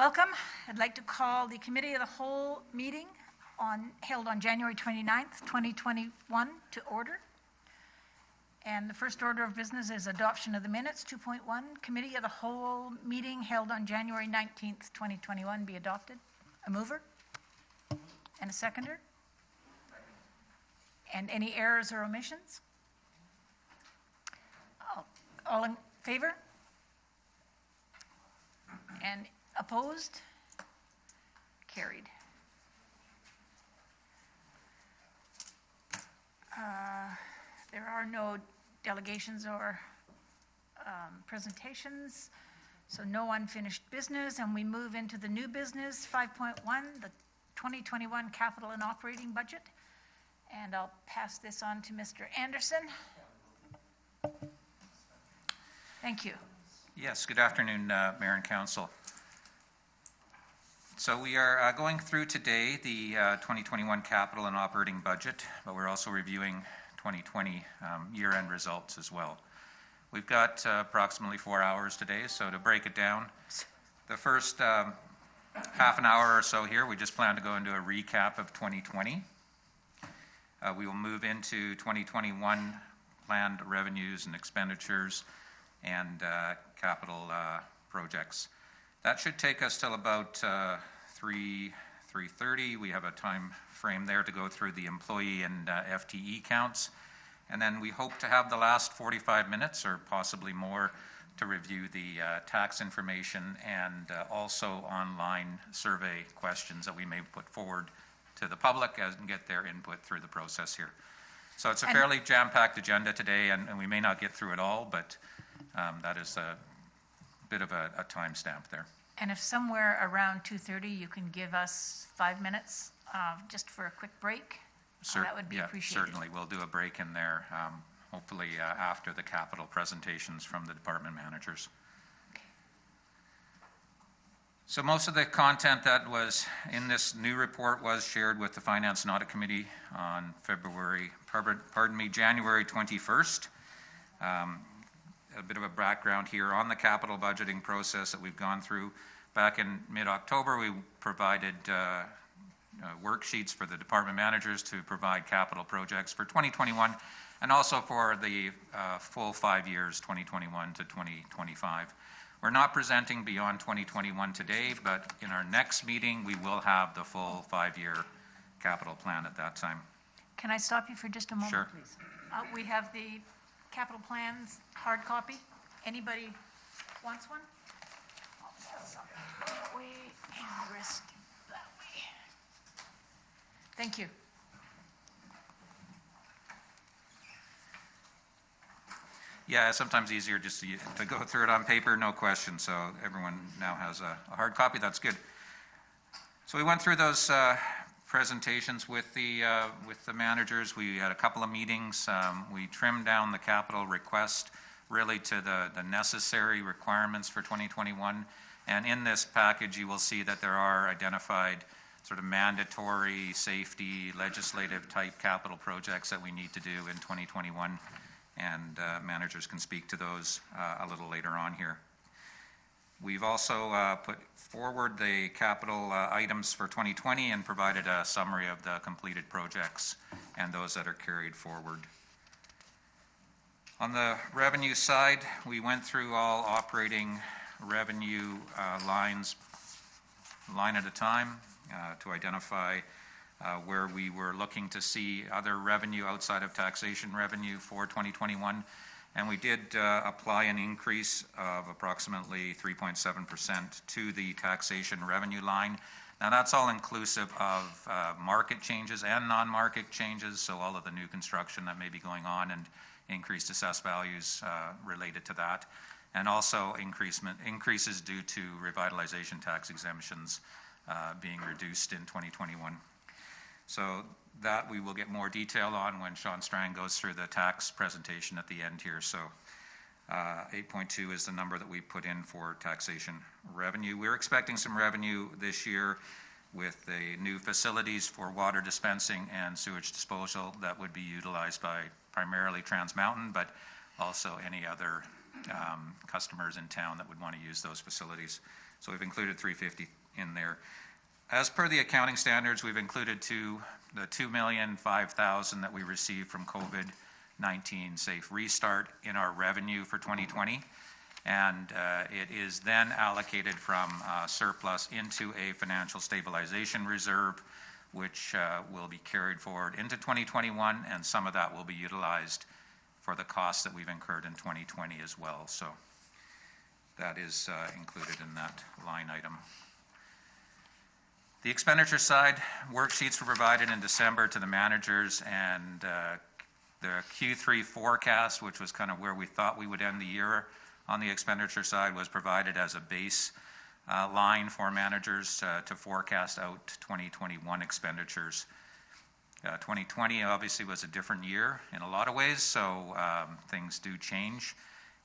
Welcome. I'd like to call the Committee of the Whole meeting held on January 29th, 2021 to order. And the first order of business is adoption of the minutes. 2.1, Committee of the Whole meeting held on January 19th, 2021 be adopted. A mover? And a seconder? And any errors or omissions? All in favor? And opposed? Carried. There are no delegations or presentations, so no unfinished business, and we move into the new business, 5.1, the 2021 capital and operating budget. And I'll pass this on to Mr. Anderson. Thank you. Yes, good afternoon, Mayor and Council. So we are going through today the 2021 capital and operating budget, but we're also reviewing 2020 year-end results as well. We've got approximately 4 hours today, so to break it down, the first half an hour or so here, we just plan to go into a recap of 2020. We will move into 2021 planned revenues and expenditures and capital projects. That should take us till about 3:30. We have a time frame there to go through the employee and FTE counts. And then we hope to have the last 45 minutes or possibly more to review the tax information and also online survey questions that we may put forward to the public and get their input through the process here. So it's a fairly jam-packed agenda today, and we may not get through it all, but that is a bit of a timestamp there. And if somewhere around 2:30 you can give us 5 minutes just for a quick break, that would be appreciated. Certainly. We'll do a break in there, hopefully after the capital presentations from the department managers. Okay. So most of the content that was in this new report was shared with the Finance and Audit Committee on January 21st. A bit of a background here on the capital budgeting process that we've gone through. Back in mid-October, we provided worksheets for the department managers to provide capital projects for 2021 and also for the full 5 years, 2021 to 2025. We're not presenting beyond 2021 today, but in our next meeting, we will have the full 5-year capital plan at that time. Can I stop you for just a moment, Sure. please? We have the capital plans, hard copy. Anybody wants one? That way and the rest that way. Thank you. Yeah, sometimes easier just to go through it on paper, no question. So everyone now has a hard copy. That's good. So we went through those presentations with the managers. We had a couple of meetings. We trimmed down the capital request really to the necessary requirements for 2021. And in this package, you will see that there are identified sort of mandatory safety, legislative type capital projects that we need to do in 2021. And managers can speak to those a little later on here. We've also put forward the capital items for 2020 and provided a summary of the completed projects and those that are carried forward. On the revenue side, we went through all operating revenue lines, line at a time, to identify where we were looking to see other revenue outside of taxation revenue for 2021. And we did apply an increase of approximately 3.7% to the taxation revenue line. Now that's all inclusive of market changes and non-market changes, so all of the new construction that may be going on and increased assessed values related to that. And also increases due to revitalization tax exemptions being reduced in 2021. So that we will get more detail on when Sean Strang goes through the tax presentation at the end here. So 8.2 is the number that we put in for taxation revenue. We're expecting some revenue this year with the new facilities for water dispensing and sewage disposal that would be utilized by primarily Trans Mountain, but also any other customers in town that would want to use those facilities. So we've included 350 in there. As per the accounting standards, we've included the $2,005,000 that we received from COVID-19 Safe Restart in our revenue for 2020. And it is then allocated from surplus into a financial stabilization reserve, which will be carried forward into 2021, and some of that will be utilized for the costs that we've incurred in 2020 as well. So that is included in that line item. The expenditure side, worksheets were provided in December to the managers, and the Q3 forecast, which was kind of where we thought we would end the year on the expenditure side, was provided as a base line for managers to forecast out 2021 expenditures. 2020 obviously was a different year in a lot of ways, so things do change,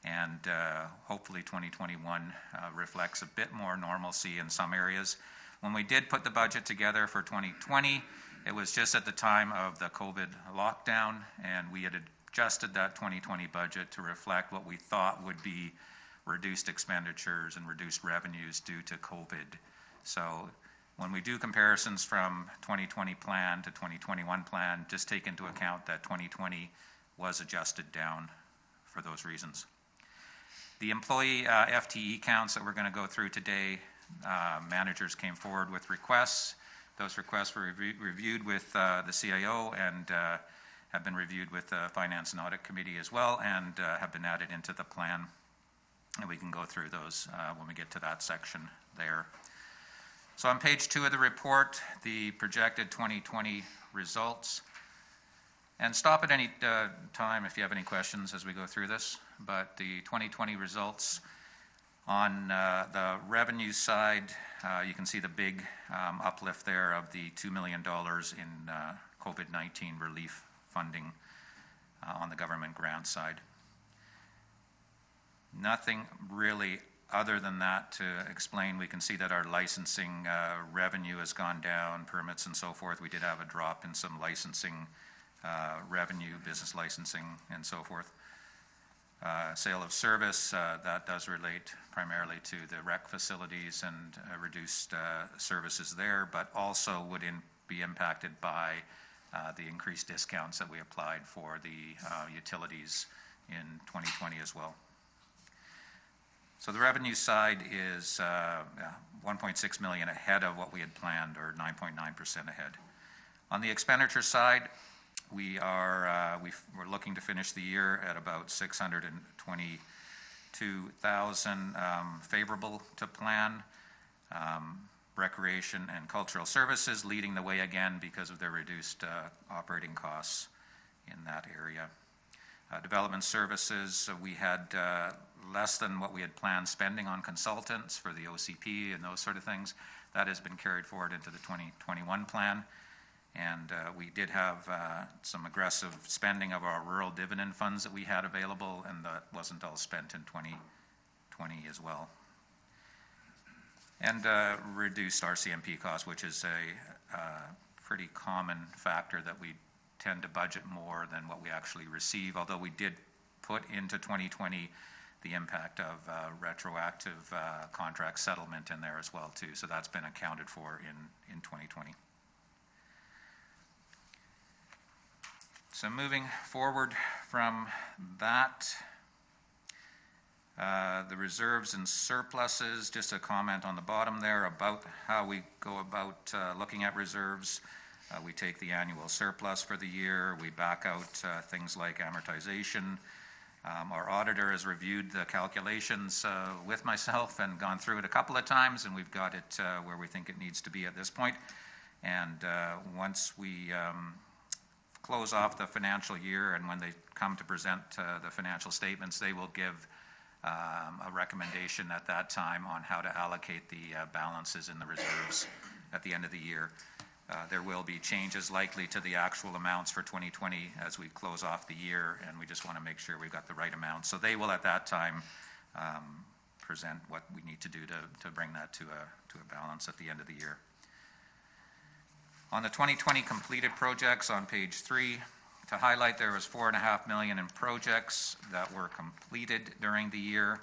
and hopefully 2021 reflects a bit more normalcy in some areas. When we did put the budget together for 2020, it was just at the time of the COVID lockdown, and we had adjusted that 2020 budget to reflect what we thought would be reduced expenditures and reduced revenues due to COVID. So when we do comparisons from 2020 plan to 2021 plan, just take into account that 2020 was adjusted down for those reasons. The employee FTE counts that we're going to go through today, managers came forward with requests. Those requests were reviewed with the CIO and have been reviewed with the Finance and Audit Committee as well, and have been added into the plan. And we can go through those when we get to that section there. So on page 2 of the report, the projected 2020 results. And stop at any time if you have any questions as we go through this. But the 2020 results, on the revenue side, you can see the big uplift there of the $2 million in COVID-19 relief funding on the government grant side. Nothing really other than that to explain. We can see that our licensing revenue has gone down, permits and so forth. We did have a drop in some licensing revenue, business licensing and so forth. Sale of service, that does relate primarily to the rec facilities and reduced services there, but also would be impacted by the increased discounts that we applied for the utilities in 2020 as well. So the revenue side is $1.6 million ahead of what we had planned, or 9.9% ahead. On the expenditure side, we're looking to finish the year at about $622,000 favorable to plan. Recreation and cultural services leading the way again because of their reduced operating costs in that area. Development services, we had less than what we had planned spending on consultants for the OCP and those sort of things. That has been carried forward into the 2021 plan. And we did have some aggressive spending of our rural dividend funds that we had available, and that wasn't all spent in 2020 as well. And reduced RCMP costs, which is a pretty common factor that we tend to budget more than what we actually receive, although we did put into 2020 the impact of retroactive contract settlement in there as well too. So that's been accounted for in 2020. So moving forward from that, the reserves and surpluses, just a comment on the bottom there about how we go about looking at reserves. We take the annual surplus for the year, we back out things like amortization. Our auditor has reviewed the calculations with myself and gone through it a couple of times, and we've got it where we think it needs to be at this point. And once we close off the financial year, and when they come to present the financial statements, they will give a recommendation at that time on how to allocate the balances in the reserves at the end of the year. There will be changes likely to the actual amounts for 2020 as we close off the year, and we just want to make sure we've got the right amount. So they will at that time present what we need to do to bring that to a balance at the end of the year. On the 2020 completed projects on page 3, to highlight, there was $4.5 million in projects that were completed during the year.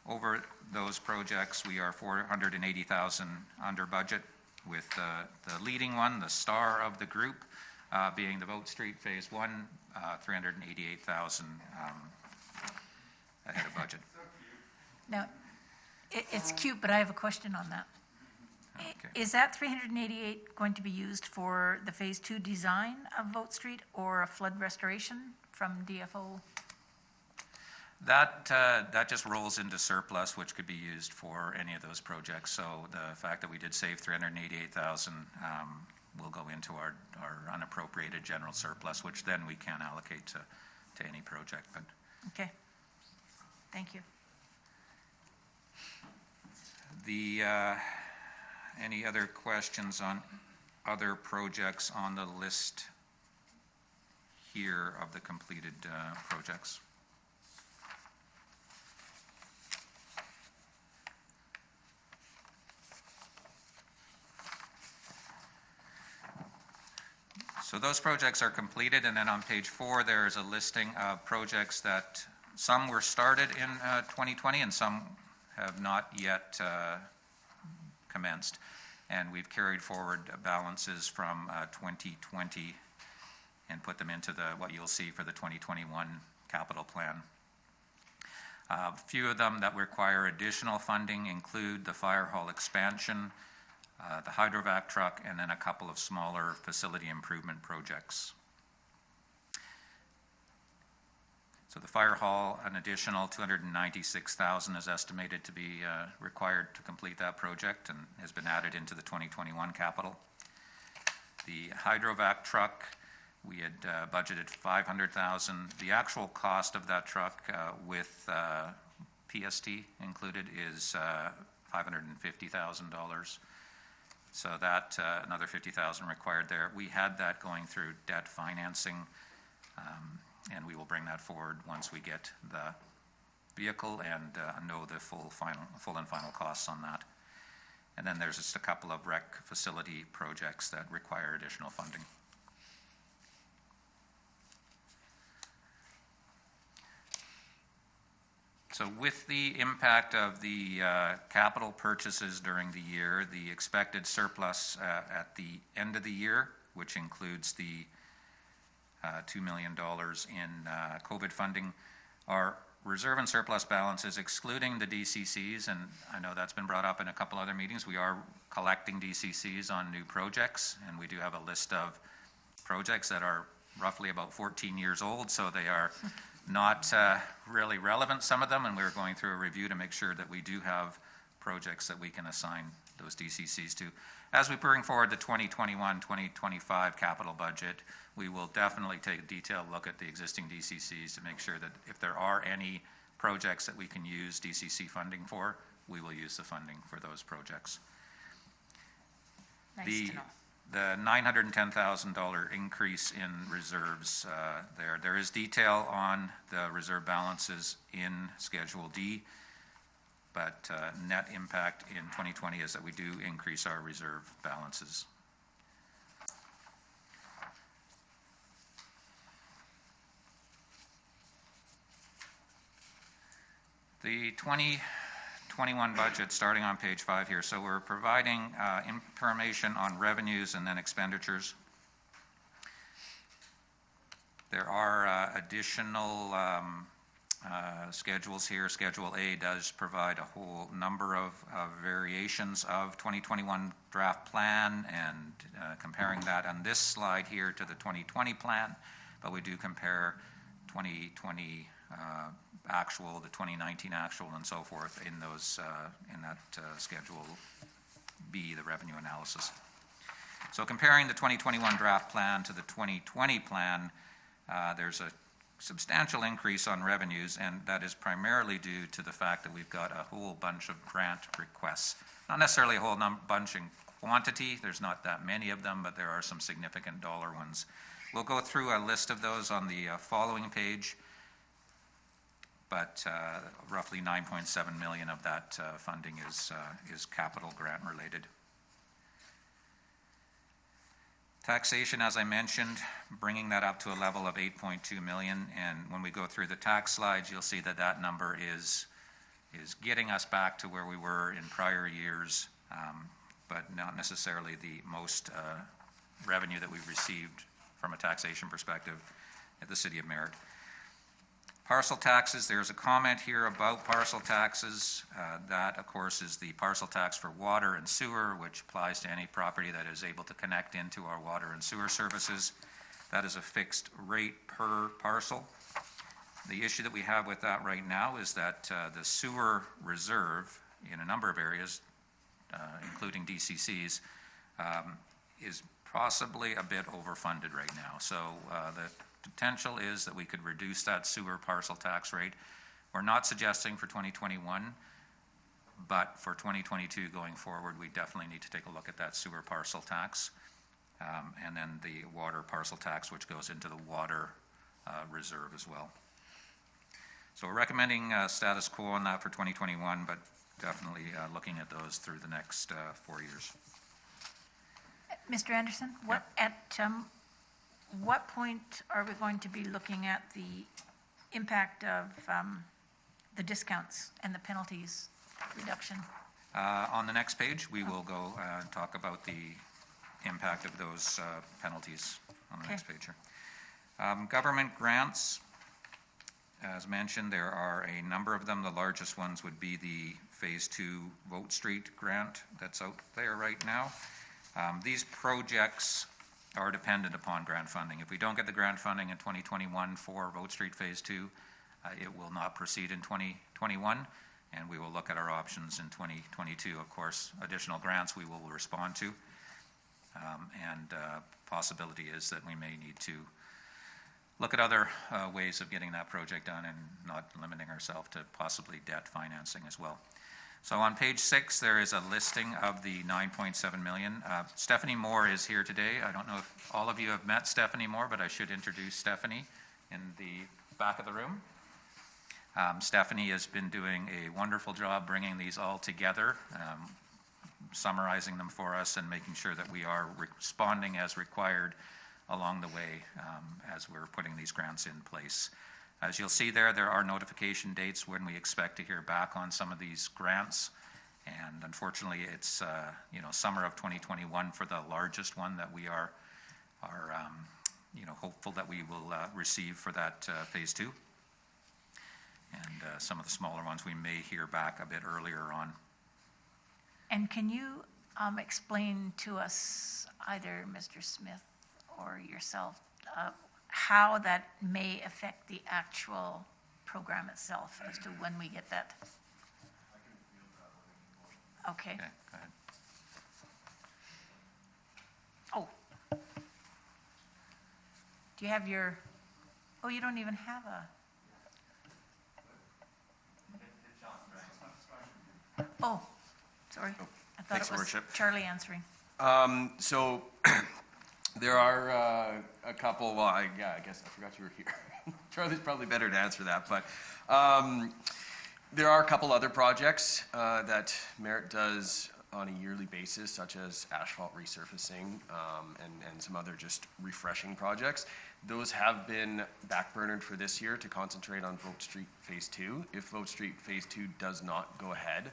Over those projects, we are $480,000 under budget, with the leading one, the star of the group, being the Vote Street Phase 1, $388,000 ahead of budget. Now, it's cute, but I have a question on that. Okay. Is that 388 going to be used for the Phase 2 design of Vote Street or a flood restoration from DFO? That just rolls into surplus, which could be used for any of those projects. So the fact that we did save $388,000 will go into our unappropriated general surplus, which then we can allocate to any project. But Okay, thank you. Any other questions on other projects on the list here of the completed projects? So those projects are completed, and then on page 4, there is a listing of projects that some were started in 2020 and some have not yet commenced. And we've carried forward balances from 2020 and put them into what you'll see for the 2021 capital plan. A few of them that require additional funding include the fire hall expansion, the hydrovac truck, and then a couple of smaller facility improvement projects. So the fire hall, an additional $296,000 is estimated to be required to complete that project and has been added into the 2021 capital. The hydrovac truck, we had budgeted $500,000. The actual cost of that truck with PST included is $550,000. So that another $50,000 required there. We had that going through debt financing. And we will bring that forward once we get the vehicle and know the full and final costs on that. And then there's just a couple of rec facility projects that require additional funding. So with the impact of the capital purchases during the year, the expected surplus at the end of the year, which includes the $2 million in COVID funding, our reserve and surplus balances, excluding the DCCs, and I know that's been brought up in a couple other meetings, we are collecting DCCs on new projects, and we do have a list of projects that are roughly about 14 years old, so they are not really relevant, some of them, and we're going through a review to make sure that we do have projects that we can assign those DCCs to. As we bring forward the 2021-2025 capital budget, we will definitely take a detailed look at the existing DCCs to make sure that if there are any projects that we can use DCC funding for, we will use the funding for those projects. Nice to know. The $910,000 increase in reserves there is detail on the reserve balances in Schedule D, but net impact in 2020 is that we do increase our reserve balances. The 2021 budget, starting on page 5 here. So we're providing information on revenues and then expenditures. There are additional schedules here. Schedule A does provide a whole number of variations of 2021 draft plan and comparing that on this slide here to the 2020 plan, but we do compare 2020 actual, the 2019 actual, and so forth in those in that Schedule B, the revenue analysis. So comparing the 2021 draft plan to the 2020 plan, there's a substantial increase on revenues, and that is primarily due to the fact that we've got a whole bunch of grant requests. Not necessarily a whole bunch in quantity, there's not that many of them, but there are some significant dollar ones. We'll go through a list of those on the following page, but roughly $9.7 million of that funding is capital grant related. Taxation, as I mentioned, bringing that up to a level of $8.2 million, and when we go through the tax slides, you'll see that that number is is getting us back to where we were in prior years, but not necessarily the most revenue that we've received from a taxation perspective at the City of Merritt. Parcel taxes, there's a comment here about parcel taxes. That, of course, is the parcel tax for water and sewer, which applies to any property that is able to connect into our water and sewer services. That is a fixed rate per parcel. The issue that we have with that right now is that the sewer reserve in a number of areas, including DCCs, is possibly a bit overfunded right now. So the potential is that we could reduce that sewer parcel tax rate. We're not suggesting for 2021, but for 2022 going forward, we definitely need to take a look at that sewer parcel tax, and then the water parcel tax, which goes into the water reserve as well. So we're recommending status quo on that for 2021, but definitely looking at those through the next 4 years. Mr. Anderson, what point are we going to be looking at the impact of the discounts and the penalties reduction? On the next page, we will go and talk about the impact of those penalties on the next page here. Government grants, as mentioned, there are a number of them. The largest ones would be the Phase 2 Vote Street grant that's out there right now. These projects are dependent upon grant funding. If we don't get the grant funding in 2021 for Vote Street Phase 2, it will not proceed in 2021, and we will look at our options in 2022. Of course, additional grants we will respond to, and possibility is that we may need to look at other ways of getting that project done and not limiting ourselves to possibly debt financing as well. So on page 6, there is a listing of the 9.7 million. Stephanie Moore is here today. I don't know if all of you have met Stephanie Moore, but I should introduce Stephanie in the back of the room. Stephanie has been doing a wonderful job bringing these all together, summarizing them for us and making sure that we are responding as required along the way as we're putting these grants in place. As you'll see there are notification dates when we expect to hear back on some of these grants, and unfortunately it's summer of 2021 for the largest one that we are hopeful that we will receive for that Phase 2, and some of the smaller ones we may hear back a bit earlier on. And can you explain to us, either Mr. Smith or yourself, how that may affect the actual program itself as to when we get that? Okay. Okay, go ahead. Oh. Do you have your, oh, you don't even have a. Oh, sorry. I thought Thanks, it was Worship. Charlie answering. So there are a couple, well, I guess I forgot you were here. Charlie's probably better to answer that, but there are a couple other projects that Merritt does on a yearly basis, such as asphalt resurfacing and some other just refreshing projects. Those have been backburnered for this year to concentrate on Vote Street Phase 2. If Vote Street Phase 2 does not go ahead,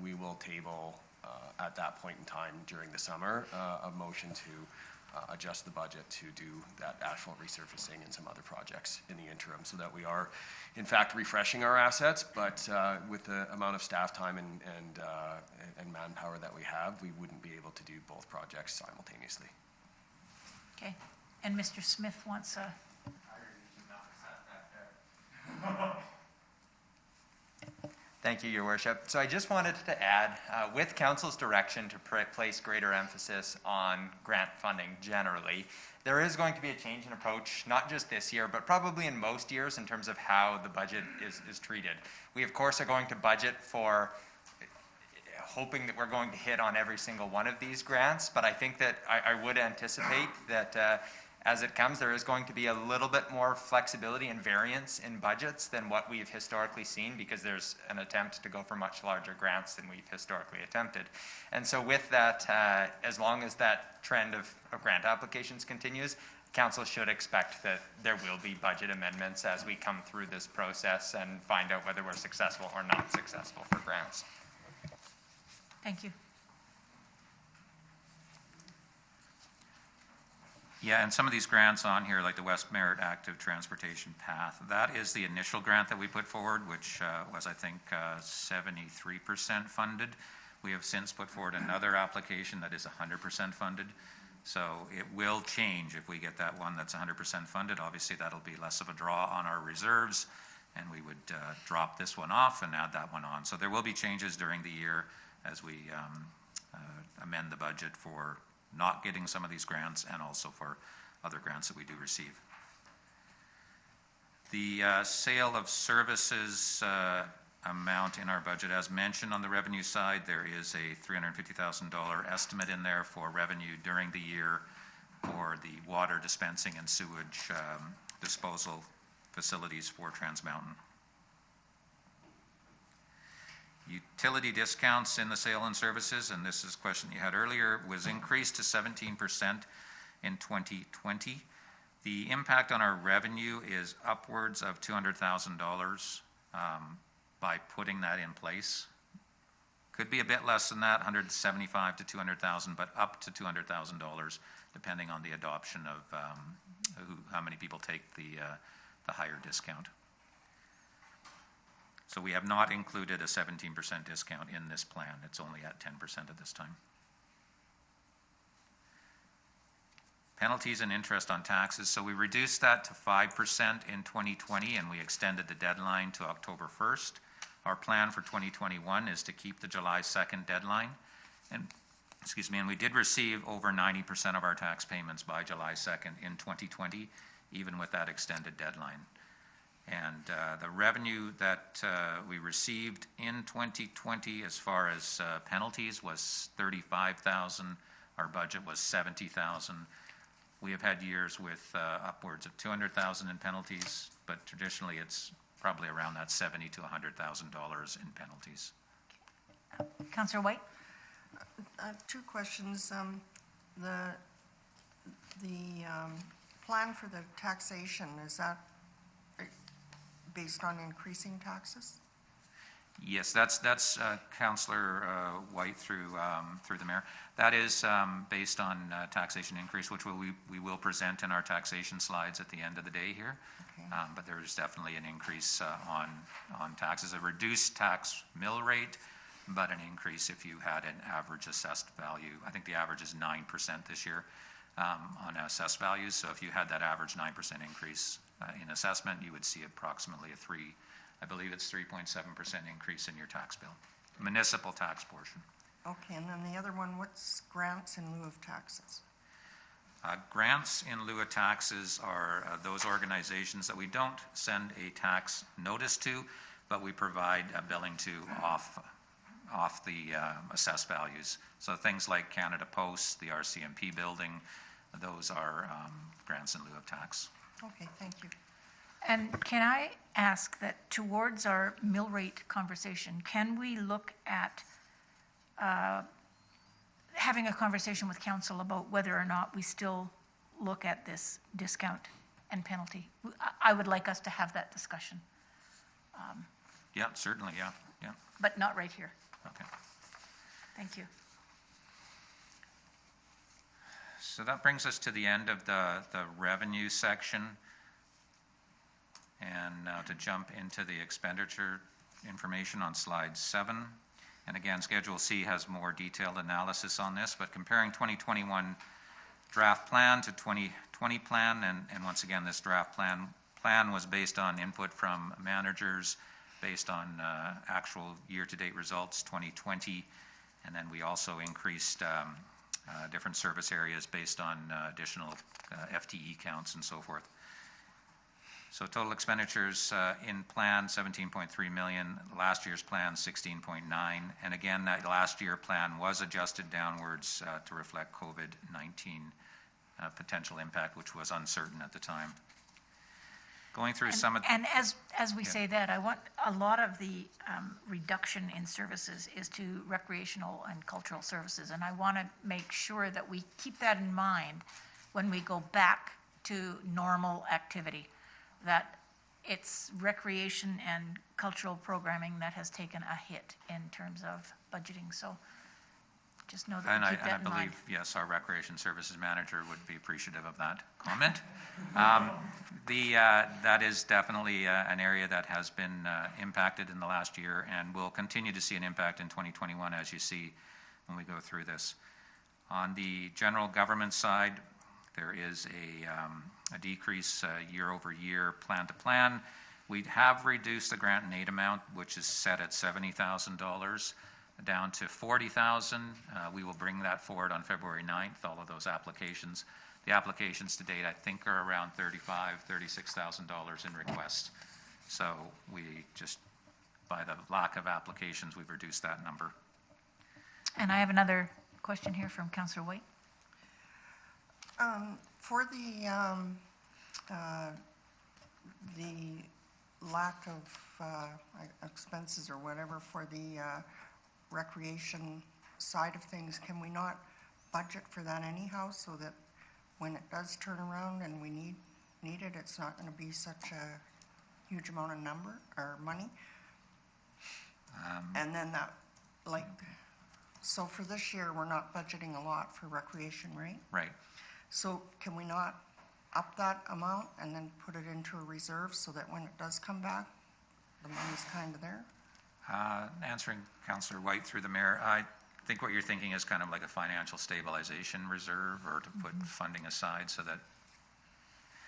we will table at that point in time during the summer a motion to adjust the budget to do that asphalt resurfacing and some other projects in the interim, so that we are in fact refreshing our assets, but with the amount of staff time and manpower that we have, we wouldn't be able to do both projects simultaneously. Okay. And Mr. Smith wants a. Thank you, Your Worship. So I just wanted to add, with Council's direction to place greater emphasis on grant funding generally, there is going to be a change in approach, not just this year, but probably in most years in terms of how the budget is treated. We, of course, are going to budget for hoping that we're going to hit on every single one of these grants, but I think that I would anticipate that as it comes, there is going to be a little bit more flexibility and variance in budgets than what we've historically seen, because there's an attempt to go for much larger grants than we've historically attempted. And so with that, as long as that trend of grant applications continues, council should expect that there will be budget amendments as we come through this process and find out whether we're successful or not successful for grants. Thank you. Yeah, and some of these grants on here, like the West Merritt Active Transportation Path, that is the initial grant that we put forward, which was, I think, 73% funded. We have since put forward another application that is 100% funded. So it will change if we get that one that's 100% funded. Obviously, that'll be less of a draw on our reserves, and we would drop this one off and add that one on. So there will be changes during the year as we amend the budget for not getting some of these grants and also for other grants that we do receive. The sale of services amount in our budget, as mentioned on the revenue side, there is a $350,000 estimate in there for revenue during the year for the water dispensing and sewage disposal facilities for Trans Mountain. Utility discounts in the sale and services, and this is a question you had earlier, was increased to 17% in 2020. The impact on our revenue is upwards of $200,000 by putting that in place. Could be a bit less than that, $175,000 to $200,000, but up to $200,000, depending on the adoption of how many people take the higher discount. So we have not included a 17% discount in this plan. It's only at 10% at this time. Penalties and interest on taxes. So we reduced that to 5% in 2020, and we extended the deadline to October 1st. Our plan for 2021 is to keep the July 2nd deadline. And we did receive over 90% of our tax payments by July 2nd in 2020, even with that extended deadline. And the revenue that we received in 2020 as far as penalties was $35,000. Our budget was $70,000. We have had years with upwards of $200,000 in penalties, but traditionally it's probably around that $70,000 to $100,000 in penalties. Councillor White? Two questions. The plan for the taxation, is that based on increasing taxes? Yes, that's Councillor White through the mayor. That is based on taxation increase, which we will present in our taxation slides at the end of the day here. Okay. But there is definitely an increase on taxes, a reduced tax mill rate, but an increase if you had an average assessed value. I think the average is 9% this year on assessed values. So if you had that average 9% increase in assessment, you would see approximately I believe it's 3.7% increase in your tax bill, municipal tax portion. Okay, and then the other one, what's grants in lieu of taxes? Grants in lieu of taxes are those organizations that we don't send a tax notice to, but we provide a billing to off the assessed values. So things like Canada Post, the RCMP building, those are grants in lieu of tax. Okay, thank you. And can I ask that towards our mill rate conversation, can we look at having a conversation with council about whether or not we still look at this discount and penalty? I would like us to have that discussion. Yeah, certainly, yeah. But not right here. Okay. Thank you. So that brings us to the end of the revenue section. And now to jump into the expenditure information on slide 7. And again, Schedule C has more detailed analysis on this, but comparing 2021 draft plan to 2020 plan, and once again, this draft plan was based on input from managers, based on actual year-to-date results, 2020, and then we also increased different service areas based on additional FTE counts and so forth. So total expenditures in plan, 17.3 million. Last year's plan, 16.9. And again, that last year plan was adjusted downwards to reflect COVID-19 potential impact, which was uncertain at the time. Going through some of... And as we say that, I want a lot of the reduction in services is to recreational and cultural services. And I want to make sure that we keep that in mind when we go back to normal activity, that it's recreation and cultural programming that has taken a hit in terms of budgeting, so just know that And we I keep that in mind. believe, yes, our Recreation Services Manager would be appreciative of that comment. That is definitely an area that has been impacted in the last year and will continue to see an impact in 2021, as you see when we go through this. On the general government side, there is a decrease year over year, plan to plan. We have reduced the grant and aid amount, which is set at $70,000, down to $40,000. We will bring that forward on February 9th, all of those applications. The applications to date, I think, are around $36,000 in requests. So we just, by the lack of applications, we've reduced that number. And I have another question here from Councillor White. For the lack of expenses or whatever for the recreation side of things, can we not budget for that anyhow, so that when it does turn around and we need it, it's not going to be such a huge amount of number or money? And then that, like, so for this year, we're not budgeting a lot for recreation, right? Right. So can we not up that amount and then put it into a reserve so that when it does come back, the money's kind of there? Answering Councillor White through the mayor, I think what you're thinking is kind of like a financial stabilization reserve, or to put funding aside so that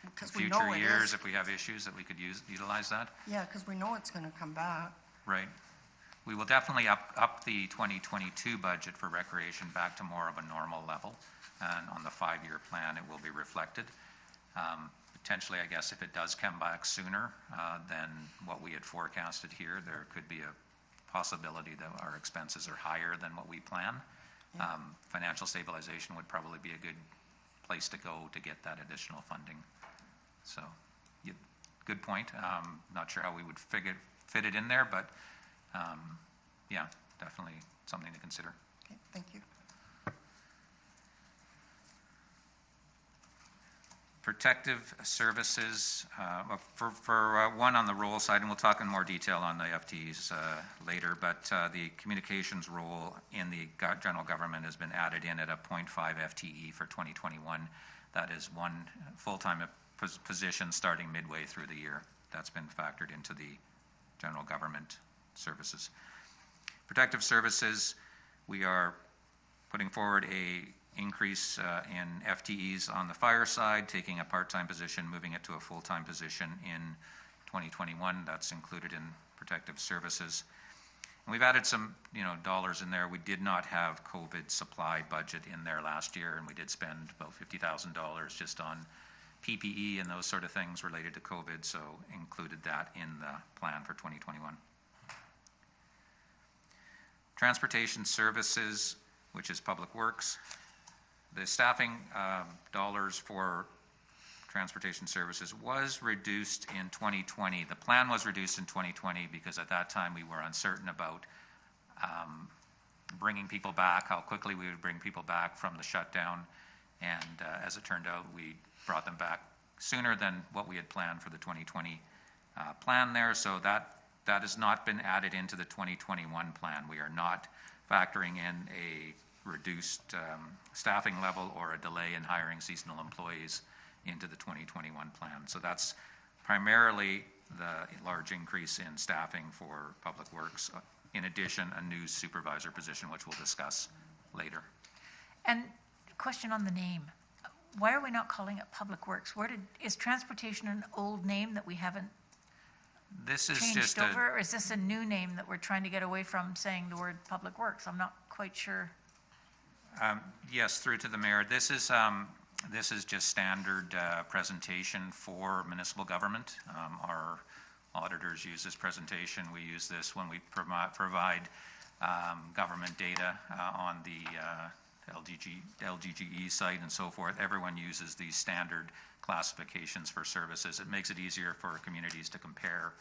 in Because we know future it years, is. if we have issues, that we could utilize that. Yeah, because we know it's going to come back. Right. We will definitely up the 2022 budget for recreation back to more of a normal level. And on the 5-year plan, it will be reflected. Potentially, I guess, if it does come back sooner than what we had forecasted here, there could be a possibility that our expenses are higher than what we plan. Financial stabilization would probably be a good place to go to get that additional funding. So, good point. Not sure how we would fit it in there, but yeah, definitely something to consider. Okay, thank you. Protective services, for one on the role side, and we'll talk in more detail on the FTEs later, but the communications role in the general government has been added in at a 0.5 FTE for 2021. That is one full-time position starting midway through the year. That's been factored into the general government services. Protective services, we are putting forward a increase in FTEs on the fire side, taking a part-time position, moving it to a full-time position in 2021. That's included in protective services. And we've added some, dollars in there. We did not have COVID supply budget in there last year, and we did spend about $50,000 just on PPE and those sort of things related to COVID, so included that in the plan for 2021. Transportation services, which is Public Works. The staffing dollars for transportation services was reduced in 2020. The plan was reduced in 2020 because at that time we were uncertain about bringing people back, how quickly we would bring people back from the shutdown. And as it turned out, we brought them back sooner than what we had planned for the 2020 plan there. So that has not been added into the 2021 plan. We are not factoring in a reduced staffing level or a delay in hiring seasonal employees into the 2021 plan. So that's primarily the large increase in staffing for Public Works. In addition, a new supervisor position, which we'll discuss later. And question on the name. Why are we not calling it Public Works? Is transportation an old name that we haven't This is changed just over? Or is this a new name that we're trying to get away from saying the word Public Works? I'm not quite sure. Yes, through to the mayor. This is just standard presentation for municipal government. Our auditors use this presentation. We use this when we provide government data on the LGGE site and so forth. Everyone uses these standard classifications for services. It makes it easier for communities to compare.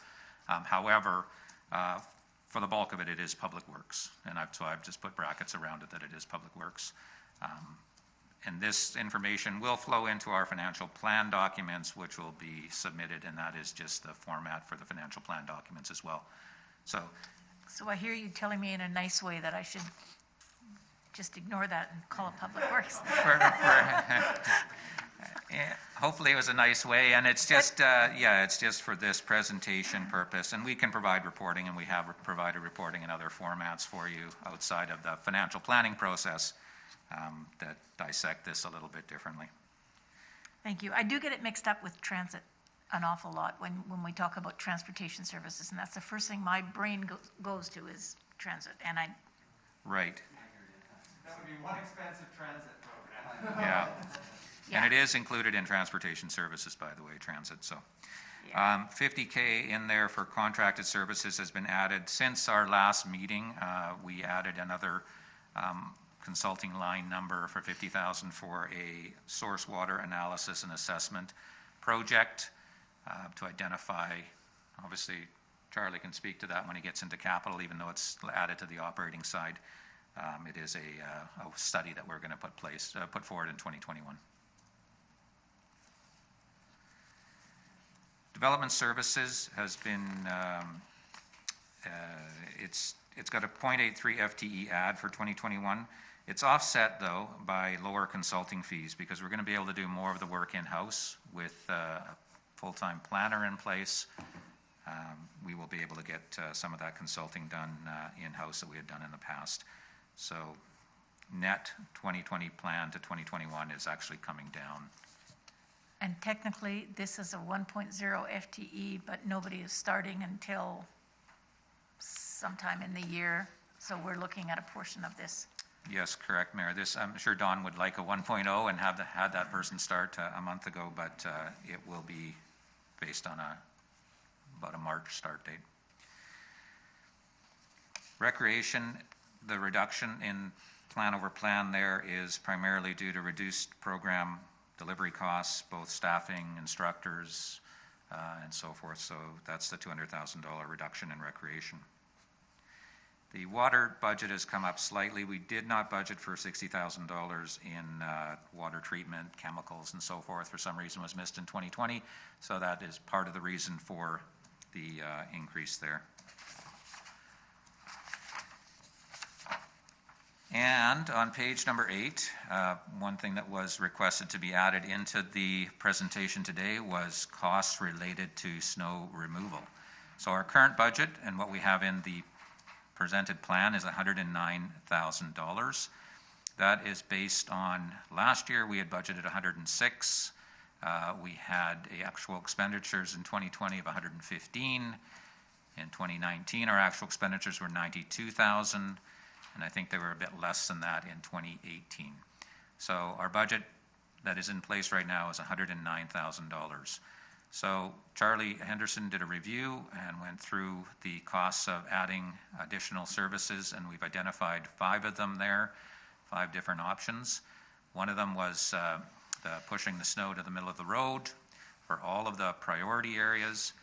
However, for the bulk of it, it is Public Works, and so I've just put brackets around it that it is Public Works. And this information will flow into our financial plan documents, which will be submitted, and that is just the format for the financial plan documents as well. So, So I hear you telling me in a nice way that I should just ignore that and call it Public Works. hopefully it was a nice way, and it's just, it's just for this presentation purpose, and we can provide reporting, and we have provided reporting in other formats for you outside of the financial planning process that dissect this a little bit differently. Thank you. I do get it mixed up with transit an awful lot when we talk about transportation services, and that's the first thing my brain goes to is transit, and I, Right, That would be one expensive transit program. yeah. yeah. And it is included in transportation services, by the way, transit, so. Yeah. 50K in there for contracted services has been added. Since our last meeting, we added another consulting line number for 50,000 for a source water analysis and assessment project to identify, obviously, Charlie can speak to that when he gets into capital, even though it's added to the operating side. It is a study that we're going to put forward in 2021. Development services has been, it's got a 0.83 FTE add for 2021. It's offset, though, by lower consulting fees because we're going to be able to do more of the work in-house with a full-time planner in place. We will be able to get some of that consulting done in-house that we had done in the past. So net 2020 plan to 2021 is actually coming down. And technically, this is a 1.0 FTE, but nobody is starting until sometime in the year. So we're looking at a portion of this. Yes, correct, Mayor. This, I'm sure Don would like a 1.0 and had that person start a month ago, but it will be based on about a March start date. Recreation, the reduction in plan over plan there is primarily due to reduced program delivery costs, both staffing, instructors, and so forth. So that's the $200,000 reduction in recreation. The water budget has come up slightly. We did not budget for $60,000 in water treatment, chemicals, and so forth. For some reason, was missed in 2020. So that is part of the reason for the increase there. And on page number 8, one thing that was requested to be added into the presentation today was costs related to snow removal. So our current budget and what we have in the presented plan is $109,000. That is based on last year we had budgeted $106,000. We had actual expenditures in 2020 of $115,000. In 2019, our actual expenditures were $92,000. And I think they were a bit less than that in 2018. So our budget that is in place right now is $109,000. So Charlie Henderson did a review and went through the costs of adding additional services, and we've identified 5 of them there, 5 different options. One of them was the pushing the snow to the middle of the road for all of the priority areas,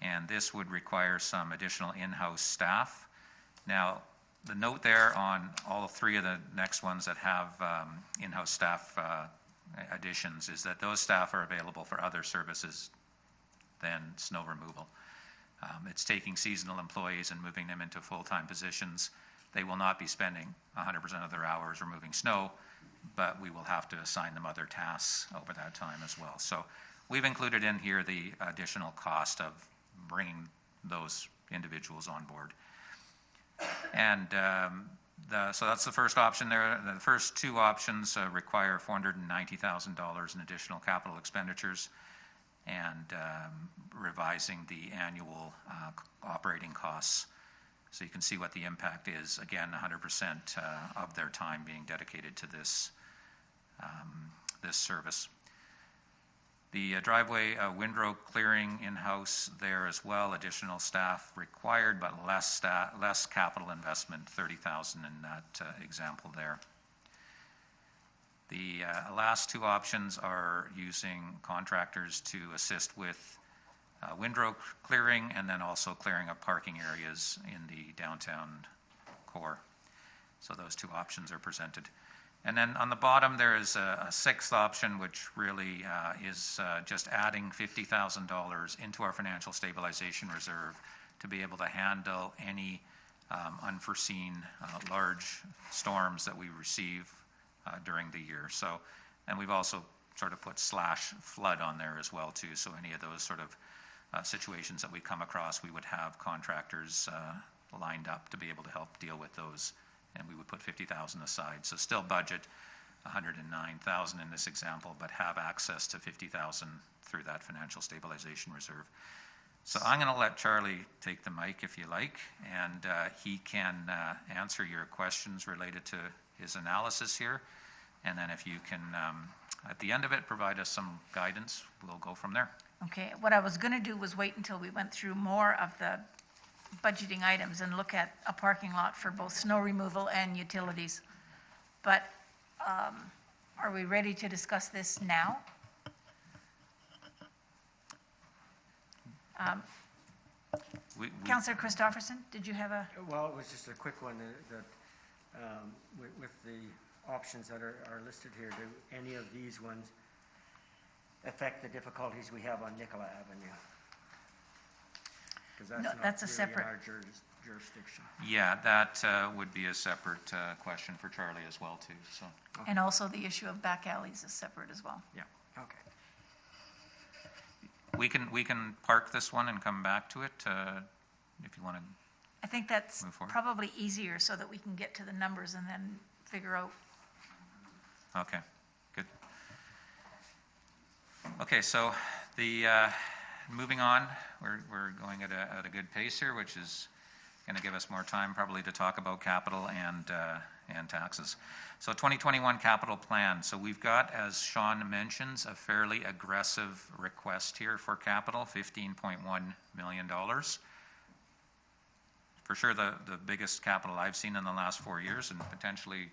and this would require some additional in-house staff. Now, the note there on all 3 of the next ones that have in-house staff additions is that those staff are available for other services than snow removal. It's taking seasonal employees and moving them into full-time positions. They will not be spending 100% of their hours removing snow, but we will have to assign them other tasks over that time as well. So we've included in here the additional cost of bringing those individuals on board. And so that's the first option there. The first 2 options require $490,000 in additional capital expenditures and revising the annual operating costs. So you can see what the impact is. Again, 100% of their time being dedicated to this service. The driveway windrow clearing in-house there as well, additional staff required, but less capital investment, $30,000 in that example there. The last 2 options are using contractors to assist with windrow clearing and then also clearing up parking areas in the downtown core. So those 2 options are presented. And then on the bottom, there is a sixth option, which really is just adding $50,000 into our financial stabilization reserve to be able to handle any unforeseen large storms that we receive during the year. So, and we've also sort of put /flood on there as well too. So any of those sort of situations that we come across, we would have contractors lined up to be able to help deal with those. And we would put $50,000 aside. So still budget $109,000 in this example, but have access to $50,000 through that financial stabilization reserve. So I'm going to let Charlie take the mic if you like, and he can answer your questions related to his analysis here. And then if you can, at the end of it, provide us some guidance, we'll go from there. Okay, what I was going to do was wait until we went through more of the budgeting items and look at a parking lot for both snow removal and utilities. But are we ready to discuss this now? Councillor Christopherson, did you have a? Well, it was just a quick one, with the options that are listed here, do any of these ones affect the difficulties we have on Nicola Avenue? Because No, that's that's not a really in separate- our jurisdiction. Yeah, that would be a separate question for Charlie as well too, so. And also the issue of back alleys is separate as well. Yeah. Okay. We can park this one and come back to it if you want to. I think that's Move forward. probably easier so that we can get to the numbers and then figure out. Okay, good. Okay, so moving on, we're going at a good pace here, which is going to give us more time probably to talk about capital and taxes. So 2021 capital plan. So we've got, as Sean mentions, a fairly aggressive request here for capital, $15.1 million. For sure the biggest capital I've seen in the last 4 years and potentially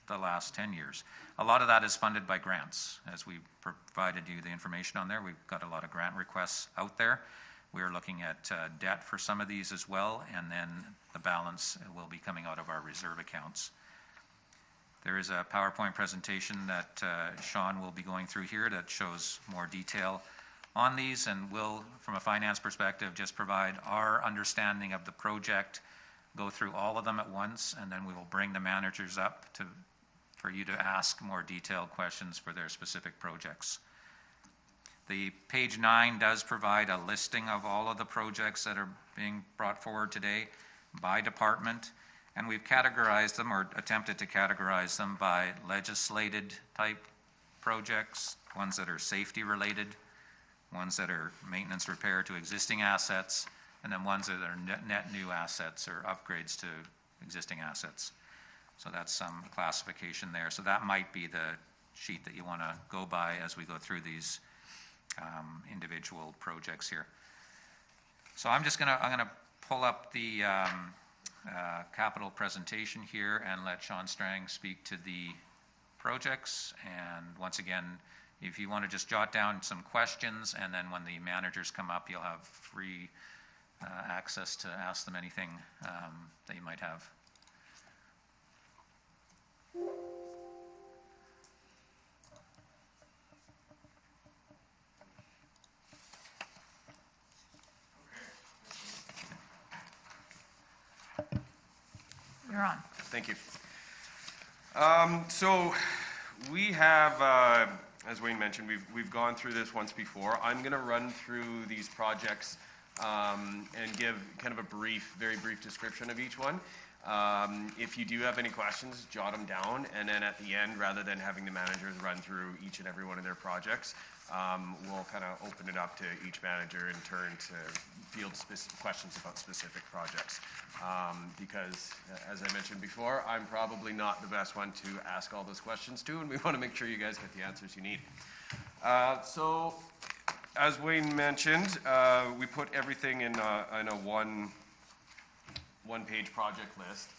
the last 10 years. A lot of that is funded by grants. As we provided you the information on there, we've got a lot of grant requests out there. We're looking at debt for some of these as well, and then the balance will be coming out of our reserve accounts. There is a PowerPoint presentation that Sean will be going through here that shows more detail on these, and we'll, from a finance perspective, just provide our understanding of the project, go through all of them at once, and then we will bring the managers up for you to ask more detailed questions for their specific projects. The page 9 does provide a listing of all of the projects that are being brought forward today by department, and we've categorized them or attempted to categorize them by legislated type projects, ones that are safety related, ones that are maintenance repair to existing assets, and then ones that are net new assets or upgrades to existing assets. So that's some classification there. So that might be the sheet that you want to go by as we go through these individual projects here. So I'm gonna pull up the capital presentation here and let Sean Strang speak to the projects. And once again, if you want to just jot down some questions, and then when the managers come up, you'll have free access to ask them anything that you might have. You're on. Thank you. So we have, as Wayne mentioned, we've gone through this once before. I'm going to run through these projects and give kind of a very brief description of each one. If you do have any questions, jot them down, and then at the end, rather than having the managers run through each and every one of their projects, we'll kind of open it up to each manager in turn to field questions about specific projects. Because, as I mentioned before, I'm probably not the best one to ask all those questions to, and we want to make sure you guys get the answers you need. So, as Wayne mentioned, we put everything in a one-page project list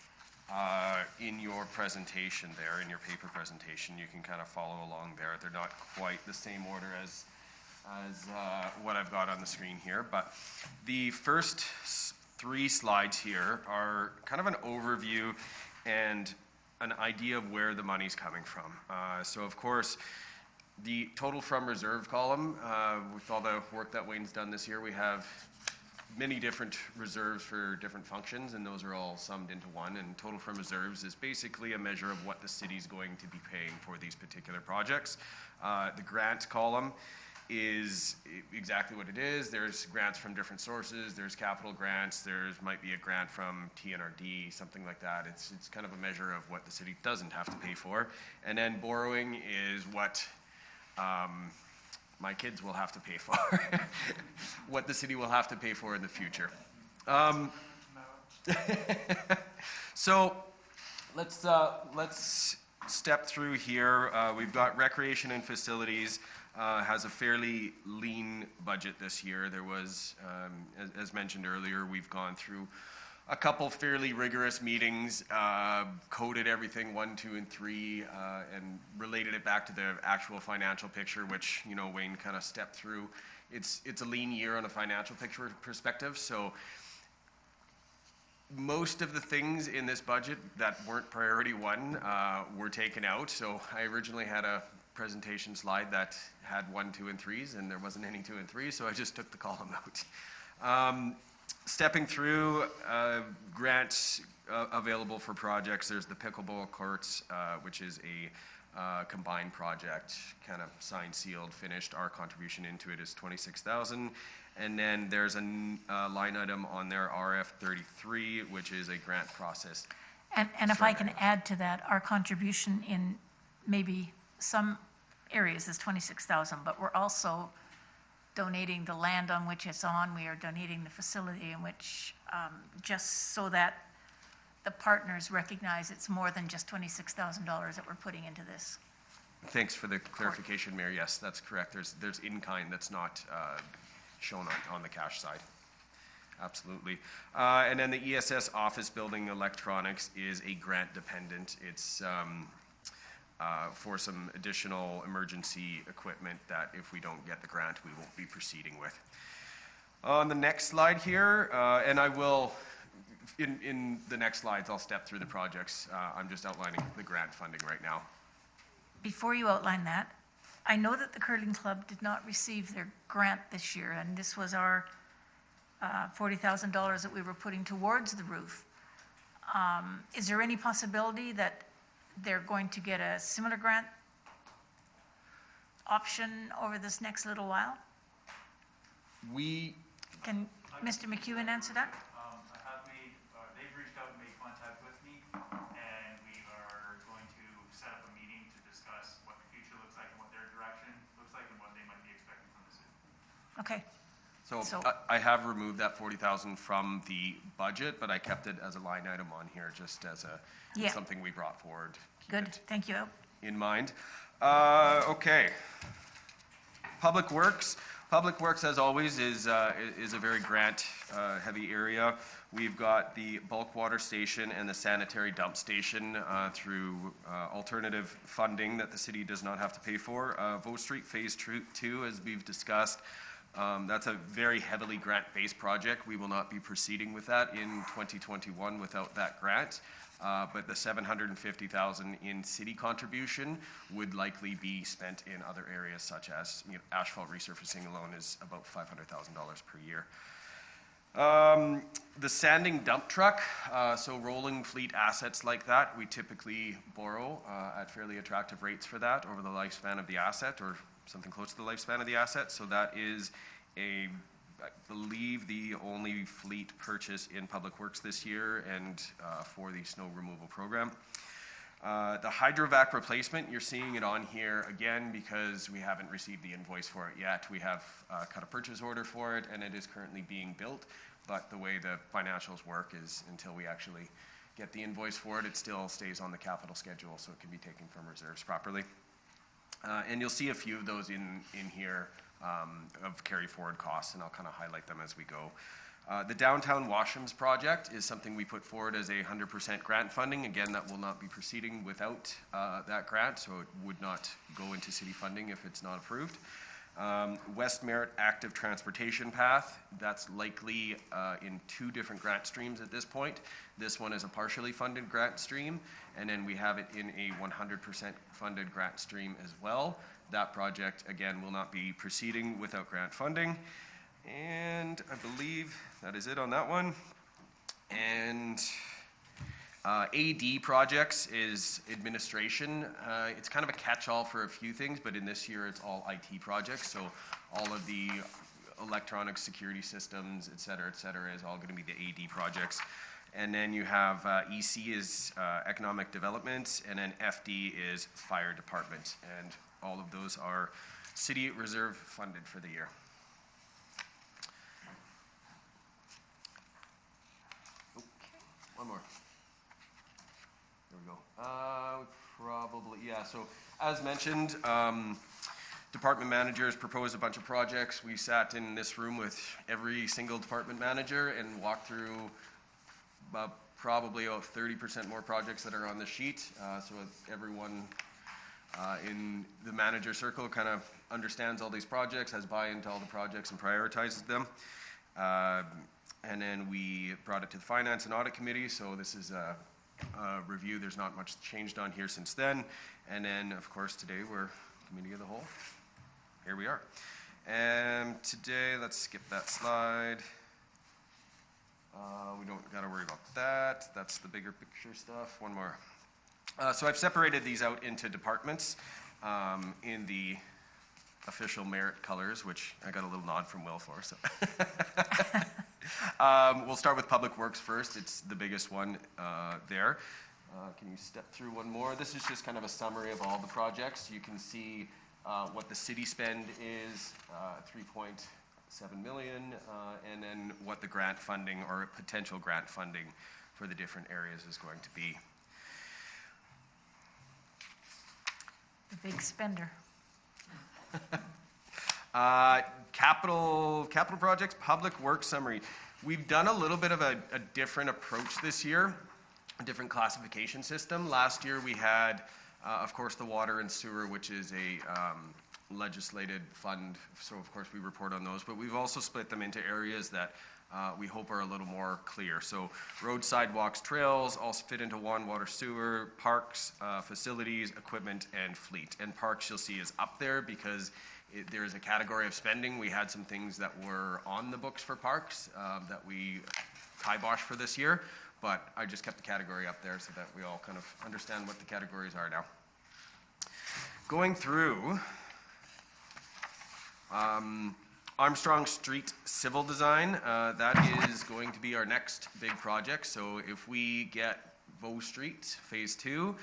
in your presentation there, in your paper presentation. You can kind of follow along there. They're not quite the same order as what I've got on the screen here, but the first 3 slides here are kind of an overview and an idea of where the money's coming from. So of course, the total from reserve column, with all the work that Wayne's done this year, we have many different reserves for different functions, and those are all summed into one. And total from reserves is basically a measure of what the city's going to be paying for these particular projects. The grant column is exactly what it is. There's grants from different sources. There's capital grants. There's might be a grant from TNRD, something like that. It's kind of a measure of what the city doesn't have to pay for. And then borrowing is what my kids will have to pay for, what the city will have to pay for in the future. So let's step through here. We've got recreation and facilities. Has a fairly lean budget this year. There was, as mentioned earlier, we've gone through a couple fairly rigorous meetings, coded everything 1, 2, and 3, and related it back to the actual financial picture, which, you know, Wayne kind of stepped through. It's a lean year on a financial picture perspective, so most of the things in this budget that weren't priority one were taken out. So I originally had a presentation slide that had 1, 2, and 3s, and there wasn't any 2 and 3, so I just took the column out. Stepping through grants available for projects, there's the pickleball courts, which is a combined project, kind of signed, sealed, finished. Our contribution into it is $26,000. And then there's a line item on there, RF33, which is a grant process. And if I can add to that, our contribution in maybe some areas is 26,000, but we're also donating the land on which it's on. We are donating the facility in which, just so that the partners recognize it's more than just $26,000 that we're putting into this. Thanks for the clarification, Mayor. Yes, that's correct. There's in-kind that's not shown on the cash side. Absolutely. And then the ESS office building electronics is a grant dependent. It's for some additional emergency equipment that if we don't get the grant, we won't be proceeding with. On the next slide here, and I will, in the next slides, I'll step through the projects. I'm just outlining the grant funding right now. Before you outline that, I know that the curling club did not receive their grant this year, and this was our $40,000 that we were putting towards the roof. Is there any possibility that they're going to get a similar grant option over this next little while? Can Mr. McEwen answer that? They've reached out and made contact with me, and we are going to set up a meeting to discuss what the future looks like and what their direction looks like and what they might be expecting from the city. Okay. So So- I have removed that 40,000 from the budget, but I kept it as a line item on here just as Yeah. something we brought forward. Keep Good, it thank you. in mind. Okay. Public Works. Public Works, as always, is a very grant heavy area. We've got the bulk water station and the sanitary dump station through alternative funding that the city does not have to pay for. Vaux Street Phase 2, as we've discussed, that's a very heavily grant-based project. We will not be proceeding with that in 2021 without that grant. But the $750,000 in city contribution would likely be spent in other areas such as, you know, asphalt resurfacing alone is about $500,000 per year. The sanding dump truck, so rolling fleet assets like that, we typically borrow at fairly attractive rates for that over the lifespan of the asset or something close to the lifespan of the asset. So that is I believe the only fleet purchase in Public Works this year and for the snow removal program. The hydrovac replacement, you're seeing it on here again because we haven't received the invoice for it yet. We have cut a purchase order for it and it is currently being built, but the way the financials work is until we actually get the invoice for it, it still stays on the capital schedule so it can be taken from reserves properly. And you'll see a few of those in here of carry forward costs, and I'll kind of highlight them as we go. The downtown washrooms project is something we put forward as 100% grant funding. Again, that will not be proceeding without that grant, so it would not go into city funding if it's not approved. West Merritt Active Transportation Path, that's likely in 2 different grant streams at this point. This one is a partially funded grant stream, and then we have it in a 100% funded grant stream as well. That project, again, will not be proceeding without grant funding. And I believe that is it on that one. And AD projects is administration. It's kind of a catch-all for a few things, but in this year it's all IT projects. So all of the electronic security systems, et cetera, is all going to be the AD projects. And then you have EC is economic development, and then FD is fire department. And all of those are city reserve funded for the year. Okay, one more. There we go. Probably, yeah, so as mentioned, department managers proposed a bunch of projects. We sat in this room with every single department manager and walked through probably about 30% more projects that are on the sheet. So everyone in the manager circle kind of understands all these projects, has buy-in to all the projects and prioritizes them. And then we brought it to the Finance and Audit Committee, so this is a review. There's not much changed on here since then. And then, of course, today we're Committee of the Whole. Here we are. And today, let's skip that slide. We don't got to worry about that. That's the bigger picture stuff. One more. So I've separated these out into departments in the official merit colors, which I got a little nod from Will for. So we'll start with Public Works first. It's the biggest one there. Can you step through one more? This is just kind of a summary of all the projects. You can see what the city spend is, 3.7 million, and then what the grant funding or potential grant funding for the different areas is going to be. The big spender. Capital projects, Public Works summary. We've done a little bit of a different approach this year, a different classification system. Last year we had, of course, the water and sewer, which is a legislated fund, so of course we report on those, but we've also split them into areas that we hope are a little more clear. So road, sidewalks, trails all fit into one, water, sewer, parks, facilities, equipment, and fleet. And parks you'll see is up there because there is a category of spending. We had some things that were on the books for parks that we kibosh for this year, but I just kept the category up there so that we all kind of understand what the categories are now. Going through Armstrong Street Civil Design, that is going to be our next big project. So if we get Bow Street Phase 2,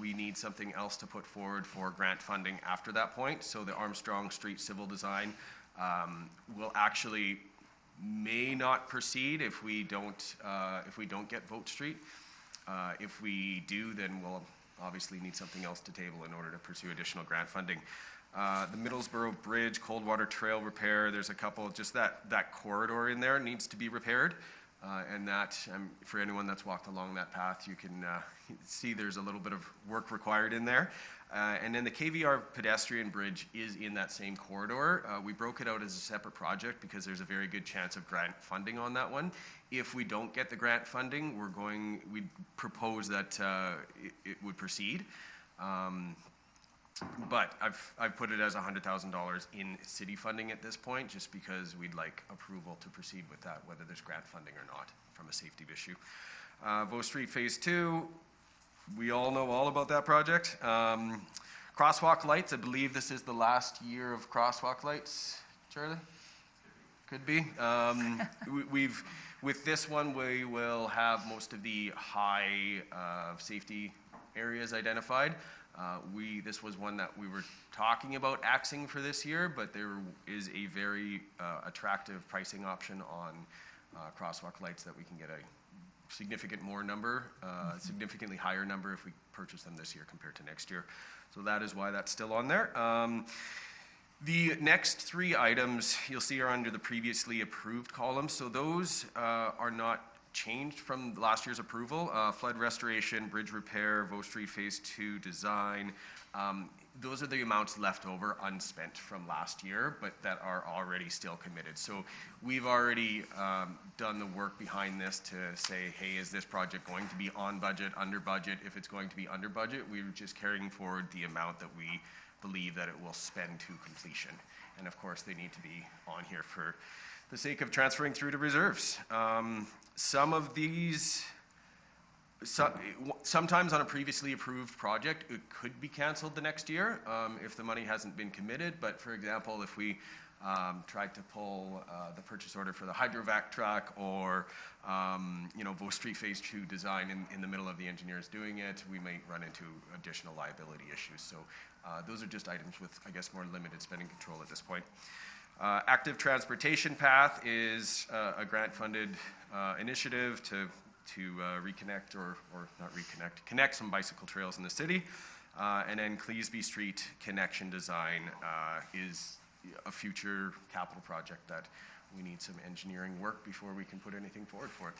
we need something else to put forward for grant funding after that point. So the Armstrong Street Civil Design will actually may not proceed if we don't get Bow Street. If we do, then we'll obviously need something else to table in order to pursue additional grant funding. The Middlesboro Bridge, Coldwater Trail repair, there's a couple, just that corridor in there needs to be repaired. And that, for anyone that's walked along that path, you can see there's a little bit of work required in there. And then the KVR pedestrian bridge is in that same corridor. We broke it out as a separate project because there's a very good chance of grant funding on that one. If we don't get the grant funding, we'd propose that it would proceed. But I've put it as $100,000 in city funding at this point, just because we'd like approval to proceed with that, whether there's grant funding or not, from a safety issue. Bow Street Phase 2, we all know all about that project. Crosswalk lights, I believe this is the last year of crosswalk lights, Charlie? Could be. With this one, we will have most of the high safety areas identified. This was one that we were talking about axing for this year, but there is a very attractive pricing option on crosswalk lights that we can get a significantly higher number if we purchase them this year compared to next year. So that is why that's still on there. The next 3 items you'll see are under the previously approved column. So those are not changed from last year's approval. Flood restoration, bridge repair, Bow Street Phase 2 design. those are the amounts left over unspent from last year, but that are already still committed. So we've already done the work behind this to say, hey, is this project going to be on budget, under budget? If it's going to be under budget, we're just carrying forward the amount that we believe that it will spend to completion. And of course, they need to be on here for the sake of transferring through to reserves. Some of these, sometimes on a previously approved project, it could be canceled the next year if the money hasn't been committed. But for example, if we tried to pull the purchase order for the hydrovac truck, or Bow Street Phase 2 design in the middle of the engineers doing it, we might run into additional liability issues. So those are just items with, I guess, more limited spending control at this point. Active Transportation Path is a grant-funded initiative to reconnect, or not reconnect, connect some bicycle trails in the city. And then Cleesby Street connection design is a future capital project that we need some engineering work before we can put anything forward for it.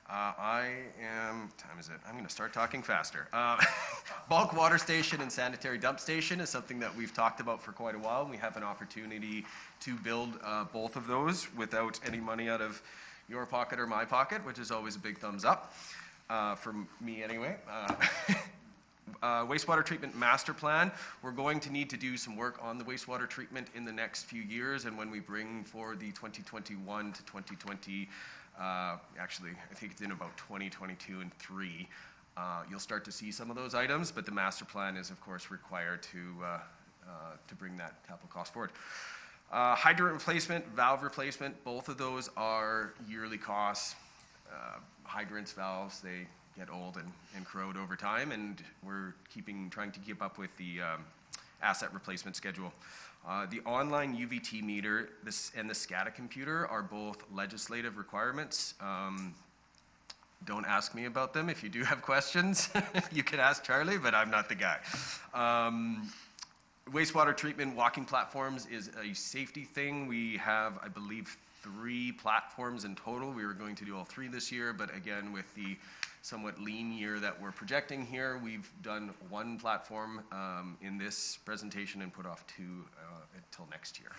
Time is it? I'm going to start talking faster. Bulk water station and sanitary dump station is something that we've talked about for quite a while. We have an opportunity to build both of those without any money out of your pocket or my pocket, which is always a big thumbs up, for me anyway. Wastewater treatment master plan. We're going to need to do some work on the wastewater treatment in the next few years, and when we bring forward the 2021 to 2020, actually, I think it's in about 2022 and 3, you'll start to see some of those items, but the master plan is, of course, required to bring that capital cost forward. Hydrant replacement, valve replacement, both of those are yearly costs. Hydrants, valves, they get old and corrode over time, and we're trying to keep up with the asset replacement schedule. The online UVT meter and the SCADA computer are both legislative requirements. Don't ask me about them. If you do have questions, you can ask Charlie, but I'm not the guy. Wastewater treatment walking platforms is a safety thing. We have, I believe, 3 platforms in total. We were going to do all 3 this year, but again, with the somewhat lean year that we're projecting here, we've done 1 platform in this presentation and put off 2 until next year.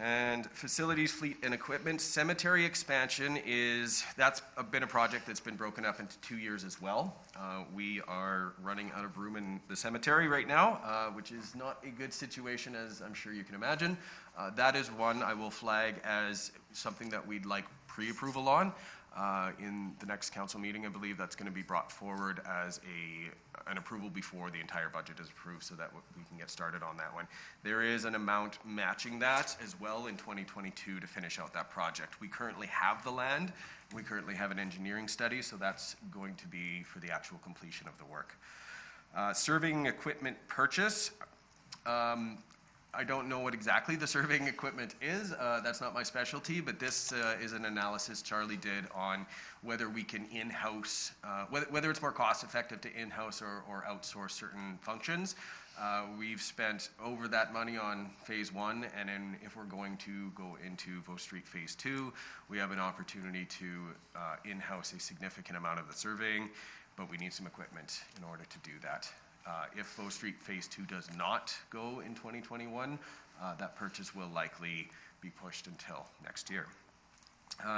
And facilities, fleet, and equipment. Cemetery expansion that's been a project that's been broken up into 2 years as well. We are running out of room in the cemetery right now, which is not a good situation, as I'm sure you can imagine. That is one I will flag as something that we'd like pre-approval on. In the next council meeting, I believe that's going to be brought forward as an approval before the entire budget is approved, so that we can get started on that one. There is an amount matching that as well in 2022 to finish out that project. We currently have the land. We currently have an engineering study, so that's going to be for the actual completion of the work. Surveying equipment purchase. I don't know what exactly the surveying equipment is. That's not my specialty, but this is an analysis Charlie did on whether we can in-house, whether it's more cost-effective to in-house or outsource certain functions. We've spent over that money on Phase 1, and then if we're going to go into Bow Street Phase 2, we have an opportunity to in-house a significant amount of the surveying, but we need some equipment in order to do that. If Bow Street Phase 2 does not go in 2021, that purchase will likely be pushed until next year.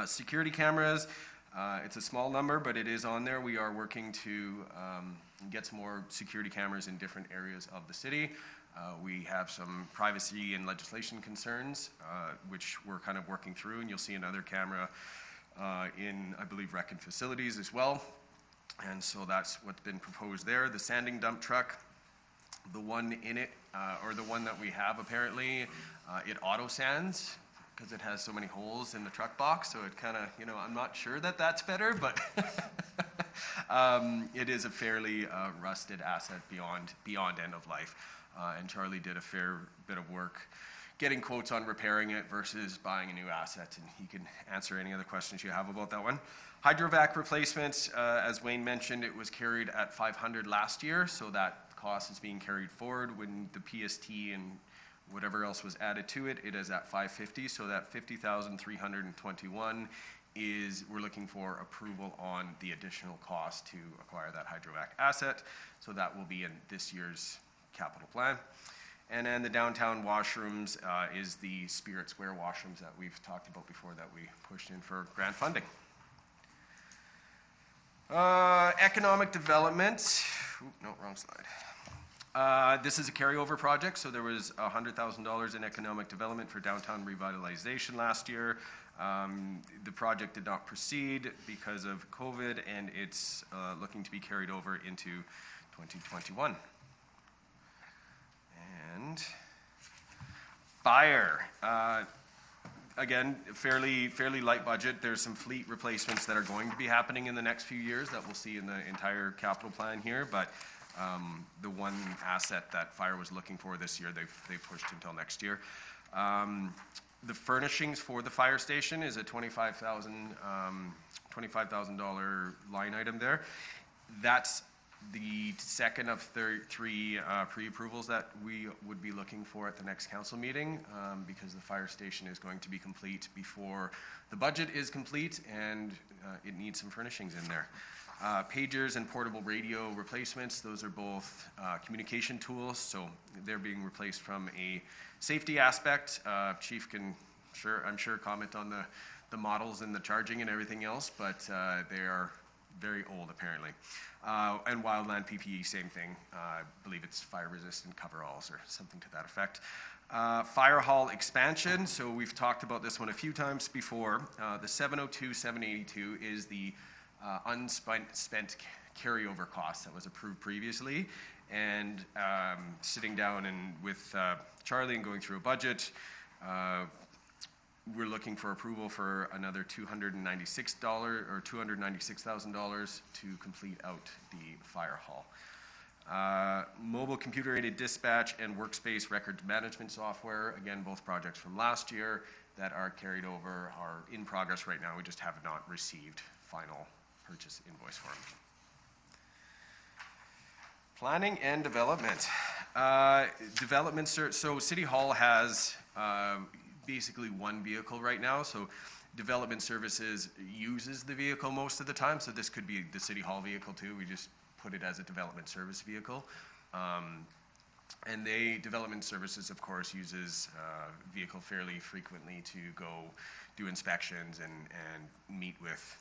Security cameras, it's a small number, but it is on there. We are working to get some more security cameras in different areas of the city. We have some privacy and legislation concerns, which we're kind of working through, and you'll see another camera in, I believe, rec and facilities as well. And so that's what's been proposed there. The sanding dump truck, the one in it, or the one that we have apparently, it auto sands because it has so many holes in the truck box. So it kind of, I'm not sure that that's better, but it is a fairly rusted asset beyond end of life. And Charlie did a fair bit of work getting quotes on repairing it versus buying a new asset, and he can answer any other questions you have about that one. Hydrovac replacements, as Wayne mentioned, it was carried at $500 last year, so that cost is being carried forward. When the PST and whatever else was added to it, it is at $550, so that $50,321 is we're looking for approval on the additional cost to acquire that hydrovac asset. So that will be in this year's capital plan. And then the downtown washrooms is the Spirit Square washrooms that we've talked about before that we pushed in for grant funding. Economic development. No, wrong slide. This is a carryover project, so there was $100,000 in economic development for downtown revitalization last year. The project did not proceed because of COVID, and it's looking to be carried over into 2021. And fire. Again, fairly light budget. There's some fleet replacements that are going to be happening in the next few years that we'll see in the entire capital plan here, but the one asset that fire was looking for this year, they've pushed until next year. The furnishings for the fire station is a $25,000 line item there. That's the second of three pre-approvals that we would be looking for at the next council meeting, because the fire station is going to be complete before the budget is complete, and it needs some furnishings in there. Pagers and portable radio replacements, those are both communication tools, so they're being replaced from a safety aspect. Chief can, I'm sure, comment on the models and the charging and everything else, but they are very old apparently. And wildland PPE, same thing. I believe it's fire-resistant coveralls or something to that effect. Fire hall expansion. So we've talked about this one a few times before. The 702, 782 is the unspent carryover cost that was approved previously. And sitting down and with Charlie and going through a budget, we're looking for approval for another $296 or $296,000 to complete out the fire hall. Mobile computer-aided dispatch and workspace records management software, again, both projects from last year that are carried over, are in progress right now. We just have not received final purchase invoice for them. Planning and development. So City Hall has basically one vehicle right now, so development services uses the vehicle most of the time, so this could be the City Hall vehicle too. We just put it as a development service vehicle. And development services, of course, uses vehicle fairly frequently to go do inspections and meet with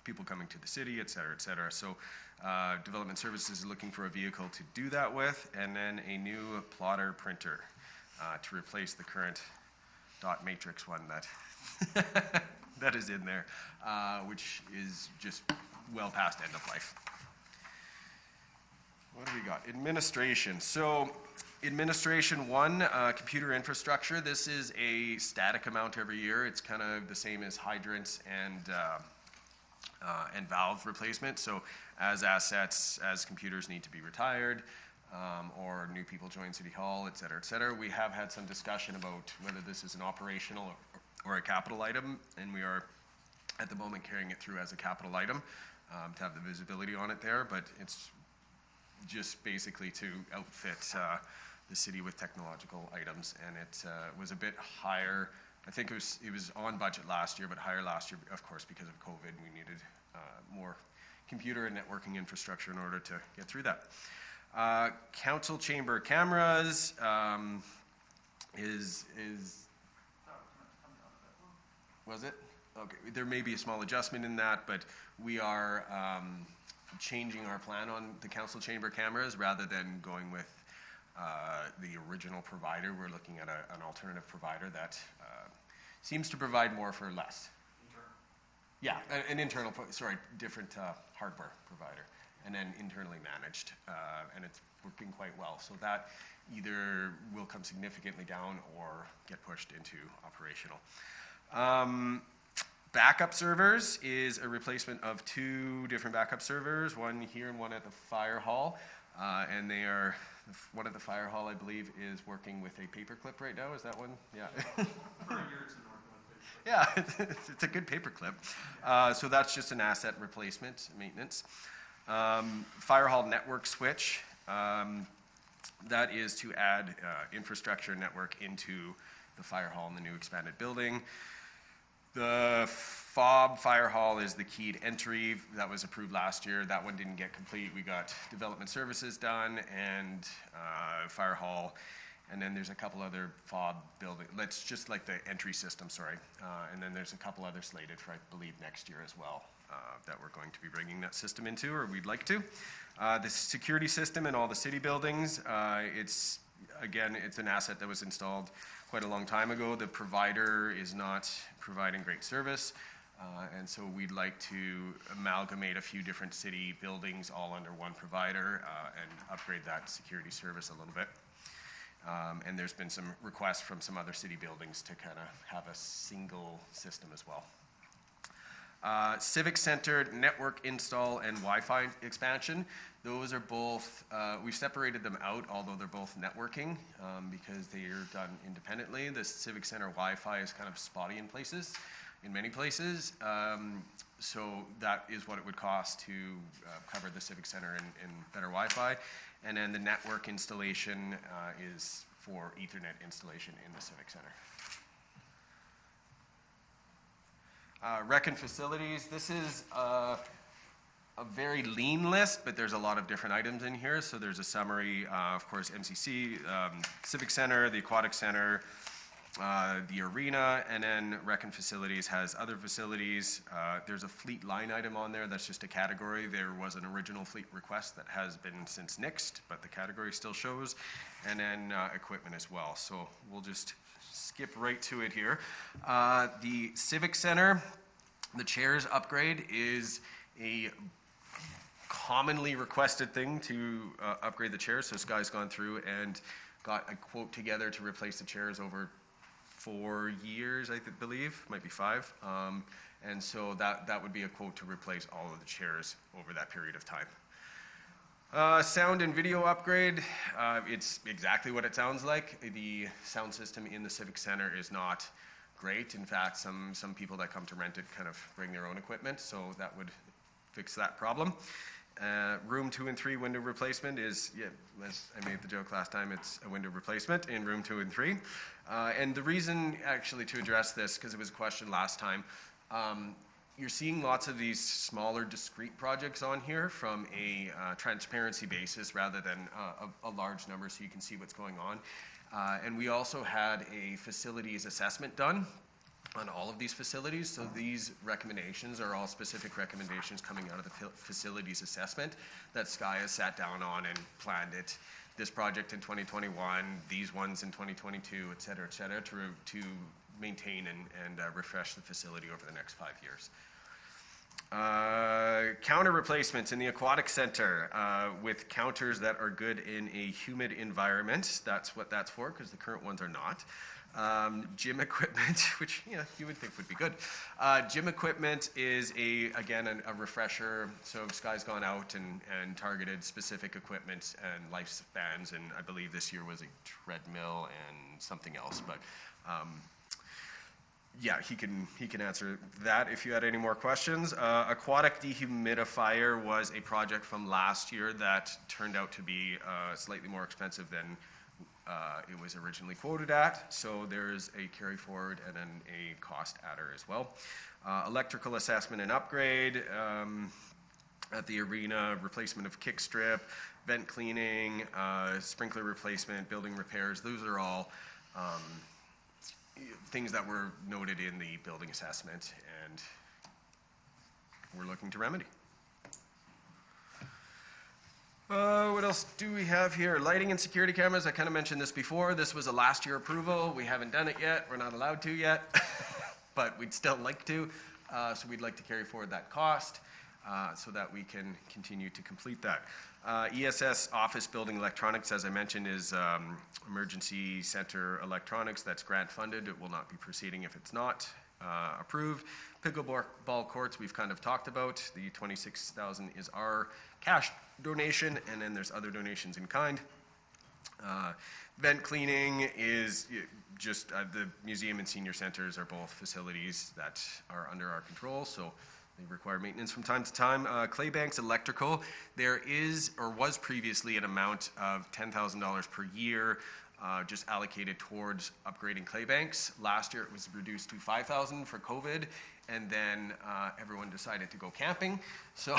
people coming to the city, et cetera, et cetera. So development services is looking for a vehicle to do that with, and then a new plotter printer to replace the current dot matrix one that is in there, which is just well past end of life. What do we got? Administration. So administration one, computer infrastructure. This is a static amount every year. It's kind of the same as hydrants and valve replacement. So as computers need to be retired, or new people join City Hall, et cetera, we have had some discussion about whether this is an operational or a capital item, and we are at the moment carrying it through as a capital item to have the visibility on it there, but it's just basically to outfit the city with technological items, and it was a bit higher. I think it was on budget last year, but higher last year, of course, because of COVID. We needed more computer and networking infrastructure in order to get through that. Council chamber cameras was it? Okay, there may be a small adjustment in that, but we are changing our plan on the council chamber cameras rather than going with the original provider. We're looking at an alternative provider that seems to provide more for less. Yeah, an internal, different hardware provider, and then internally managed, and it's working quite well. So that either will come significantly down or get pushed into operational. Backup servers is a replacement of two different backup servers, one here and one at the fire hall, and they are, one at the fire hall, I believe, is working with a paperclip right now. Is that one? Yeah. For a year, it's a Northwest. Yeah, it's a good paperclip. So that's just an asset replacement, maintenance. Fire hall network switch. That is to add infrastructure network into the fire hall in the new expanded building. The FOB Fire Hall is the keyed entry that was approved last year. That one didn't get complete. We got development services done and Fire Hall. And then there's a couple other FOB building, that's just like the entry system, sorry. And then there's a couple other slated for, I believe, next year as well, that we're going to be bringing that system into, or we'd like to. The security system in all the city buildings, it's an asset that was installed quite a long time ago. The provider is not providing great service. And so we'd like to amalgamate a few different city buildings all under one provider and upgrade that security service a little bit. And there's been some requests from some other city buildings to kind of have a single system as well. Civic Center network install and Wi-Fi expansion. Those are both, we've separated them out, although they're both networking because they are done independently. The Civic Center Wi-Fi is kind of spotty in many places. So that is what it would cost to cover the Civic Center in better Wi-Fi. And then the network installation is for Ethernet installation in the Civic Center. Rec and facilities, this is a very lean list, but there's a lot of different items in here. So there's a summary, of course, MCC, Civic Center, the Aquatic Center, the arena, and then rec and facilities has other facilities. There's a fleet line item on there, that's just a category. There was an original fleet request that has been since nixed, but the category still shows, and then equipment as well. So we'll just skip right to it here. The Civic Center, the chairs upgrade is a commonly requested thing to upgrade the chairs. So Sky's gone through and got a quote together to replace the chairs over 4 years, I believe, might be 5. And so that would be a quote to replace all of the chairs over that period of time. Sound and video upgrade, it's exactly what it sounds like. The sound system in the Civic Center is not great. In fact, some people that come to rent it kind of bring their own equipment, so that would fix that problem. Room 2 and 3 window replacement is, as I made the joke last time, it's a window replacement in room 2 and 3. And the reason actually to address this, because it was a question last time, you're seeing lots of these smaller discrete projects on here from a transparency basis rather than a large number so you can see what's going on. And we also had a facilities assessment done on all of these facilities. So these recommendations are all specific recommendations coming out of the facilities assessment that Sky has sat down on and planned it. This project in 2021, these ones in 2022, et cetera, to maintain and refresh the facility over the next 5 years. Counter replacements in the Aquatic Center with counters that are good in a humid environment. That's what that's for, because the current ones are not. Gym equipment, which you would think would be good. Gym equipment is again a refresher. So Sky's gone out and targeted specific equipment and lifespans, and I believe this year was a treadmill and something else. But yeah, he can answer that if you had any more questions. Aquatic dehumidifier was a project from last year that turned out to be slightly more expensive than it was originally quoted at. So there is a carry forward and then a cost adder as well. Electrical assessment and upgrade at the arena, replacement of kick strip, vent cleaning, sprinkler replacement, building repairs. Those are all things that were noted in the building assessment and we're looking to remedy. What else do we have here? Lighting and security cameras. I kind of mentioned this before. This was a last year approval. We haven't done it yet. We're not allowed to yet, but we'd still like to. So we'd like to carry forward that cost so that we can continue to complete that. ESS office building electronics, as I mentioned, is emergency center electronics. That's grant funded. It will not be proceeding if it's not approved. Pickleball courts we've kind of talked about. The $26,000 is our cash donation, and then there's other donations in kind. Vent cleaning is just the museum and senior centers are both facilities that are under our control, so they require maintenance from time to time. Claybanks Electrical, there is or was previously an amount of $10,000 per year just allocated towards upgrading clay banks. Last year, it was reduced to 5,000 for COVID, and then everyone decided to go camping. So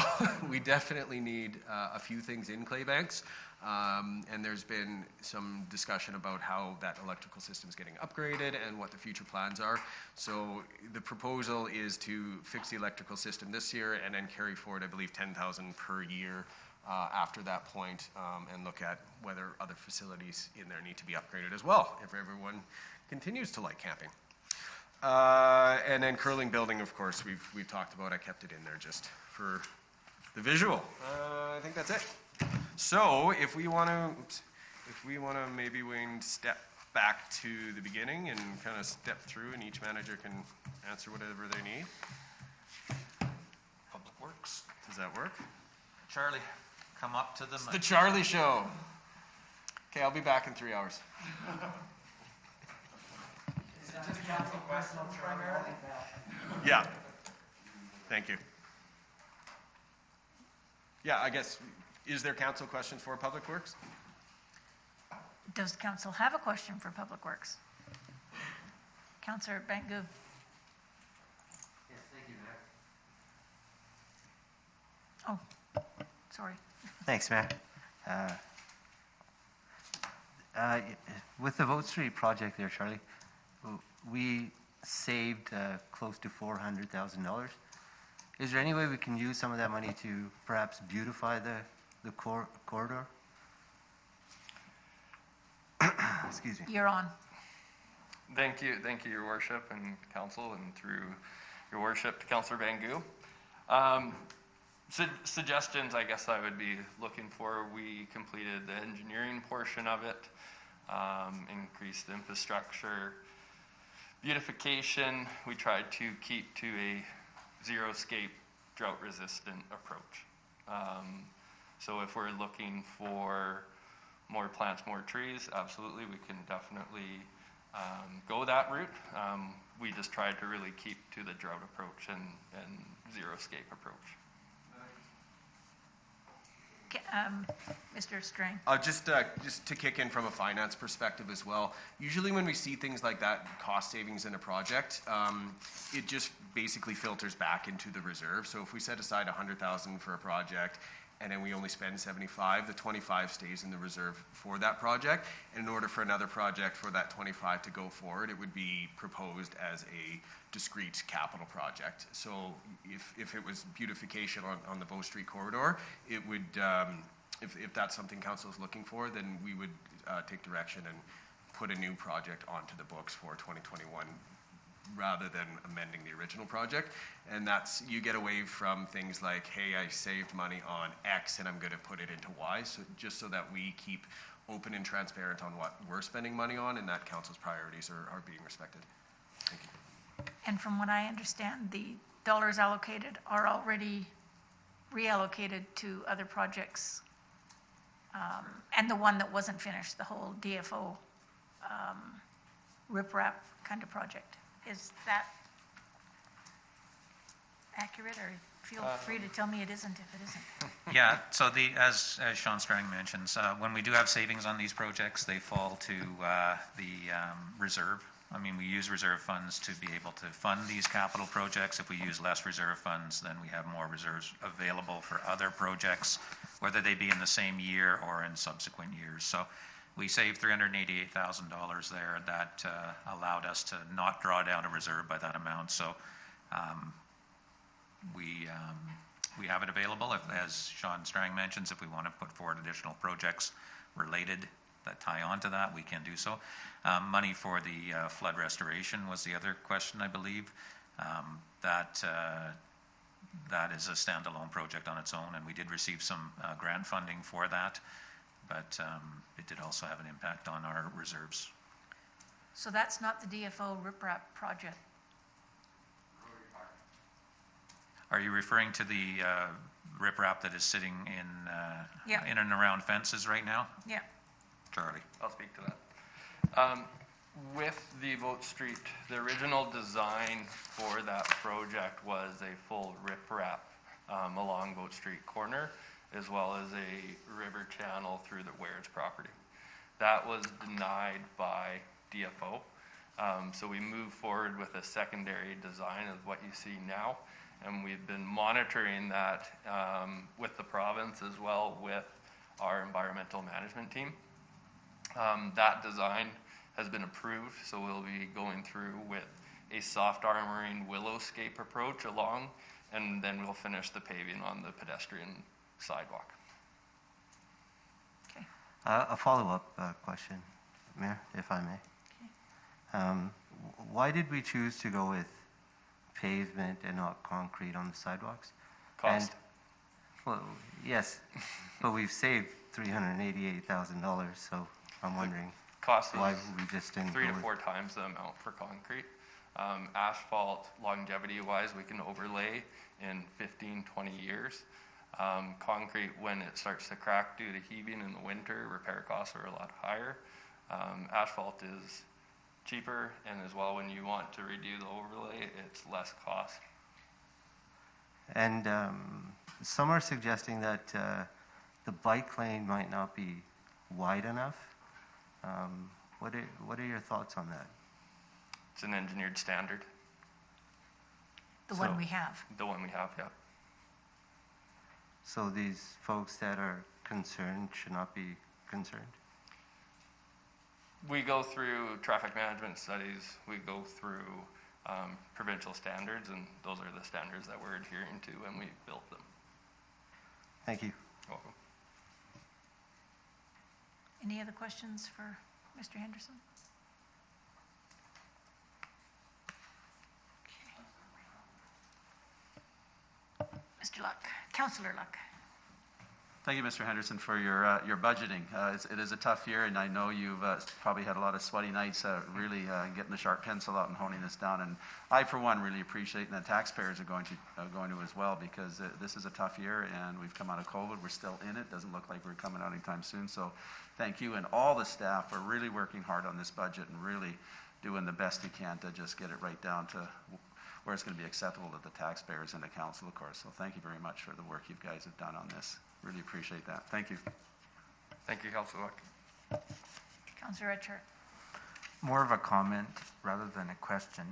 we definitely need a few things in clay banks. And there's been some discussion about how that electrical system is getting upgraded and what the future plans are. So the proposal is to fix the electrical system this year and then carry forward, I believe, 10,000 per year after that point, and look at whether other facilities in there need to be upgraded as well, if everyone continues to like camping. And then curling building, of course, we've talked about. I kept it in there just for the visual. I think that's it. So if we want to maybe, Wayne, step back to the beginning and kind of step through, and each manager can answer whatever they need. Public Works. Does that work? Charlie, come up to the It's mic. the Charlie Show. Okay, I'll be back in 3 hours. Yeah. Thank you. Yeah, I guess, is there council questions for Public Works? Does council have a question for Public Works? Councillor Bankgu. Yes, thank you, Mayor. Oh, sorry. Thanks, Matt. With the Vote Street project there, Charlie, we saved close to $400,000. Is there any way we can use some of that money to perhaps beautify the corridor? Excuse me. You're on. Thank you, Your Worship and Council, and through Your Worship to Councillor Bankgu. Suggestions, I guess I would be looking for. We completed the engineering portion of it, increased infrastructure, beautification. We tried to keep to a zero-scape, drought-resistant approach. So if we're looking for more plants, more trees, absolutely, we can definitely go that route. We just tried to really keep to the drought approach and zero-scape approach. Mr. Strang. Just to kick in from a finance perspective as well, usually when we see things like that, cost savings in a project, it just basically filters back into the reserve. So if we set aside $100,000 for a project, and then we only spend 75, the 25 stays in the reserve for that project. And in order for another project for that 25 to go forward, it would be proposed as a discrete capital project. So if it was beautification on the Bow Street corridor, it would, if that's something council is looking for, then we would take direction and put a new project onto the books for 2021 rather than amending the original project. And that's, you get away from things like, hey, I saved money on X and I'm going to put it into Y. So just so that we keep open and transparent on what we're spending money on, and that council's priorities are being respected. Thank you. And from what I understand, the dollars allocated are already reallocated to other projects. And the one that wasn't finished, the whole DFO riprap kind of project. Is that accurate, or feel free to tell me it isn't if it isn't? Yeah, so as Sean Strang mentions, when we do have savings on these projects, they fall to the reserve. I mean, we use reserve funds to be able to fund these capital projects. If we use less reserve funds, then we have more reserves available for other projects, whether they be in the same year or in subsequent years. So we saved $388,000 there. That allowed us to not draw down a reserve by that amount. So we have it available, as Sean Strang mentions, if we want to put forward additional projects related that tie on to that, we can do so. Money for the flood restoration was the other question, I believe. That is a standalone project on its own, and we did receive some grant funding for that, but it did also have an impact on our reserves. So that's not the DFO riprap project? Are you referring to the riprap that is sitting Yeah. in and around fences right now? Yeah. Charlie? I'll speak to that. With the Vote Street, the original design for that project was a full riprap along Vote Street corner, as well as a river channel through the Wares property. That was denied by DFO. So we moved forward with a secondary design of what you see now. And we've been monitoring that with the province as well with our environmental management team. That design has been approved, so we'll be going through with a soft armoring willowscape approach along, and then we'll finish the paving on the pedestrian sidewalk. Okay. A follow-up question, Mayor, if I may. Why did we choose to go with pavement and not concrete on the sidewalks? Cost. Well, yes, but we've saved $388,000, so I'm wondering Cost why is we just didn't 3 go to with 4 times the amount for concrete. Asphalt, longevity-wise, we can overlay in 15, 20 years. Concrete, when it starts to crack due to heaving in the winter, repair costs are a lot higher. Asphalt is cheaper, and as well, when you want to redo the overlay, it's less cost. And some are suggesting that the bike lane might not be wide enough. What are your thoughts on that? It's an engineered standard, The one So- we have. the one we have, yeah. So these folks that are concerned should not be concerned? We go through traffic management studies, we go through provincial standards, and those are the standards that we're adhering to when we built them. Thank you. You're welcome. Any other questions for Mr. Henderson? Okay. Mr. Luck, Councillor Luck. Thank you, Mr. Henderson, for your budgeting. It is a tough year, and I know you've probably had a lot of sweaty nights really getting the sharp pencil out and honing this down. And I, for one, really appreciate, and the taxpayers are going to as well, because this is a tough year, and we've come out of COVID. We're still in it. Doesn't look like we're coming out anytime soon. So thank you, and all the staff are really working hard on this budget and really doing the best you can to just get it right down to where it's going to be acceptable to the taxpayers and the council, of course. So thank you very much for the work you guys have done on this. Really appreciate that. Thank you. Thank you, Councilor Luck. Councillor Redchart. More of a comment rather than a question.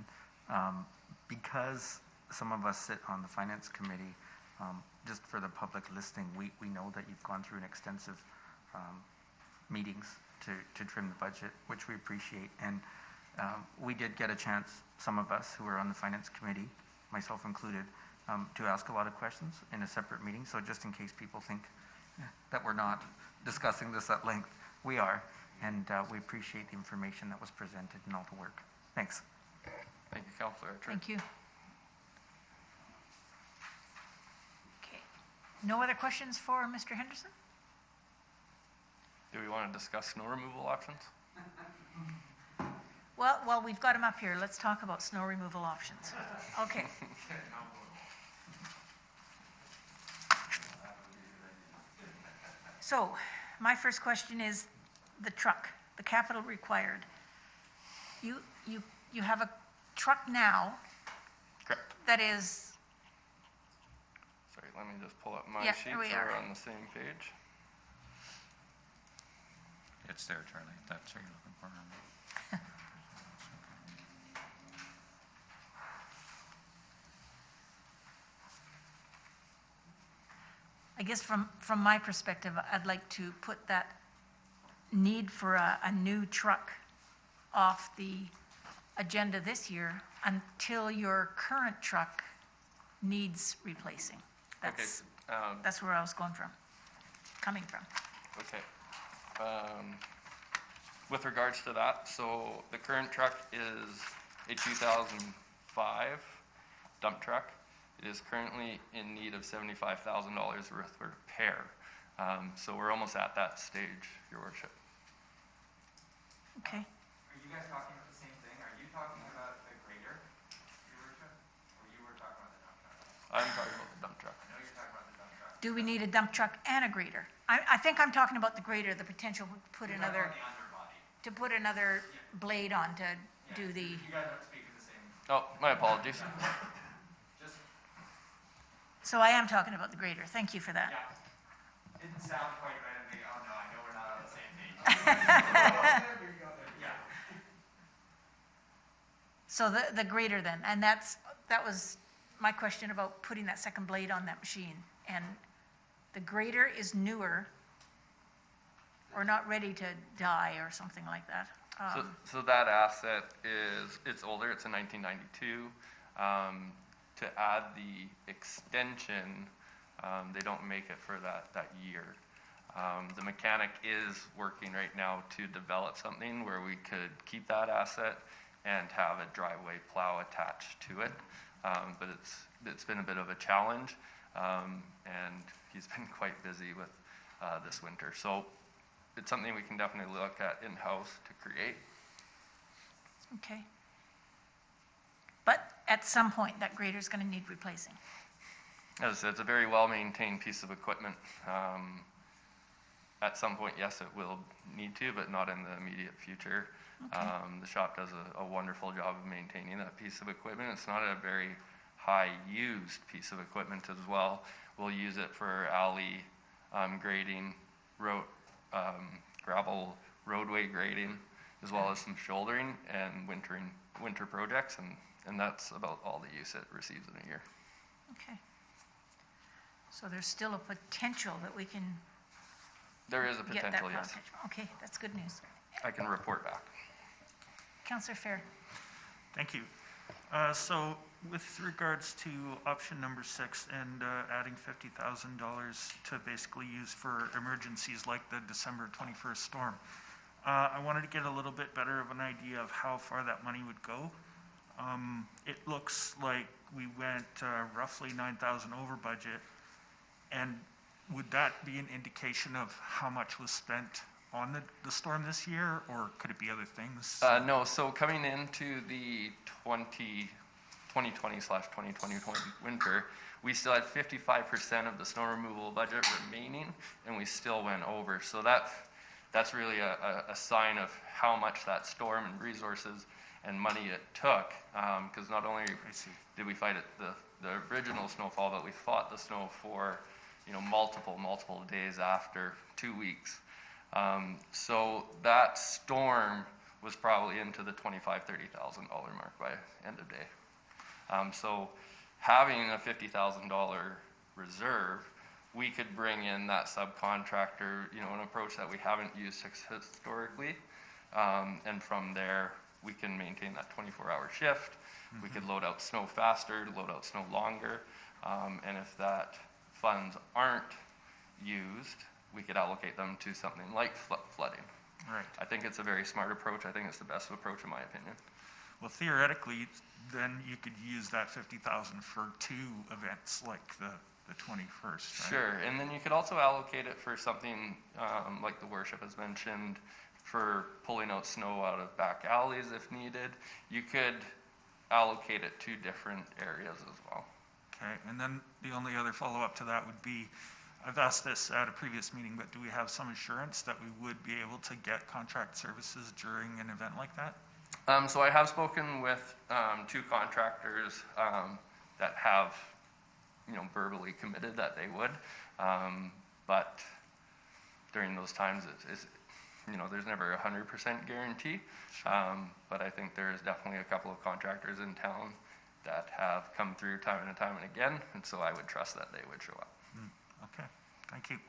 Because some of us sit on the Finance Committee, just for the public listening, we know that you've gone through an extensive meetings to trim the budget, which we appreciate. And we did get a chance, some of us who are on the Finance Committee, myself included, to ask a lot of questions in a separate meeting. So just in case people think that we're not discussing this at length, we are. And we appreciate the information that was presented and all the work. Thanks. Thank you, Councilor Archer. Thank you. Okay. No other questions for Mr. Henderson? Do we want to discuss snow removal options? Well, we've got him up here. Let's talk about snow removal options. Okay. So, my first question is the truck, the capital required. You have a truck now Correct. that is, Sorry, let me just pull up my Yeah, sheet here so we we're are. on the same page. It's there, Charlie. That's what you're looking for. I guess from my perspective, I'd like to put that need for a new truck off the agenda this year until your current truck needs replacing. That's where I was coming from. Okay. With regards to that, so the current truck is a 2005 dump truck. It is currently in need of $75,000 worth of repair. So we're almost at that stage, Your Worship. Okay. Are you guys talking about the same thing? Are you talking about the grader, Your Worship? Or you were talking about the dump truck? I'm talking about the dump truck. I know you're talking about the dump truck. Do we need a dump truck and a grader? I think I'm talking about the grader, the potential to put You're another, talking about the underbody. to put another blade on to do the, You guys aren't speaking the same. Oh, my apologies. Just, so I am talking about the grader. Thank you for that. yeah. Didn't sound quite right. I'm thinking, oh no, I know we're not on the same page. So the grader then, and that was my question about putting that second blade on that machine. And the grader is newer or not ready to die or something like that. So that asset it's older, it's a 1992. To add the extension, they don't make it for that year. The mechanic is working right now to develop something where we could keep that asset and have a driveway plow attached to it. But it's been a bit of a challenge, and he's been quite busy with this winter. So it's something we can definitely look at in-house to create. Okay. But at some point, that grader's going to need replacing. As I said, it's a very well-maintained piece of equipment. At some point, yes, it will need to, but not in the immediate future. Okay. The shop does a wonderful job of maintaining that piece of equipment. It's not a very high-used piece of equipment as well. We'll use it for alley grading, gravel roadway grading, as well as some shouldering and winter projects, and that's about all the use it receives in a year. Okay. So there's still a potential that we can There is a get that potential, yes. potential. Okay, that's good news. I can report back. Councillor Fair. Thank you. So with regards to option number 6 and adding $50,000 to basically use for emergencies like the December 21st storm, I wanted to get a little bit better of an idea of how far that money would go. It looks like we went roughly 9,000 over budget, and would that be an indication of how much was spent on the storm this year, or could it be other things? No, so coming into the 2020/2021 winter, we still had 55% of the snow removal budget remaining, and we still went over. So that's really a sign of how much that storm and resources and money it took, because not only did we fight it the original snowfall, but we fought the snow for multiple days after, 2 weeks. So that storm was probably into the $25,000-$30,000 mark by end of day. So having a $50,000 reserve, we could bring in that subcontractor, an approach that we haven't used historically, and from there we can maintain that 24-hour shift. Mm-hmm. We could load out snow faster, load out snow longer, and if that funds aren't used, we could allocate them to something like flooding. Right. I think it's a very smart approach. I think it's the best approach in my opinion. Well, theoretically, then you could use that $50,000 for 2 events like the 21st, right? Sure, and then you could also allocate it for something like the worship has mentioned, for pulling out snow out of back alleys if needed. You could allocate it to different areas as well. Okay, and then the only other follow-up to that would be, I've asked this at a previous meeting, but do we have some assurance that we would be able to get contract services during an event like that? So I have spoken with 2 contractors that have, verbally committed that they would, but during those times, there's never a 100% guarantee. Sure. But I think there is definitely a couple of contractors in town that have come through time and time and again, and so I would trust that they would show up. Okay, thank you.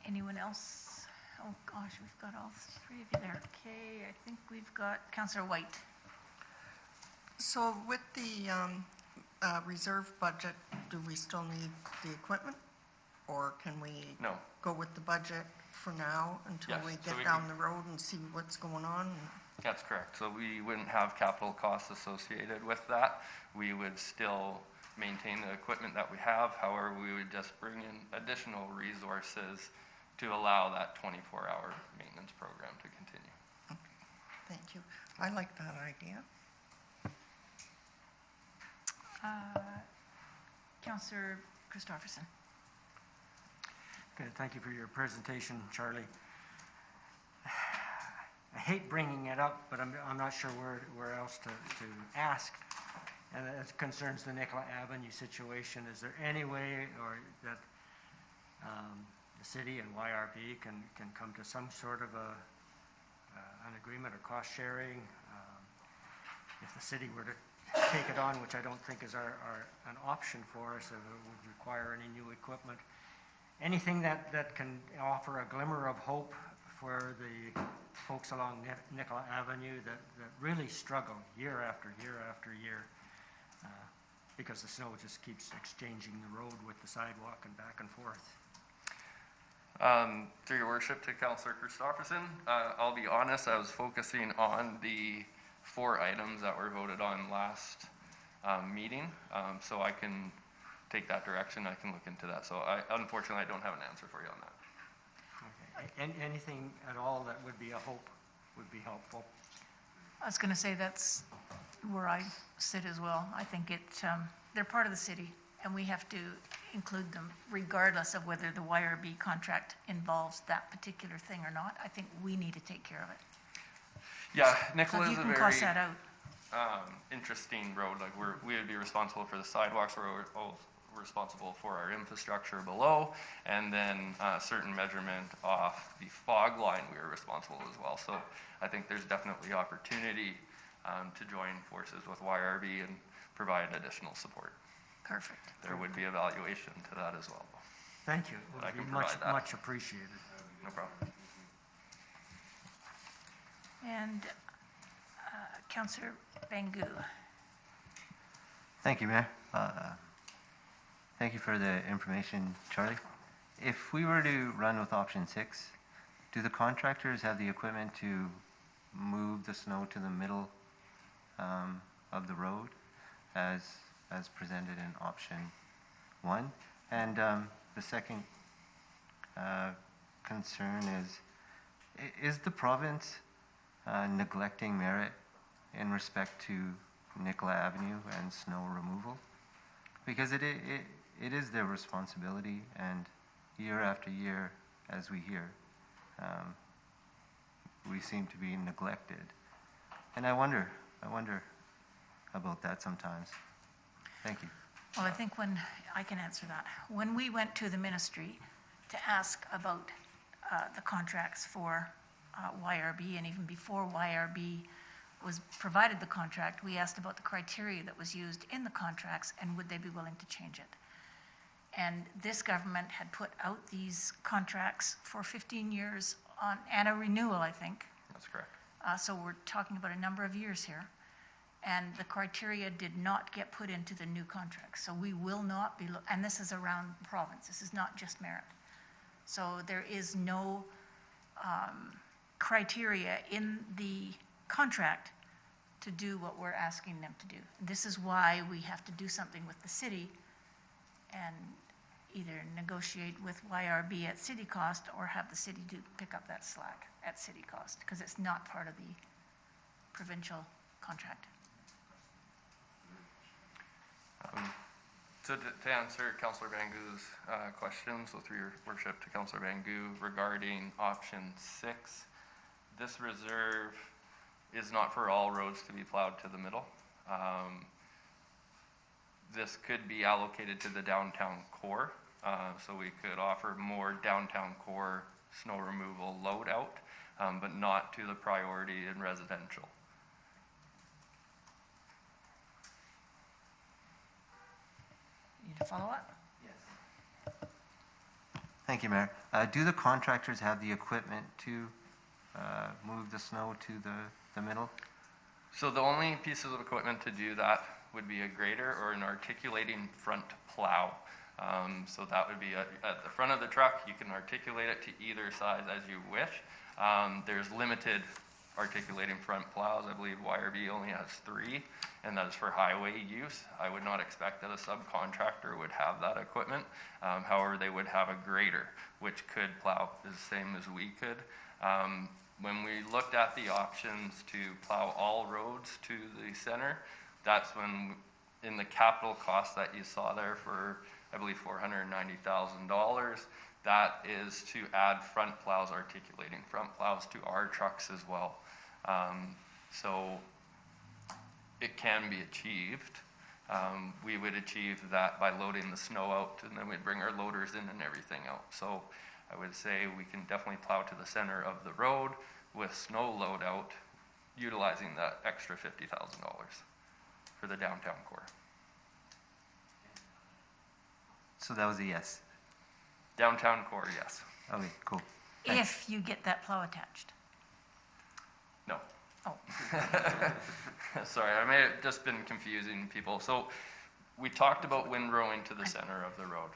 Anyone else? Oh, gosh, we've got all 3 of you there. Okay, I think we've got Councillor White. So with the reserve budget, do we still need the equipment? Or can we No. go with the budget for now until Yes, we so get we down can- the road and see what's going on? That's correct. So we wouldn't have capital costs associated with that. We would still maintain the equipment that we have. However, we would just bring in additional resources to allow that 24-hour maintenance program to continue. Okay, thank you. I like that idea. Councillor Christopherson. Good, thank you for your presentation, Charlie. I hate bringing it up, but I'm not sure where else to ask. And it concerns the Nicola Avenue situation. Is there any way or that the city and YRB can come to some sort of an agreement or cost sharing. If the city were to take it on, which I don't think is an option for us, if it would require any new equipment. Anything that can offer a glimmer of hope for the folks along Nicola Avenue that really struggle year after year after year, because the snow just keeps exchanging the road with the sidewalk and back and forth. Through your worship to Councillor Christopherson, I'll be honest, I was focusing on the 4 items that were voted on last meeting, so I can take that direction. I can look into that. So unfortunately, I don't have an answer for you on that. Okay. Anything at all that would be a hope would be helpful. I was going to say that's where I sit as well. I think they're part of the city, and we have to include them regardless of whether the YRB contract involves that particular thing or not. I think we need to take care of it. Yeah, So Nicola if is you a can very cross that out. interesting road. Like we would be responsible for the sidewalks. We're responsible for our infrastructure below, and then certain measurement off the fog line we are responsible as well. So I think there's definitely opportunity to join forces with YRB and provide additional support. Perfect. There would be evaluation to that as well. Thank you. It I would can be provide that. much appreciated. No problem. And Councillor Bangu. Thank you, Mayor. Thank you for the information, Charlie. If we were to run with option 6, do the contractors have the equipment to move the snow to the middle of the road as presented in option 1? And the second concern is the province neglecting merit in respect to Nicola Avenue and snow removal? Because it is their responsibility, and year after year, as we hear, we seem to be neglected. And I wonder about that sometimes. Thank you. Well, I think I can answer that. When we went to the ministry to ask about the contracts for YRB, and even before YRB was provided the contract, we asked about the criteria that was used in the contracts and would they be willing to change it. And this government had put out these contracts for 15 years and a renewal, I think. That's correct. So we're talking about a number of years here. And the criteria did not get put into the new contracts. So we will not be, and this is around the province. This is not just merit. So there is no criteria in the contract to do what we're asking them to do. This is why we have to do something with the city and either negotiate with YRB at city cost or have the city pick up that slack at city cost, because it's not part of the provincial contract. So to answer Councillor Bangu's question, so through your worship to Councillor Bangu regarding option 6, this reserve is not for all roads to be plowed to the middle. This could be allocated to the downtown core, so we could offer more downtown core snow removal load out, but not to the priority in residential. Need to follow up? Thank you, Mayor. Do the contractors have the equipment to move the snow to the middle? So the only pieces of equipment to do that would be a grader or an articulating front plow. So that would be at the front of the truck. You can articulate it to either side as you wish. There's limited articulating front plows. I believe YRB only has 3, and that is for highway use. I would not expect that a subcontractor would have that equipment. However, they would have a grader, which could plow the same as we could. When we looked at the options to plow all roads to the center, that's when, in the capital cost that you saw there for, I believe, $490,000, that is to add front plows, articulating front plows to our trucks as well. So it can be achieved. We would achieve that by loading the snow out, and then we'd bring our loaders in and everything out. So I would say we can definitely plow to the center of the road with snow loadout, utilizing that extra $50,000 for the downtown core. So that was a yes. Downtown core, yes. Okay, cool. If you get that plow attached. No. Oh, Sorry, I may have just been confusing people. So we talked about windrowing to the center of the road.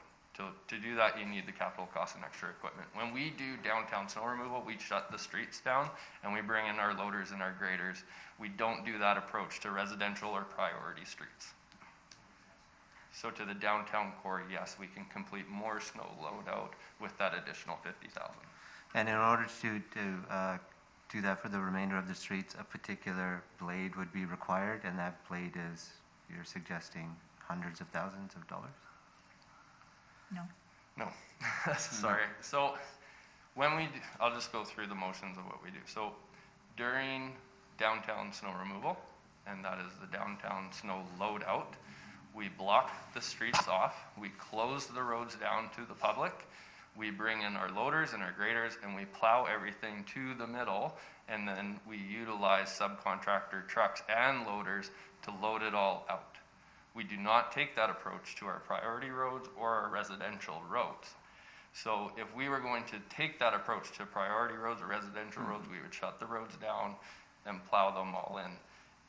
To do that, you need the capital cost and extra equipment. When we do downtown snow removal, we shut the streets down and we bring in our loaders and our graders. We don't do that approach to residential or priority streets. So to the downtown core, yes, we can complete more snow loadout with that additional 50,000. And in order to do that for the remainder of the streets, a particular blade would be required, and that blade is, you're suggesting, hundreds of thousands of dollars? no. No, sorry. So when we, I'll just go through the motions of what we do. So during downtown snow removal, and that is the downtown snow loadout, we block the streets off, we close the roads down to the public, we bring in our loaders and our graders, and we plow everything to the middle, and then we utilize subcontractor trucks and loaders to load it all out. We do not take that approach to our priority roads or our residential roads. So if we were going to take that approach to priority roads or residential roads, we would shut the roads down and plow them all in.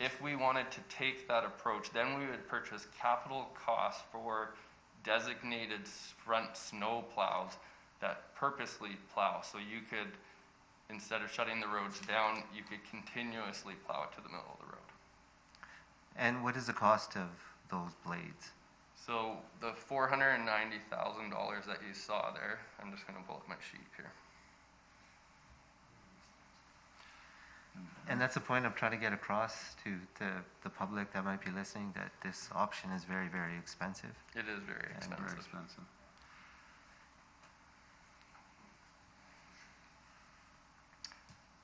If we wanted to take that approach, then we would purchase capital costs for designated front snow plows that purposely plow. So you could, instead of shutting the roads down, you could continuously plow it to the middle of the road. And what is the cost of those blades? So the $490,000 that you saw there, I'm just going to pull up my sheet here. And that's the point I'm trying to get across to the public that might be listening, that this option is very, very expensive. It is very And expensive. Very expensive.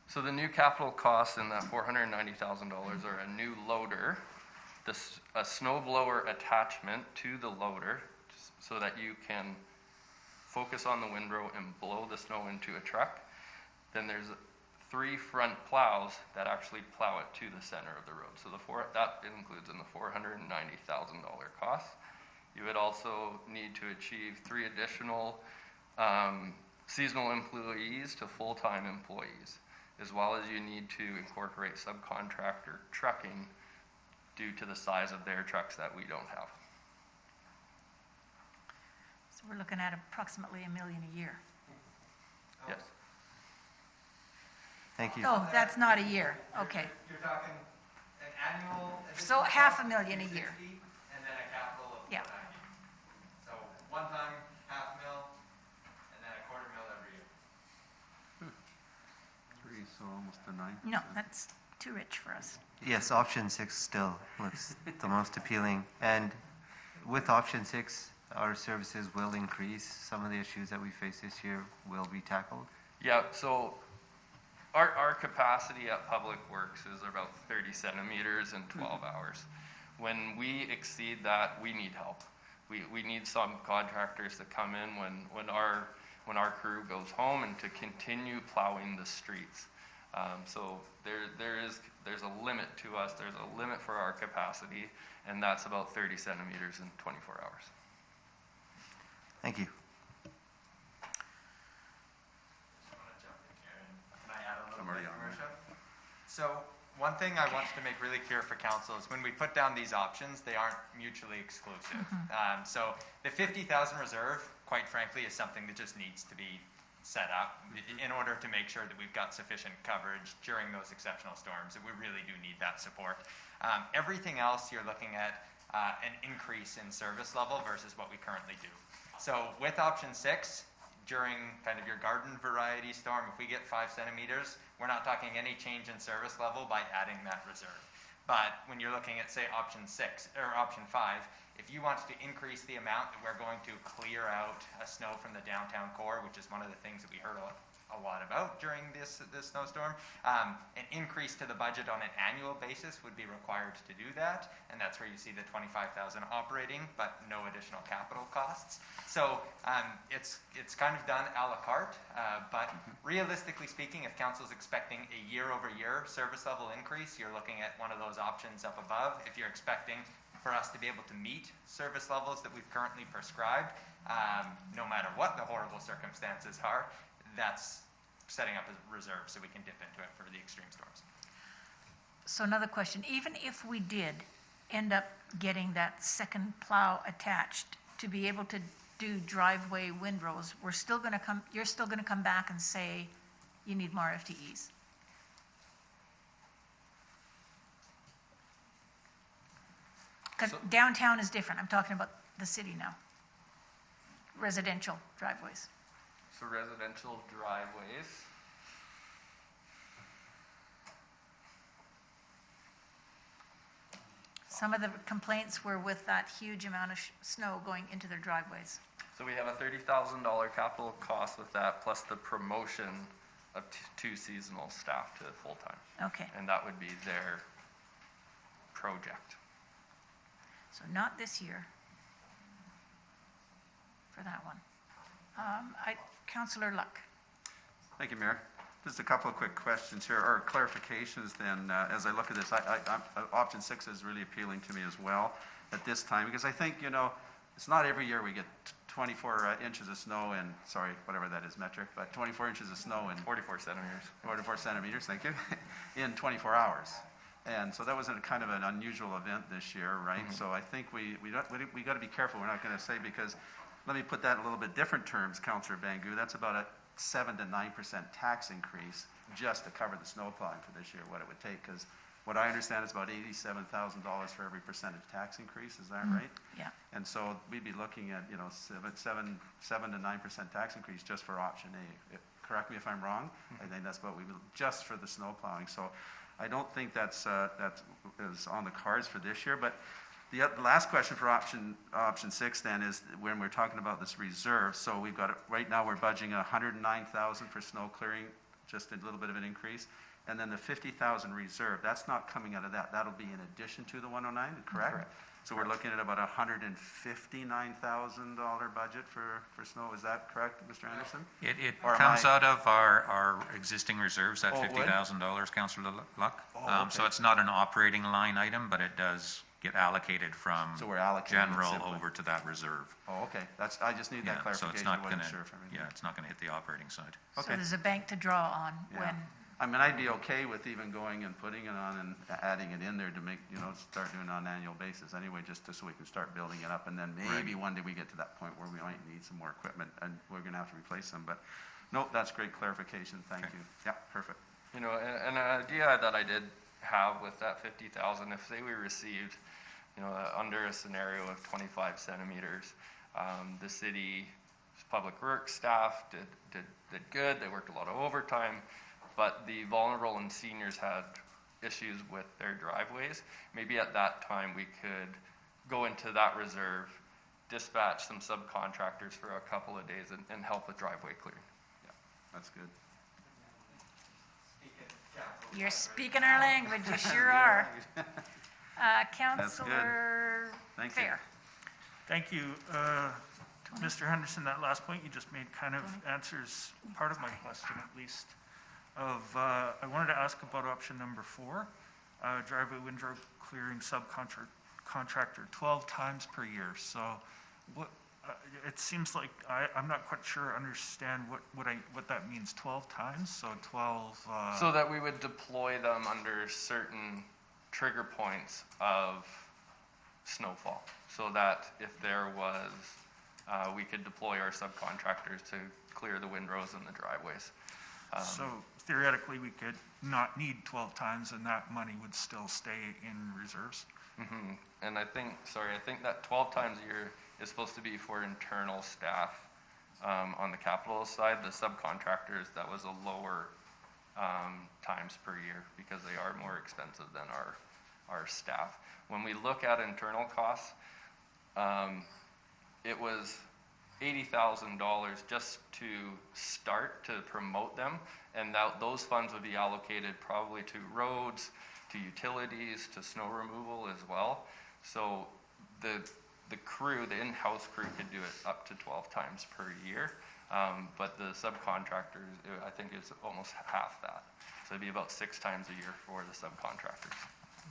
So the new capital costs in that $490,000 are a new loader, a snow blower attachment to the loader so that you can focus on the windrow and blow the snow into a truck. Then there's 3 front plows that actually plow it to the center of the road. So that includes in the $490,000 cost. You would also need to achieve 3 additional seasonal employees to full-time employees, as well as you need to incorporate subcontractor trucking due to the size of their trucks that we don't have. So we're looking at approximately $1 million a year. Yes. Thank you. Oh, that's not a year, okay. You're talking an annual. So $500,000 a year. And then a capital of Yeah. $490,000. So one time, $500,000, and then $250,000 every year. 3, so almost a 9. No, that's too rich for us. Yes, option 6 still looks the most appealing. And with option 6, our services will increase. Some of the issues that we face this year will be tackled. Yeah, so our capacity at Public Works is about 30 centimeters in 12 hours. When we exceed that, we need help. We need some contractors to come in when our crew goes home and to continue plowing the streets. So there's a limit to us, there's a limit for our capacity, and that's about 30 centimeters in 24 hours. Thank you. Can I add a little I'm bit, already Your on there. Worship? So one thing I wanted to make really clear for council is when we put down these options, they aren't mutually exclusive. So the 50,000 reserve, quite frankly, is something that just needs to be set up in order to make sure that we've got sufficient coverage during those exceptional storms, that we really do need that support. Everything else, you're looking at an increase in service level versus what we currently do. So with option 6, during kind of your garden variety storm, if we get 5 centimeters, we're not talking any change in service level by adding that reserve. But when you're looking at, say, option 6 or option 5, if you want to increase the amount that we're going to clear out a snow from the downtown core, which is one of the things that we heard a lot about during this snowstorm. An increase to the budget on an annual basis would be required to do that, and that's where you see the 25,000 operating, but no additional capital costs. So it's kind of done a la carte, but realistically speaking, if council's expecting a year-over-year service level increase, you're looking at one of those options up above. If you're expecting for us to be able to meet service levels that we've currently prescribed, no matter what the horrible circumstances are, that's setting up a reserve so we can dip into it for the extreme storms. So another question, even if we did end up getting that second plow attached to be able to do driveway windrows, you're still going to come back and say you need more FTEs? Because downtown is different. I'm talking about the city now. Residential driveways. So residential driveways. Some of the complaints were with that huge amount of snow going into their driveways. So we have a $30,000 capital cost with that, plus the promotion of two seasonal staff to full-time. Okay, And that would be their project. so not this year for that one. Councillor Luck. Thank you, Mayor. Just a couple of quick questions here, or clarifications then. As I look at this, option 6 is really appealing to me as well at this time, because I think, it's not every year we get 24 inches of snow in, sorry, whatever that is metric, but 24 inches of snow in 44 centimeters. 44 centimeters, thank you, in 24 hours. And so that was a kind of an unusual event this year, right? So I think we got to be careful. We're not going to say, because let me put that in a little bit different terms, Councillor Bangu. That's about a 7 to 9% tax increase just to cover the snow plowing for this year, what it would take. Because what I understand is about $87,000 for every percentage tax increase. Is that right? Yeah. And so we'd be looking at 7 to 9% tax increase just for option A. Correct me if I'm wrong. I think that's what we would, just for the snow plowing. So I don't think that is on the cards for this year. But the last question for option 6 then is when we're talking about this reserve. So we've got, right now we're budgeting $109,000 for snow clearing, just a little bit of an increase. And then the $50,000 reserve, that's not coming out of that. That'll be in addition to the 109, correct? Correct. So we're looking at about a $159,000 budget for snow. Is that correct, Mr. Anderson? It Or am comes I- out of our existing reserves, that Oh, it would? $50,000, Councillor Luck. Oh, So okay. it's not an operating line item, but it does get allocated from So we're allocating it general simply. over to that reserve. Oh, okay. I just need that Yeah, so clarification. it's not I wasn't going to, sure if everything- yeah, it's not going to hit the operating side. So Okay. there's a bank to draw on Yeah. when, I mean, I'd be okay with even going and putting it on and adding it in there to make, start doing it on an annual basis anyway, just so we can start building it up. And then maybe one day we get to that point where we might need some more equipment and we're going to have to replace them. But no, that's great clarification. Thank Okay. you. Yeah, perfect. And an idea that I did have with that 50,000, if say we received, under a scenario of 25 centimeters, the city's public works staff did good. They worked a lot of overtime, but the vulnerable and seniors had issues with their driveways. Maybe at that time we could go into that reserve, dispatch some subcontractors for a couple of days and help with driveway clearing. Yeah, that's good. you're speaking our language, you sure are. Councillor Thank you. Fair. Thank you. Mr. Henderson, that last point you just made kind of answers part of my question, at least. I wanted to ask about option number 4, driveway windrow clearing subcontractor 12 times per year. So what, it seems like I'm not quite sure understand what that means, 12 times? So 12... So that we would deploy them under certain trigger points of snowfall, so that if there was, we could deploy our subcontractors to clear the windrows and the driveways. So theoretically, we could not need 12 times and that money would still stay in reserves? Mhm. And I think that 12 times a year is supposed to be for internal staff. On the capital side, the subcontractors, that was a lower times per year because they are more expensive than our staff. When we look at internal costs, it was $80,000 just to start to promote them, and those funds would be allocated probably to roads, to utilities, to snow removal as well. So the crew, the in-house crew, could do it up to 12 times per year, but the subcontractors, I think, is almost half that. So it'd be about 6 times a year for the subcontractors.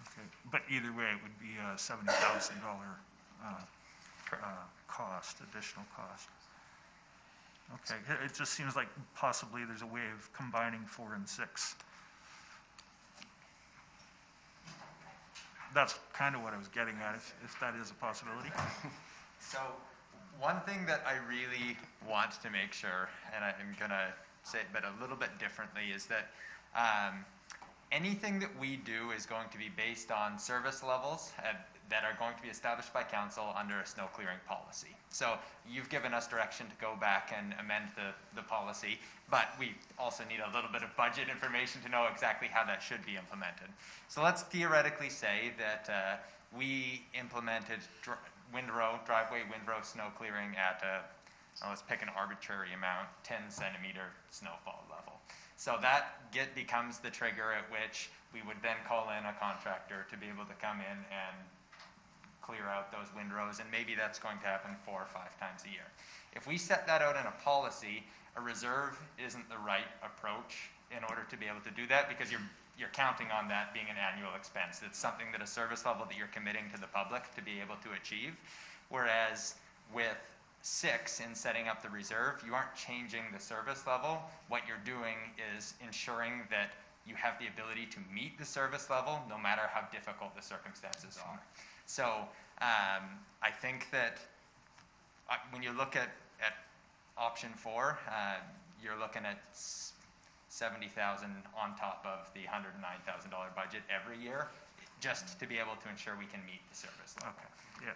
Okay. But either way, it would be a $70,000 cost, additional cost. Okay, it just seems like possibly there's a way of combining 4 and 6. That's kind of what I was getting at, if that is a possibility. So one thing that I really want to make sure, and I'm going to say it but a little bit differently, is that anything that we do is going to be based on service levels that are going to be established by council under a snow clearing policy. So you've given us direction to go back and amend the policy, but we also need a little bit of budget information to know exactly how that should be implemented. So let's theoretically say that we implemented driveway windrow snow clearing at let's pick an arbitrary amount, 10 centimeter snowfall level. So that becomes the trigger at which we would then call in a contractor to be able to come in and clear out those windrows, and maybe that's going to happen 4 or 5 times a year. If we set that out in a policy, a reserve isn't the right approach in order to be able to do that, because you're counting on that being an annual expense. It's something that a service level that you're committing to the public to be able to achieve. Whereas with 6, in setting up the reserve, you aren't changing the service level. What you're doing is ensuring that you have the ability to meet the service level no matter how difficult the circumstances are. So I think that when you look at option 4, you're looking at $70,000 on top of the $109,000 budget every year, just to be able to ensure we can meet the service level. Okay, yeah,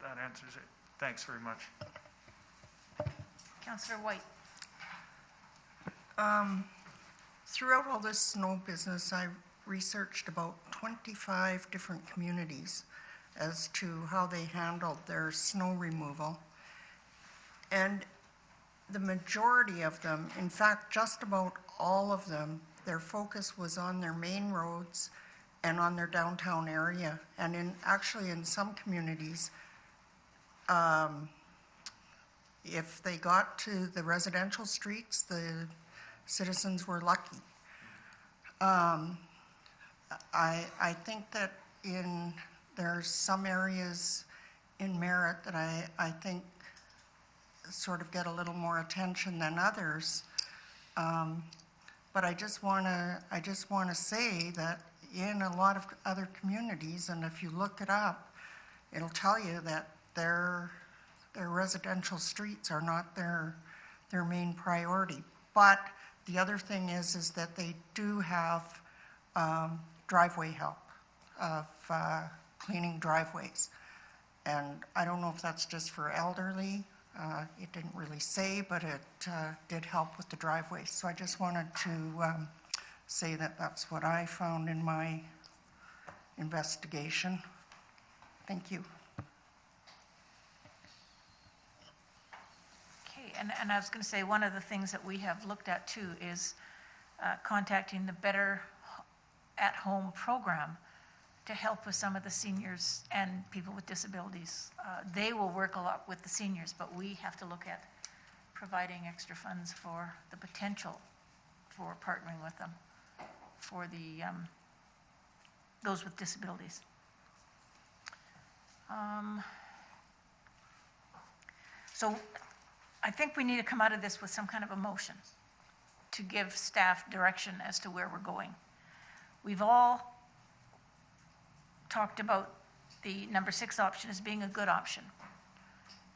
that answers it. Thanks very much. Councillor White. Throughout all this snow business, I researched about 25 different communities as to how they handled their snow removal. And the majority of them, in fact, just about all of them, their focus was on their main roads and on their downtown area. And actually in some communities, if they got to the residential streets, the citizens were lucky. I think that there's some areas in Merritt that I think sort of get a little more attention than others. But I just want to say that in a lot of other communities, and if you look it up, it'll tell you that their residential streets are not their main priority. But the other thing is that they do have driveway help of cleaning driveways. And I don't know if that's just for elderly. It didn't really say, but it did help with the driveways. So I just wanted to say that that's what I found in my investigation. Thank you. Okay, and I was going to say, one of the things that we have looked at too is contacting the Better at Home program to help with some of the seniors and people with disabilities. They will work a lot with the seniors, but we have to look at providing extra funds for the potential for partnering with them for the those with disabilities. So I think we need to come out of this with some kind of a motion to give staff direction as to where we're going. We've all talked about the number 6 option as being a good option.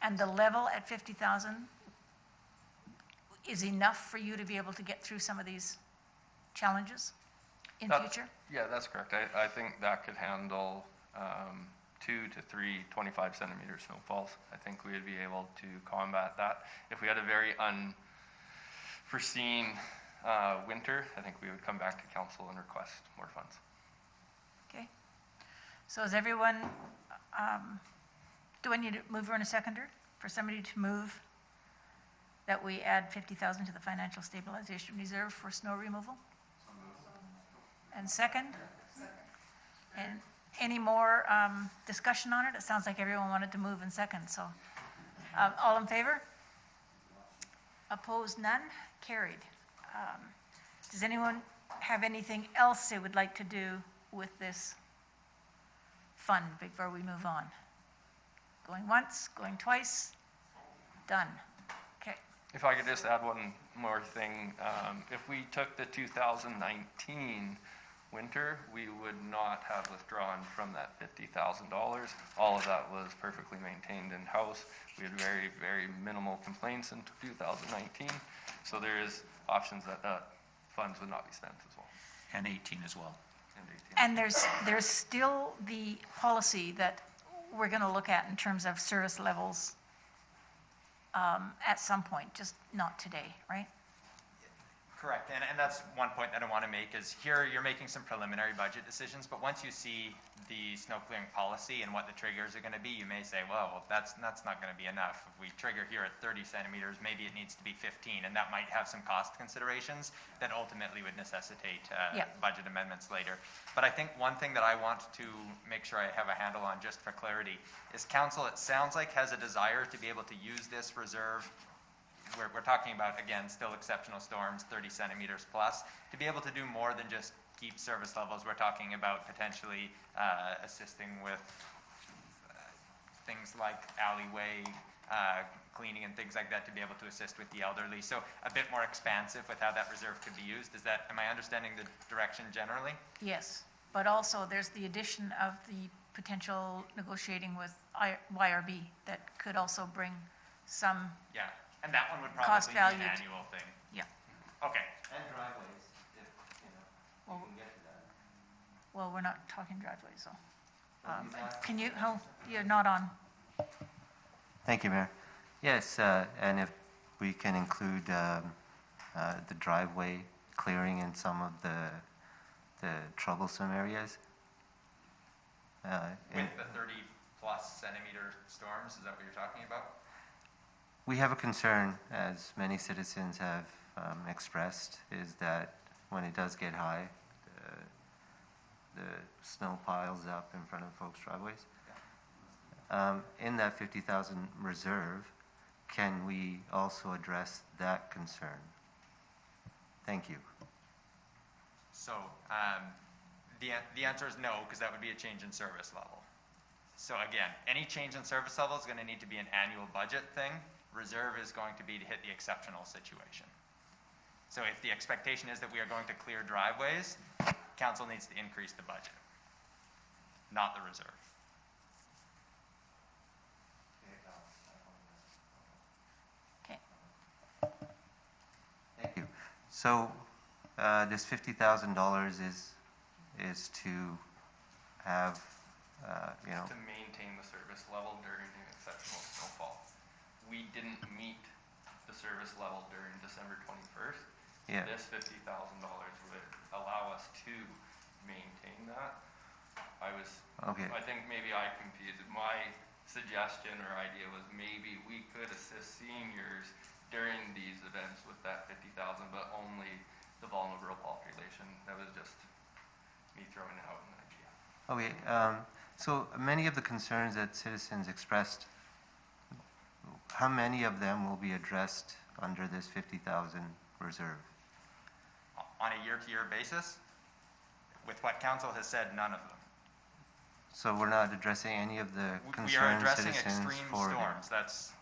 And the level at 50,000 is enough for you to be able to get through some of these challenges in future? Yeah, that's correct. I think that could handle 2 to 3 25-centimeter snowfalls. I think we would be able to combat that. If we had a very unforeseen winter, I think we would come back to council and request more funds. Okay. So is everyone, do I need to move her in a seconder for somebody to move that we add 50,000 to the financial stabilization reserve for snow removal? And second? And any more discussion on it? It sounds like everyone wanted to move in second, so. All in favor? Opposed, none? Carried. Does anyone have anything else they would like to do with this fund before we move on? Going once, going twice? Done. Okay. If I could just add one more thing, if we took the 2019 winter, we would not have withdrawn from that $50,000. All of that was perfectly maintained in-house. We had very, very minimal complaints in 2019. So there is options that funds would not be spent as well. And 18 as well. And there's still the policy that we're going to look at in terms of service levels at some point, just not today, right? Correct, and that's one point that I want to make is here you're making some preliminary budget decisions, but once you see the snow clearing policy and what the triggers are going to be, you may say, well, that's not going to be enough. If we trigger here at 30 centimeters, maybe it needs to be 15, and that might have some cost considerations that ultimately would necessitate budget amendments later. But I think one thing that I want to make sure I have a handle on just for clarity is council, it sounds like, has a desire to be able to use this reserve. We're talking about, again, still exceptional storms, 30 centimeters plus, to be able to do more than just keep service levels. We're talking about potentially assisting with things like alleyway cleaning and things like that to be able to assist with the elderly. So a bit more expansive with how that reserve could be used. Am I understanding the direction generally? Yes, but also there's the addition of the potential negotiating with YRB that could also bring some. Yeah. And that one would Cost probably be an valued. annual thing. Yeah. Okay. And driveways, if, we can get to that. Well, we're not talking driveways, so. Can you, you're not on. Thank you, Mayor. Yes, and if we can include the driveway clearing in some of the troublesome areas. With the 30-plus centimeter storms, is that what you're talking about? We have a concern, as many citizens have expressed, is that when it does get high, the snow piles up in front of folks' driveways. In that 50,000 reserve, can we also address that concern? Thank you. So the answer is no, because that would be a change in service level. So again, any change in service level is going to need to be an annual budget thing. Reserve is going to be to hit the exceptional situation. So if the expectation is that we are going to clear driveways, council needs to increase the budget, not the reserve. Okay. Thank you. So this $50,000 is to have, To maintain the service level during an exceptional snowfall. We didn't meet the service level during December 21st. Yeah. This $50,000 would allow us to maintain that. Okay. I think maybe I confused it. My suggestion or idea was maybe we could assist seniors during these events with that 50,000, but only the vulnerable population. That was just me throwing out an idea. Okay, so many of the concerns that citizens expressed, how many of them will be addressed under this 50,000 reserve? On a year-to-year basis, with what council has said, none of them. So we're not addressing any of the We are concerns addressing citizens extreme forwarded? storms. That's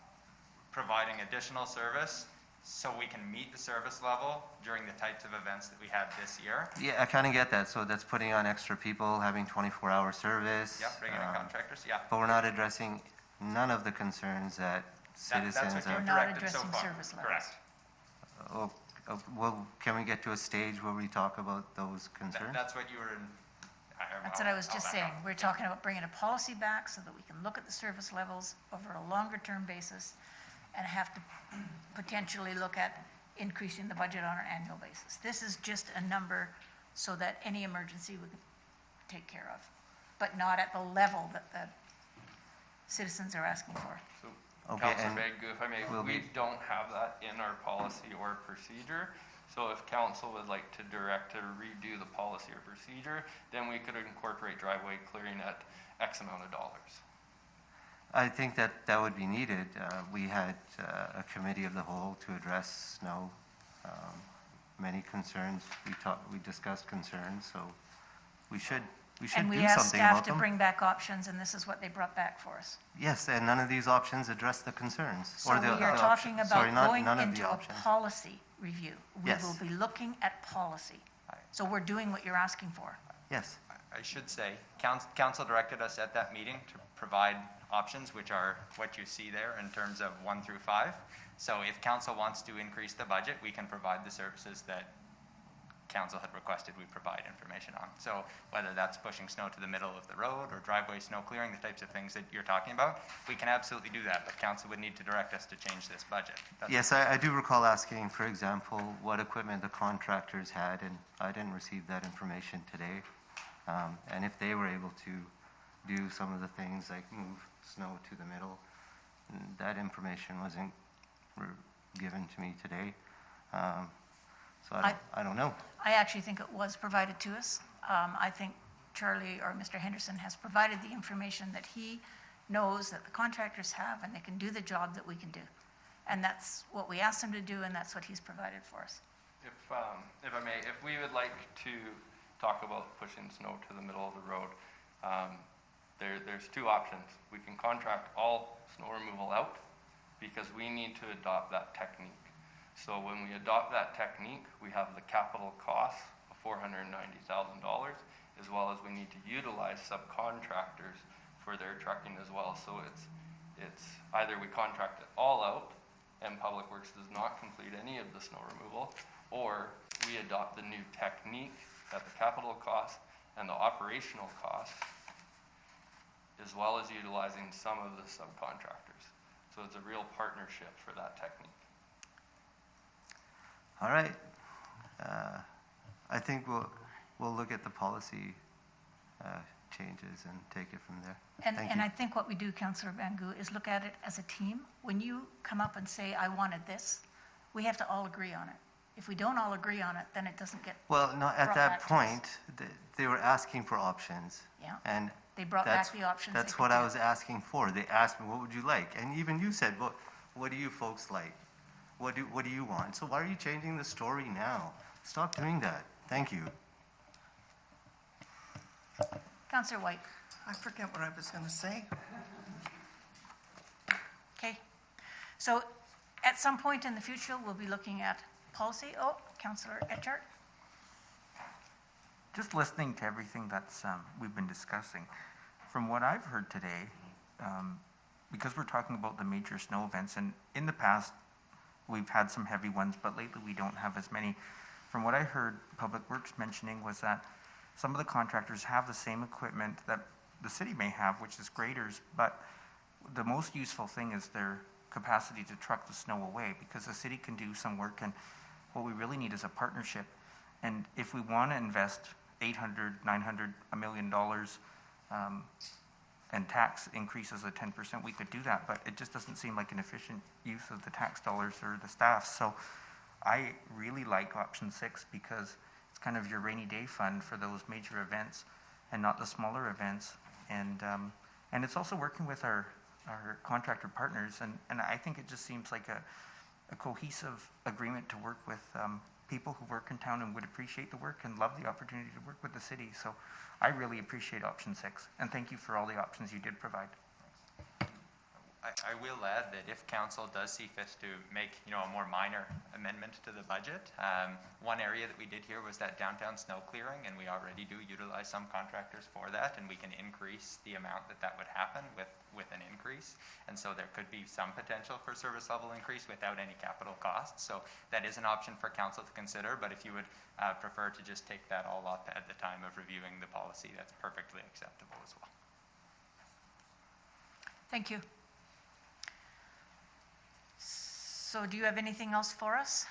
providing additional service so we can meet the service level during the types of events that we had this year. Yeah, I kind of get that. So that's putting on extra people, having 24-hour service. Yep, bringing in contractors, yeah. But we're not addressing none of the concerns that citizens That's what have. you've We're not directed so addressing far. service levels. Correct. Well, can we get to a stage where we talk about those concerns? That's what you were in. That's what I was just saying. We're talking about bringing a policy back so that we can look at the service levels over a longer-term basis and have to potentially look at increasing the budget on an annual basis. This is just a number so that any emergency we can take care of, but not at the level that the citizens are asking for. So Okay, Councillor and Bagu, if I may, will we be- don't have that in our policy or procedure. So if council would like to direct to redo the policy or procedure, then we could incorporate driveway clearing at X amount of dollars. I think that that would be needed. We had a committee of the whole to address snow, many concerns. We discussed concerns, so we should And we do asked something staff about to them. bring back options, and this is what they brought back for us. Yes, and none of these options address the concerns. So or we the- are the option- talking sorry, about not- going none of the into a options. policy review. We Yes. will be looking at policy. So we're doing what you're asking for. Yes. I should say, council directed us at that meeting to provide options, which are what you see there in terms of 1 through 5. So if council wants to increase the budget, we can provide the services that council had requested we provide information on. So whether that's pushing snow to the middle of the road or driveway snow clearing, the types of things that you're talking about, we can absolutely do that, but council would need to direct us to change this budget. That's- Yes, I do recall asking, for example, what equipment the contractors had, and I didn't receive that information today. And if they were able to do some of the things like move snow to the middle, that information wasn't given to me today. So I don't know. I actually think it was provided to us. I think Charlie or Mr. Henderson has provided the information that he knows that the contractors have, and they can do the job that we can do. And that's what we asked him to do, and that's what he's provided for us. If I may, if we would like to talk about pushing snow to the middle of the road, there's two options. We can contract all snow removal out because we need to adopt that technique. So when we adopt that technique, we have the capital costs of $490,000, as well as we need to utilize subcontractors for their trucking as well. So it's either we contract it all out and Public Works does not complete any of the snow removal, or we adopt the new technique at the capital cost and the operational cost, as well as utilizing some of the subcontractors. So it's a real partnership for that technique. All right. I think we'll look at the policy changes and take it from there. Thank And you. I think what we do, Councillor Bangu, is look at it as a team. When you come up and say, I wanted this, we have to all agree on it. If we don't all agree on it, then it doesn't get, Well, no, at brought that back to us. point, they were asking for options. Yeah. And they brought back the options. they that's could what I do. was asking for. They asked me, what would you like? And even you said, what do you folks like? What do you want? So why are you changing the story now? Stop doing that. Thank you. Councillor White, I forget what I was going to say. okay. So at some point in the future, we'll be looking at policy. Oh, Councillor Etchart? Just listening to everything that's we've been discussing, from what I've heard today, because we're talking about the major snow events, and in the past, we've had some heavy ones, but lately we don't have as many. From what I heard Public Works mentioning was that some of the contractors have the same equipment that the city may have, which is graders, but the most useful thing is their capacity to truck the snow away, because the city can do some work, and what we really need is a partnership. And if we want to invest $800, $900, $1 million, and tax increases of 10%, we could do that, but it just doesn't seem like an efficient use of the tax dollars or the staff. So I really like option 6 because it's kind of your rainy day fund for those major events and not the smaller events. And it's also working with our contractor partners, and I think it just seems like a cohesive agreement to work with people who work in town and would appreciate the work and love the opportunity to work with the city. So I really appreciate option 6, and thank you for all the options you did provide. I will add that if council does see fit to make, a more minor amendment to the budget, one area that we did here was that downtown snow clearing, and we already do utilize some contractors for that, and we can increase the amount that would happen with an increase. And so there could be some potential for service level increase without any capital costs. So that is an option for council to consider, but if you would prefer to just take that all up at the time of reviewing the policy, that's perfectly acceptable as well. Thank you. So do you have anything else for us?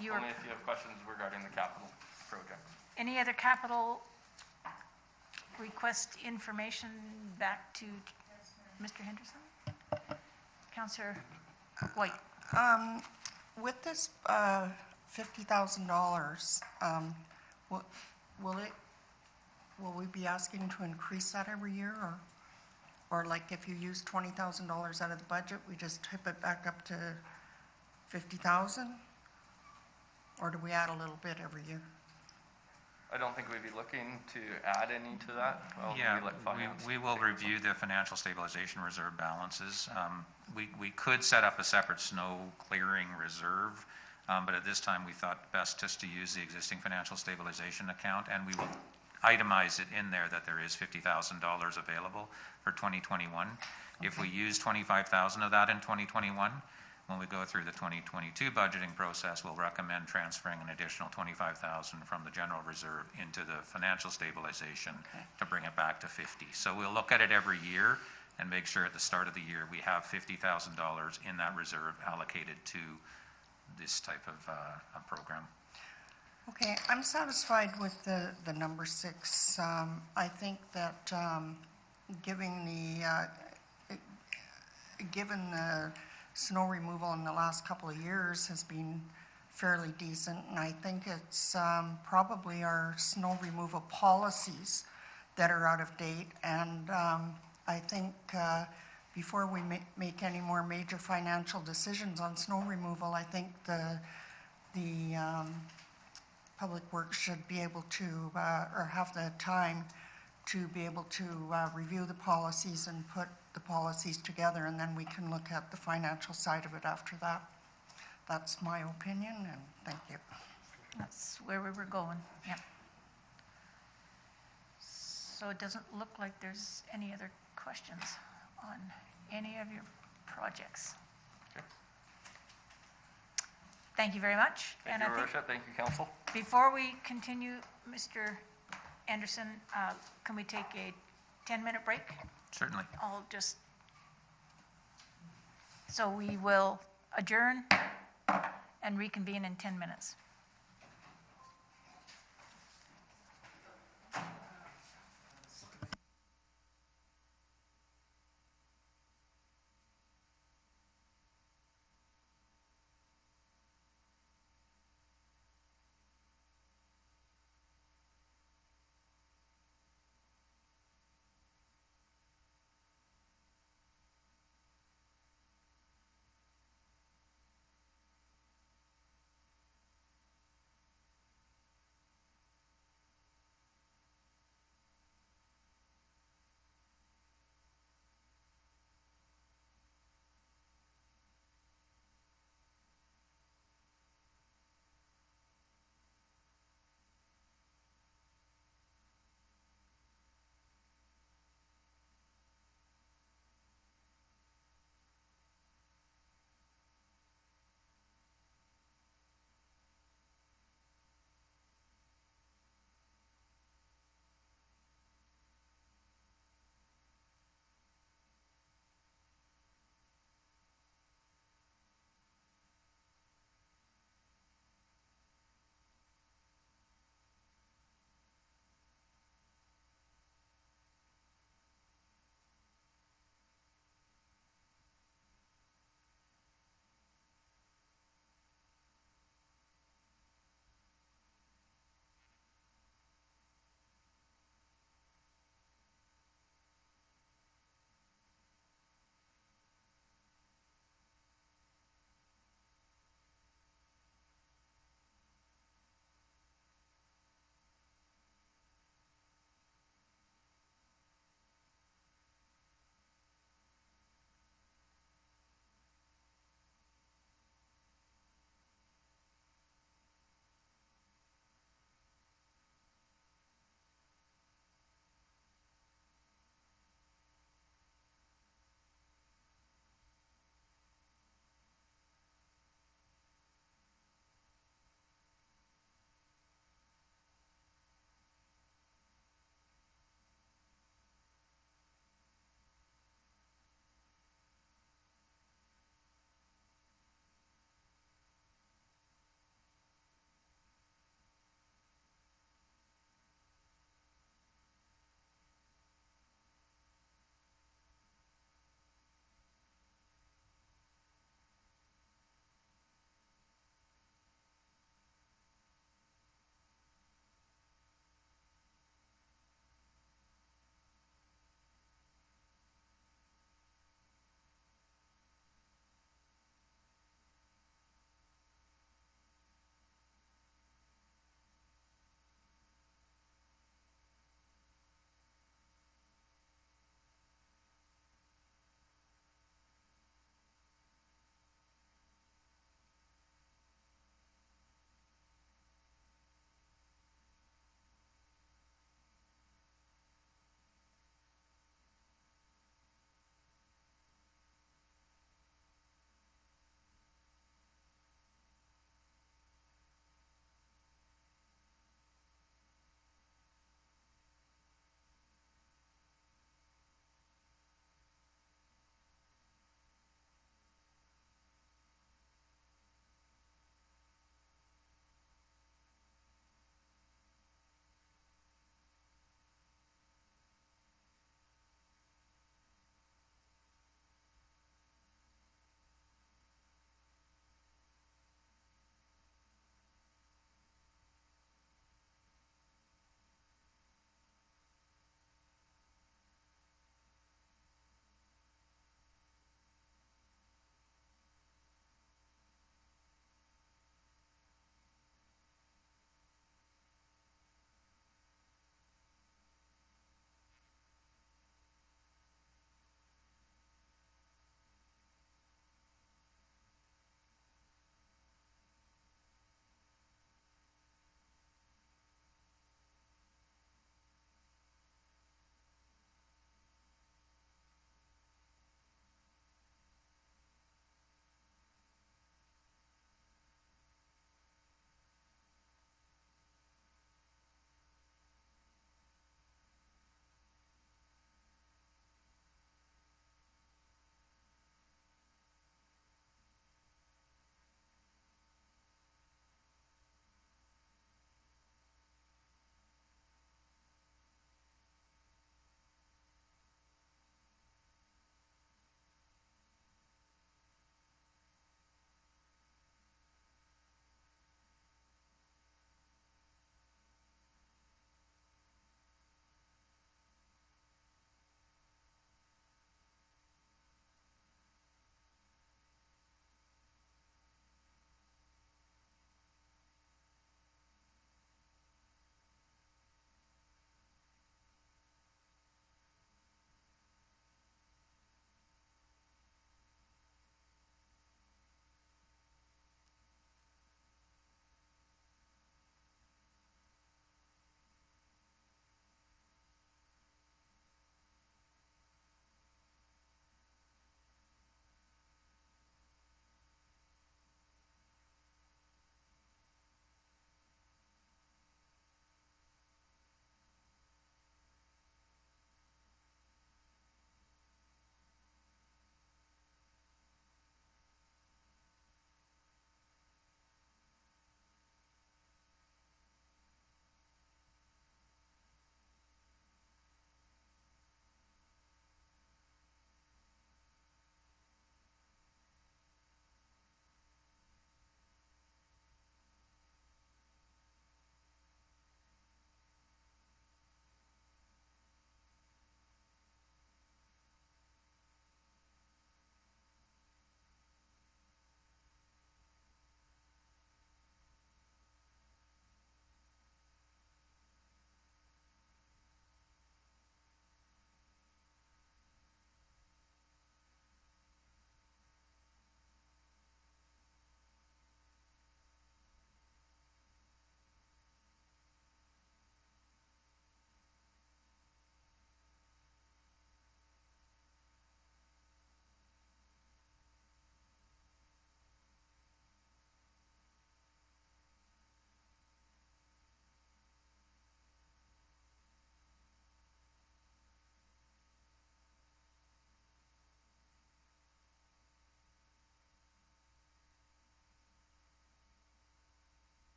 You Only if you have questions regarding the capital projects. Any other capital request information back to Mr. Henderson? Councillor White. With this $50,000, will we be asking to increase that every year, or like if you use $20,000 out of the budget, we just tip it back up to 50,000? Or do we add a little bit every year? I don't think we'd be looking to add any to that. Well, Yeah, maybe let finance we will take this review the financial stabilization reserve balances. We could set up a separate snow clearing reserve, but at this time, we thought best just to use the existing financial stabilization account, and we will itemize it in there that there is $50,000 available for 2021. If we use 25,000 of that in 2021, when we go through the 2022 budgeting process, we'll recommend transferring an additional 25,000 from the general reserve into the financial stabilization to bring it back to 50. So we'll look at it every year and make sure at the start of the year we have $50,000 in that reserve allocated to this type of a program. Okay, I'm satisfied with the number 6. I think that given the snow removal in the last couple of years has been fairly decent, and I think it's probably our snow removal policies that are out of date, and I think before we make any more major financial decisions on snow removal, I think the Public Works should be able to, or have the time to be able to review the policies and put the policies together, and then we can look at the financial side of it after that. That's my opinion, and thank you. That's where we were going, yeah. So it doesn't look like there's any other questions on any of your projects. Okay. Thank you very much. Thank And you, I Your think Worship. Thank you, Council. before we continue, Mr. Anderson, can we take a 10-minute break? Certainly. I'll just, so we will adjourn and reconvene in 10 minutes.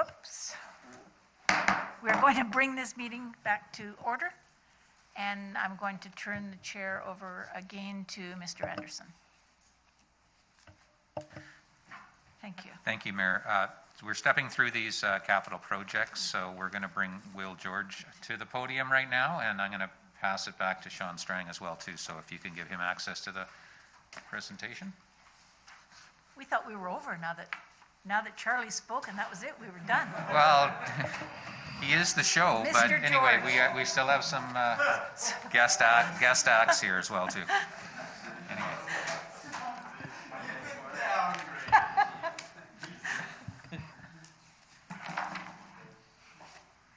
Oops. We're going to bring this meeting back to order, and I'm going to turn the chair over again to Mr. Anderson. Thank you. Thank you, Mayor. So we're stepping through these capital projects, so we're going to bring Will George to the podium right now, and I'm going to pass it back to Sean Strang as well, too. So if you can give him access to the presentation. We thought we were over now that Charlie spoke and that was it, we were done. Well, he is the show, but Mr. anyway, George. we still have some guest acts here as well, too. Anyway.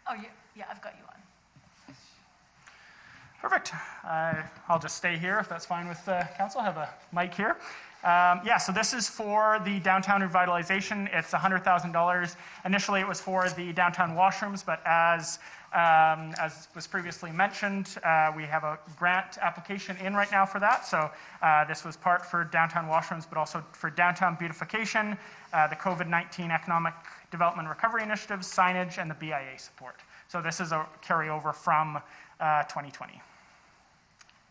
Oh, yeah, I've got you on. Perfect. I'll just stay here if that's fine with council. I have a mic here. So this is for the downtown revitalization. It's $100,000. Initially, it was for the downtown washrooms, but as was previously mentioned, we have a grant application in right now for that. So this was part for downtown washrooms, but also for downtown beautification, the COVID-19 Economic Development Recovery Initiatives, signage, and the BIA support. So this is a carryover from 2020.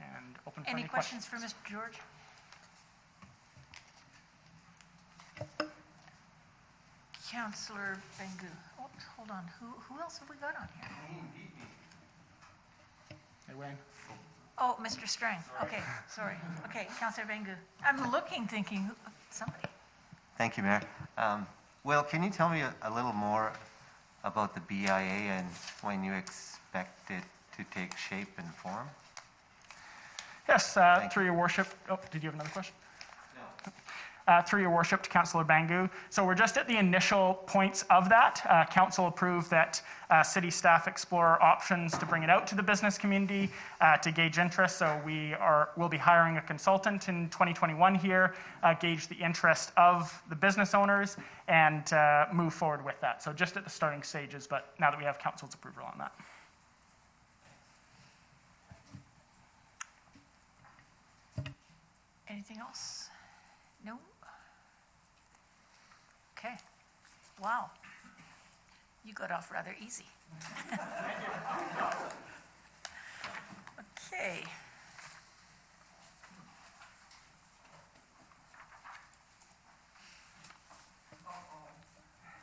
And open for any questions. For Mr. George? Councillor Bangu. Oh, hold on. Who else have we got on here? Hey, Wayne. Oh, Mr. Strang. Okay, sorry. Okay, Councillor Bangu. I'm looking, thinking, somebody. Thank you, Mayor. Will, can you tell me a little more about the BIA and when you expect it to take shape and form? Yes, through your worship. Oh, did you have another question? Through your worship to Councillor Bangu. So we're just at the initial points of that. Council approved that city staff explore options to bring it out to the business community to gauge interest. So we'll be hiring a consultant in 2021 here, gauge the interest of the business owners, and move forward with that. So just at the starting stages, but now that we have council's approval on that. Anything else? No? Okay. Wow. You got off rather easy. Okay.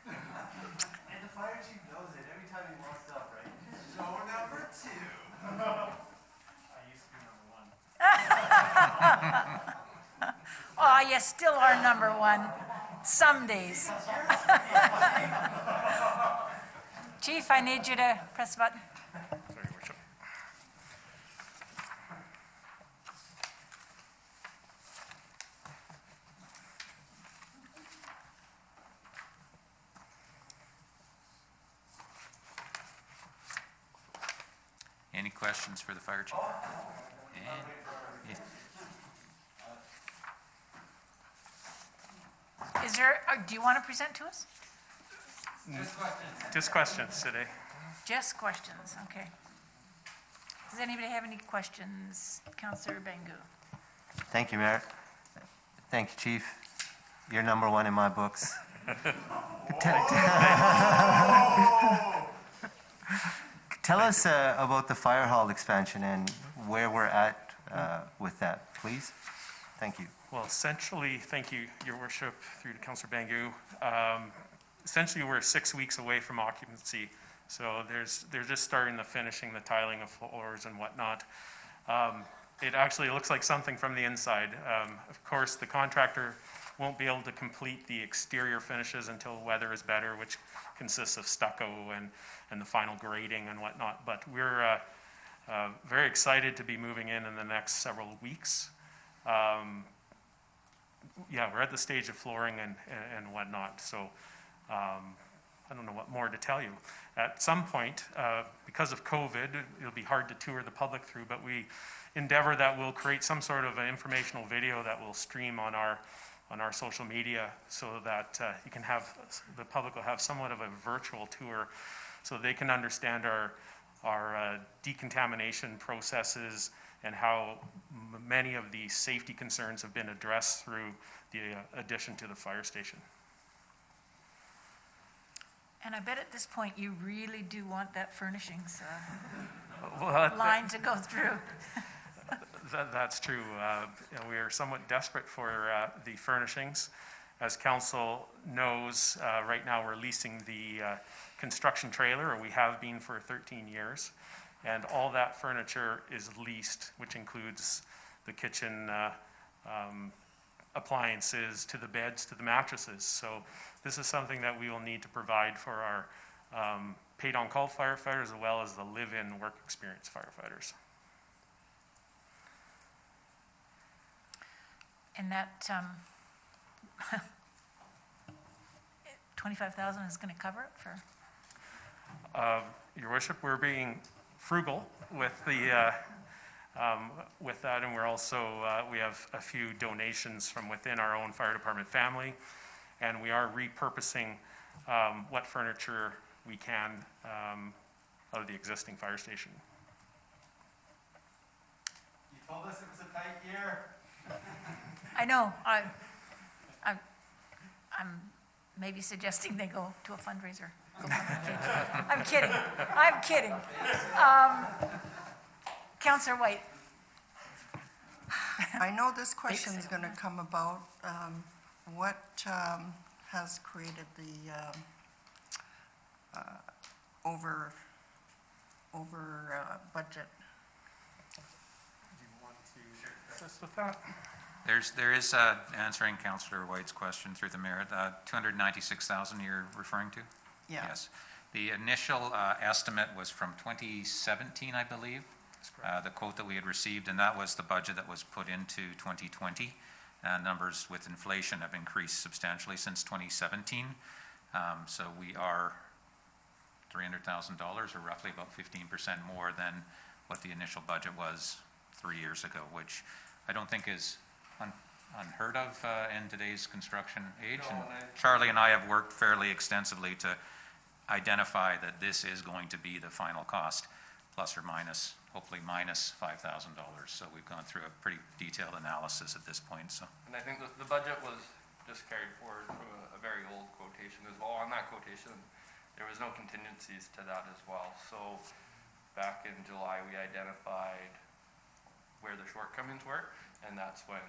And the fire chief knows it every time he wants stuff, right? Show number 2. I used to be number 1. Oh, you still are number 1. Some days. Chief, I need you to press the button. Sorry, your worship. Any questions for the fire chief? Yeah. Is there, do you want to present to us? Just questions today. Just questions, okay. Does anybody have any questions? Councillor Bangu. Thank you, Mayor. Thank you, Chief. You're number 1 in my books. Tell us about the fire hall expansion and where we're at with that, please. Thank you. Well, essentially, thank you, Your Worship, through to Councillor Bangu. Essentially, we're 6 weeks away from occupancy, so they're just starting the finishing, the tiling of floors and whatnot. It actually looks like something from the inside. Of course, the contractor won't be able to complete the exterior finishes until weather is better, which consists of stucco and the final grading and whatnot. But we're very excited to be moving in the next several weeks. Yeah, we're at the stage of flooring and whatnot, so I don't know what more to tell you. At some point, because of COVID, it'll be hard to tour the public through, but we endeavor that we'll create some sort of an informational video that will stream on our social media so that you can have, the public will have somewhat of a virtual tour so they can understand our decontamination processes and how many of the safety concerns have been addressed through the addition to the fire station. And I bet at this point you really do want that furnishings Well, line to go through. That's true. We are somewhat desperate for the furnishings. As council knows, right now we're leasing the construction trailer, or we have been for 13 years. And all that furniture is leased, which includes the kitchen appliances, to the beds, to the mattresses. So this is something that we will need to provide for our paid on-call firefighters, as well as the live-in work experience firefighters. And that 25,000 is going to cover it for? Your worship, we're being frugal with the with that, and we're also we have a few donations from within our own fire department family, and we are repurposing what furniture we can out of the existing fire station. You told us it was a tight year. I know, I'm maybe suggesting they go to a fundraiser. I'm kidding. Councillor White. I know this question is going to come about. What has created the over budget? Do you want to assist with that? There is, answering Councillor White's question through the mayor, 296,000 you're referring to? Yeah. Yes. The initial estimate was from 2017, I believe, the quote that we had received, and that was the budget that was put into 2020. Numbers with inflation have increased substantially since 2017. So we are $300,000, or roughly about 15% more than what the initial budget was 3 years ago, which I don't think is unheard of in today's construction age. No, and Charlie and I have worked fairly extensively to identify that this is going to be the final cost, plus or minus, hopefully minus $5,000. So we've gone through a pretty detailed analysis at this point. So. And I think the budget was just carried forward from a very old quotation as well. On that quotation, there was no contingencies to that as well. So back in July, we identified where the shortcomings were, and that's when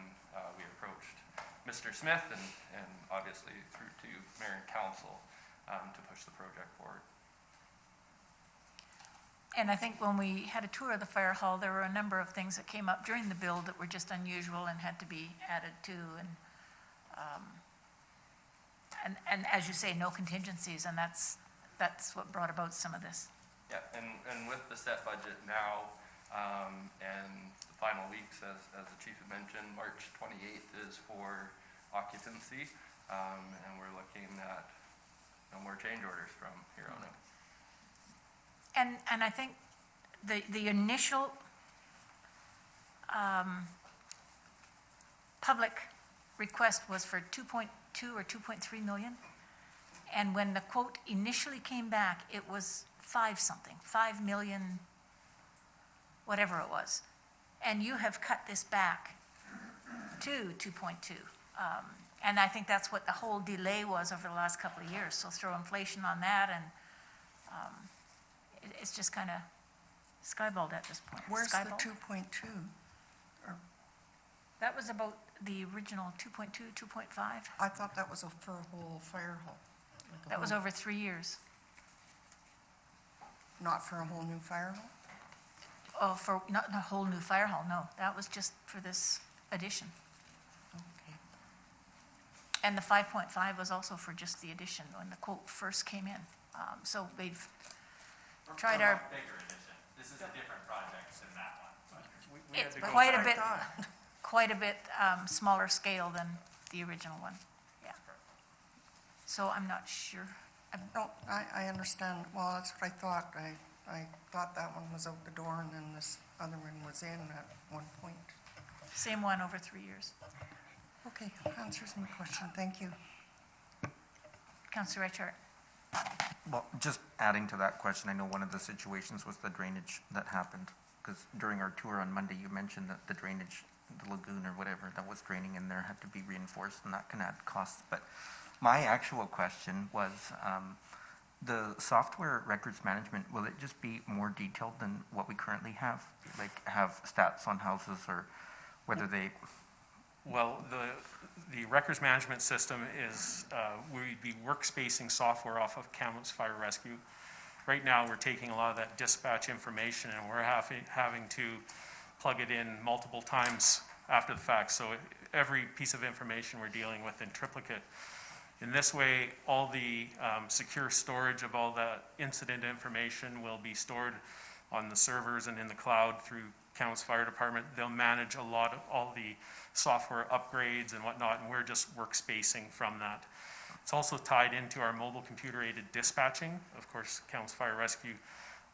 we approached Mr. Smith and obviously through to Mayor and Council to push the project forward. And I think when we had a tour of the fire hall, there were a number of things that came up during the build that were just unusual and had to be added to. And as you say, no contingencies, and that's what brought about some of this. Yeah, and with the set budget now, and the final weeks, as the chief had mentioned, March 28th is for occupancy, and we're looking at no more change orders from here on out. And I think the initial public request was for 2.2 or 2.3 million. And when the quote initially came back, it was 5 million, whatever it was. And you have cut this back to 2.2. And I think that's what the whole delay was over the last couple of years. So throw inflation on that, and it's just kind of skyballed at this point. Where's the Skyballed? 2.2? That was about the original 2.2, 2.5. I thought that was for a whole fire hall. Like a That was whole- over 3 years. Not for a whole new fire hall? Oh, for not a whole new fire hall, no. That was just for this addition. Okay. And the 5.5 was also for just the addition when the quote first came in. So they've tried our, Bigger edition. This is a different project than that one. it's quite a bit smaller scale than the original one. Yeah. So I'm not sure. No, I understand. Well, that's what I thought. I thought that one was out the door and then this other one was in at one point. Same one over 3 years. Okay, answers my question. Thank you. Councillor Reichert. Well, just adding to that question, I know one of the situations was the drainage that happened, because during our tour on Monday, you mentioned that the drainage, the lagoon or whatever that was draining in there had to be reinforced, and that can add costs. But my actual question was, the software records management, will it just be more detailed than what we currently have? Like have stats on houses or whether they, Well, the records management system is, we'd be workspacing software off of Kamloops Fire Rescue. Right now, we're taking a lot of that dispatch information and we're having to plug it in multiple times after the fact. So every piece of information we're dealing with in triplicate. In this way, all the secure storage of all that incident information will be stored on the servers and in the cloud through Kamloops Fire Department. They'll manage a lot of all the software upgrades and whatnot, and we're just workspacing from that. It's also tied into our mobile computer-aided dispatching. Of course, Kamloops Fire Rescue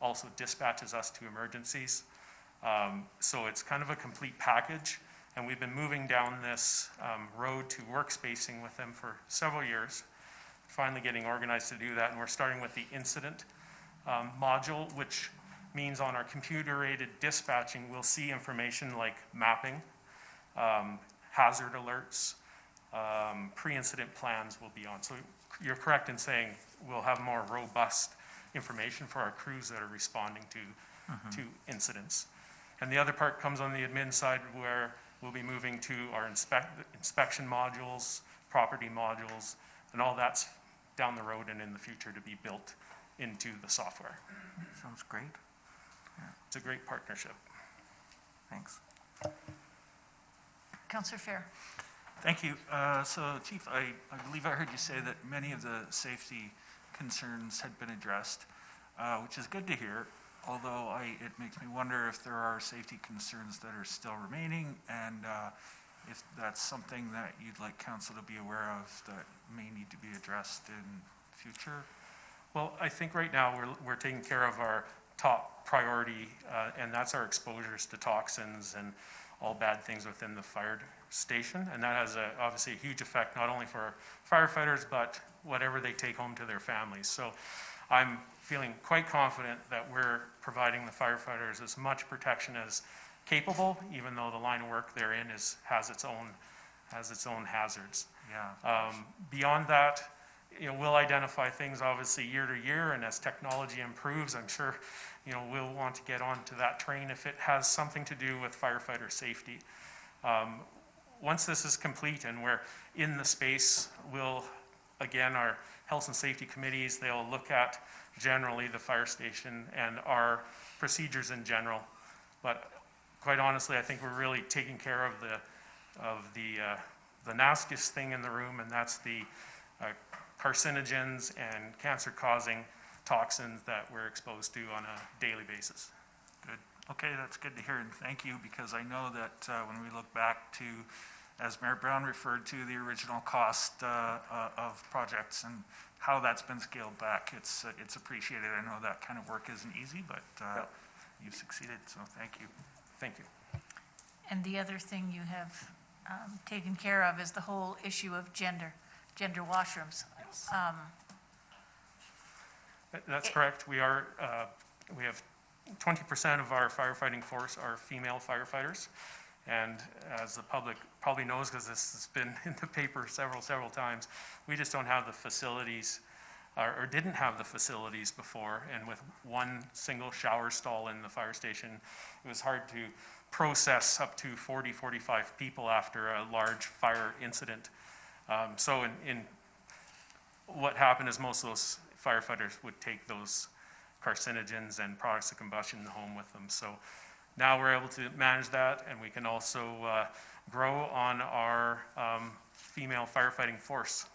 also dispatches us to emergencies. So it's kind of a complete package, and we've been moving down this road to workspacing with them for several years. Finally getting organized to do that, and we're starting with the incident module, which means on our computer-aided dispatching, we'll see information like mapping, hazard alerts, pre-incident plans will be on. So you're correct in saying we'll have more robust information for our crews that are responding to incidents. And the other part comes on the admin side where we'll be moving to our inspection modules, property modules, and all that's down the road and in the future to be built into the software. sounds great. It's a great partnership. Thanks. Councillor Fair. Thank you. So Chief, I believe I heard you say that many of the safety concerns had been addressed, which is good to hear, although it makes me wonder if there are safety concerns that are still remaining, and if that's something that you'd like council to be aware of that may need to be addressed in future. Well, I think right now we're taking care of our top priority, and that's our exposures to toxins and all bad things within the fire station. And that has obviously a huge effect, not only for firefighters, but whatever they take home to their families. So I'm feeling quite confident that we're providing the firefighters as much protection as capable, even though the line of work they're in has its own hazards. Yeah. Beyond that, we'll identify things obviously year to year, and as technology improves, I'm sure, we'll want to get onto that train if it has something to do with firefighter safety. Once this is complete and we're in the space, again, our health and safety committees, they'll look at generally the fire station and our procedures in general. But quite honestly, I think we're really taking care of the nastiest thing in the room, and that's the carcinogens and cancer-causing toxins that we're exposed to on a daily basis. Good. Okay, that's good to hear, and thank you, because I know that when we look back to, as Mayor Brown referred to, the original cost of projects and how that's been scaled back, it's appreciated. I know that kind of work isn't easy, but you've succeeded, so thank you. Thank you. And the other thing you have taken care of is the whole issue of gender washrooms. That's correct. We have 20% of our firefighting force are female firefighters. And as the public probably knows, because this has been in the paper several times, we just don't have the facilities, or didn't have the facilities before. And with one single shower stall in the fire station, it was hard to process up to 40, 45 people after a large fire incident. So in what happened is most of those firefighters would take those carcinogens and products of combustion home with them. So now we're able to manage that, and we can also grow on our female firefighting force.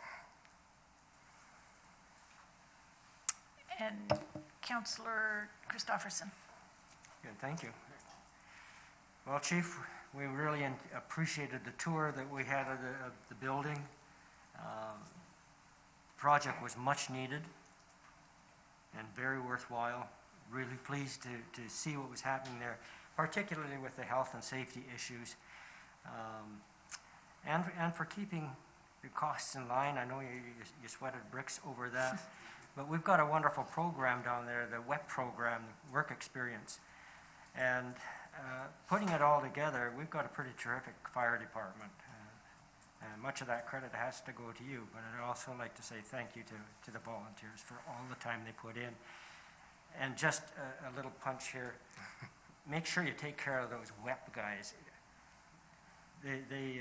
And Councillor Christopherson. Good, thank you. Well, Chief, we really appreciated the tour that we had of the building. Project was much needed and very worthwhile. Really pleased to see what was happening there, particularly with the health and safety issues, and for keeping your costs in line. I know you sweated bricks over that, but we've got a wonderful program down there, the WEP program, Work Experience, and putting it all together, we've got a pretty terrific fire department. And much of that credit has to go to you, but I'd also like to say thank you to the volunteers for all the time they put in. And just a little punch here, make sure you take care of those WEP guys. They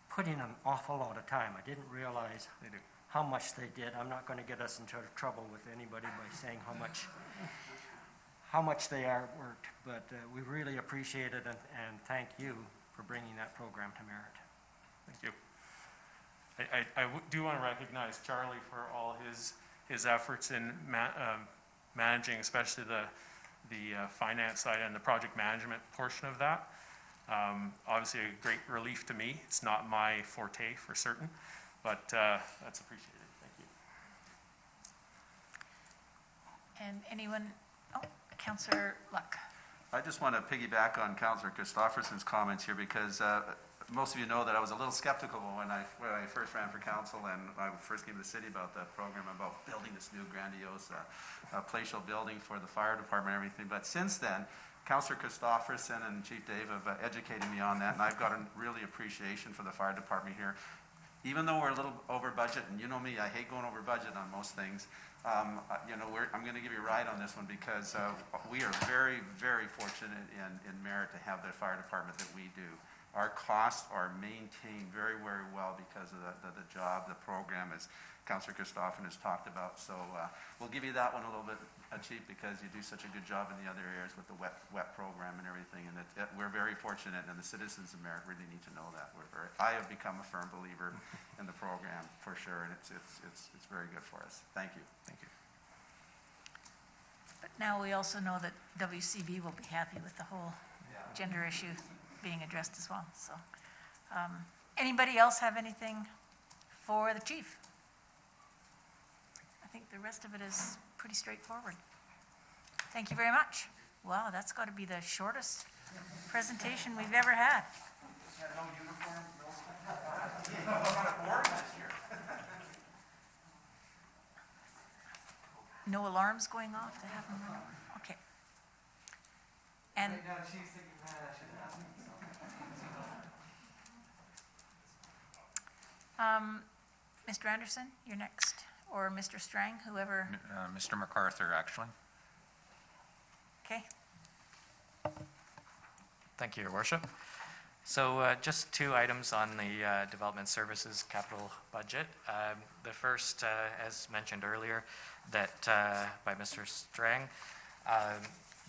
put in an awful lot of time. I didn't realize how much they did. I'm not going to get us into trouble with anybody by saying how much they are worked, but we really appreciate it and thank you for bringing that program to merit. Thank you. I do want to recognize Charlie for all his efforts in managing, especially the finance side and the project management portion of that. Obviously a great relief to me. It's not my forte for certain, but that's appreciated. Thank you. And anyone, Councillor Luck. I just want to piggyback on Councillor Christopherson's comments here because most of you know that I was a little skeptical when I first ran for council and I first came to the city about the program about building this new grandiose palatial building for the fire department and everything. But since then, Councillor Christopherson and Chief Dave have educated me on that, and I've got a really appreciation for the fire department here. Even though we're a little over budget, and you know me, I hate going over budget on most things. I'm going to give you a ride on this one because we are very, very fortunate in Merritt to have the fire department that we do. Our costs are maintained very, very well because of the job, the program, as Councillor Christopherson has talked about. So we'll give you that one a little bit cheap because you do such a good job in the other areas with the WEP program and everything. And we're very fortunate, and the citizens of Merritt really need to know that. I have become a firm believer in the program for sure, and it's very good for us. Thank you. Thank you. But now we also know that WCB will be happy with the whole gender issue being addressed as well. So, anybody else have anything for the chief? I think the rest of it is pretty straightforward. Thank you very much. Wow, that's got to be the shortest presentation we've ever had. No alarms going off? They haven't. Okay. And Mr. Anderson, you're next, or Mr. Strang, whoever. Mr. MacArthur, actually. Okay. Thank you, Your Worship. So just two items on the Development Services capital budget. The first, as mentioned earlier, that by Mr. Strang,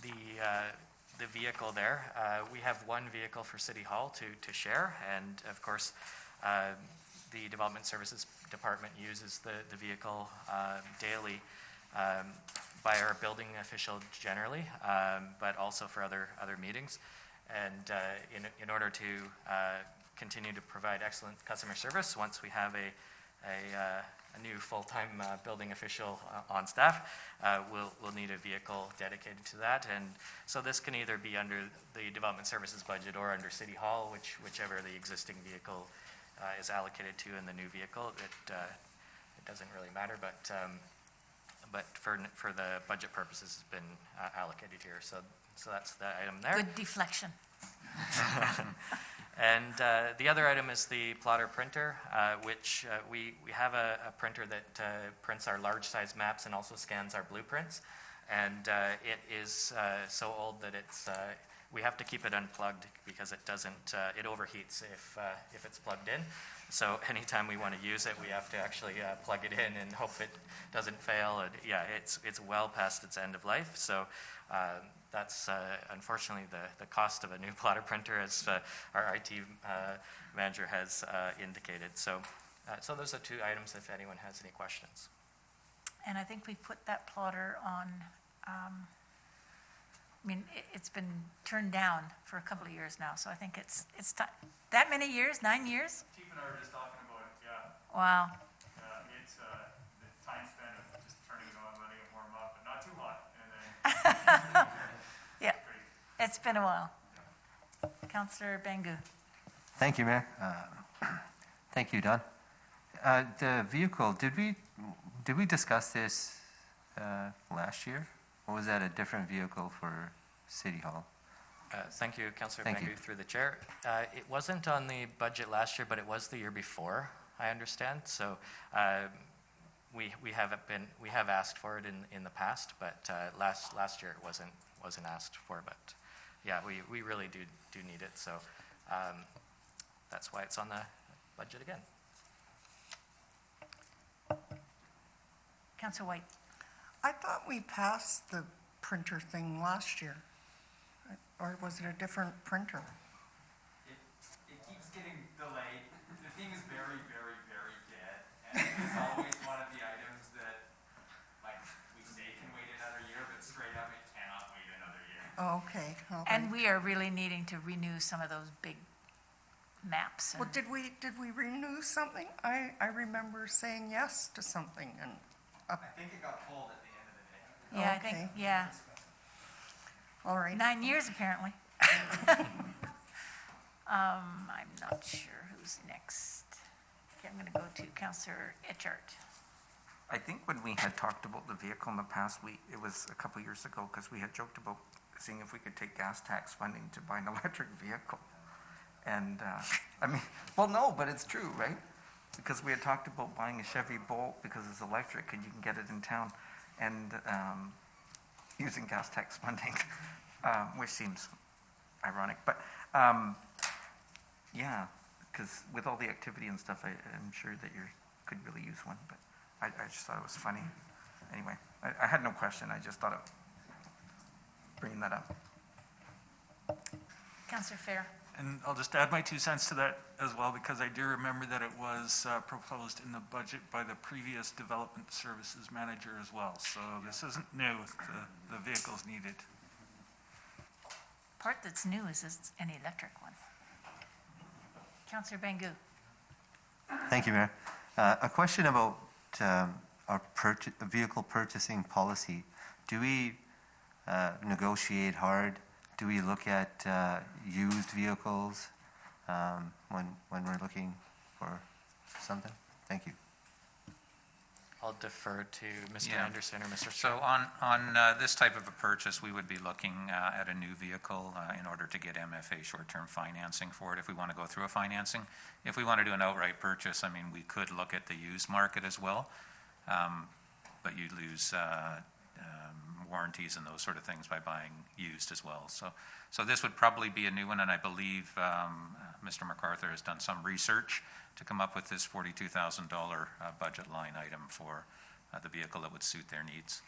the vehicle there, we have one vehicle for City Hall to share, and of course, the Development Services Department uses the vehicle daily by our building official generally, but also for other meetings. And in order to continue to provide excellent customer service, once we have a new full-time building official on staff, we'll need a vehicle dedicated to that. And so this can either be under the Development Services budget or under City Hall, whichever the existing vehicle is allocated to in the new vehicle. It doesn't really matter, but for the budget purposes, it's been allocated here. So that's the item there. Good deflection. And the other item is the plotter printer, which we have a printer that prints our large size maps and also scans our blueprints. And it is so old that we have to keep it unplugged because it overheats if it's plugged in. So anytime we want to use it, we have to actually plug it in and hope it doesn't fail. And it's well past its end of life. So that's unfortunately the cost of a new plotter printer, as our IT manager has indicated. So those are two items if anyone has any questions. And I think we put that plotter on, it's been turned down for a couple of years now, so I think it's time. That many years, 9 years? Chief and I were just talking about it, yeah. Wow. It's the time spent of just turning it on, letting it warm up, but not too hot, and then. Yeah, it's been a while. Councillor Bangu. Thank you, Mayor. Thank you, Don. The vehicle, did we discuss this last year? Or was that a different vehicle for City Hall? Thank you, Councillor Thank you. Bangu, through the chair. It wasn't on the budget last year, but it was the year before, I understand. So we have asked for it in the past, but last year it wasn't asked for. But yeah, we really do need it. So that's why it's on the budget again. Councillor White. I thought we passed the printer thing last year. Or was it a different printer? It keeps getting delayed. The thing is very, very, very dead. And it's always one of the items that, like, we say can wait another year, but straight up it cannot wait another year. Oh, okay. And we are really needing to renew some of those big maps. Well, did we renew something? I remember saying yes to something and. I think it got pulled at the end of the day. Yeah, I think, yeah. All right. 9 years, apparently. I'm not sure who's next. Okay, I'm going to go to Councillor Etchart. I think when we had talked about the vehicle in the past, it was a couple years ago, because we had joked about seeing if we could take gas tax funding to buy an electric vehicle. And, I mean, well, no, but it's true, right? Because we had talked about buying a Chevy Bolt because it's electric and you can get it in town, and using gas tax funding, which seems ironic. But yeah, because with all the activity and stuff, I'm sure that you could really use one. But I just thought it was funny. Anyway, I had no question. I just thought of bringing that up. Councillor Fair. And I'll just add my 2 cents to that as well, because I do remember that it was proposed in the budget by the previous development services manager as well. So this isn't new, the vehicle's needed. Part that's new is it's an electric one. Councillor Bangu. Thank you, Mayor. A question about our vehicle purchasing policy. Do we negotiate hard? Do we look at used vehicles when we're looking for something? Thank you. I'll defer to Mr. Yeah. Anderson or Mr. So on this type of a purchase, we would be looking at a new vehicle in order to get MFA short-term financing for it if we want to go through a financing. If we want to do an outright purchase, I mean, we could look at the used market as well, but you lose warranties and those sort of things by buying used as well. So this would probably be a new one, and I believe Mr. MacArthur has done some research to come up with this $42,000 budget line item for the vehicle that would suit their needs.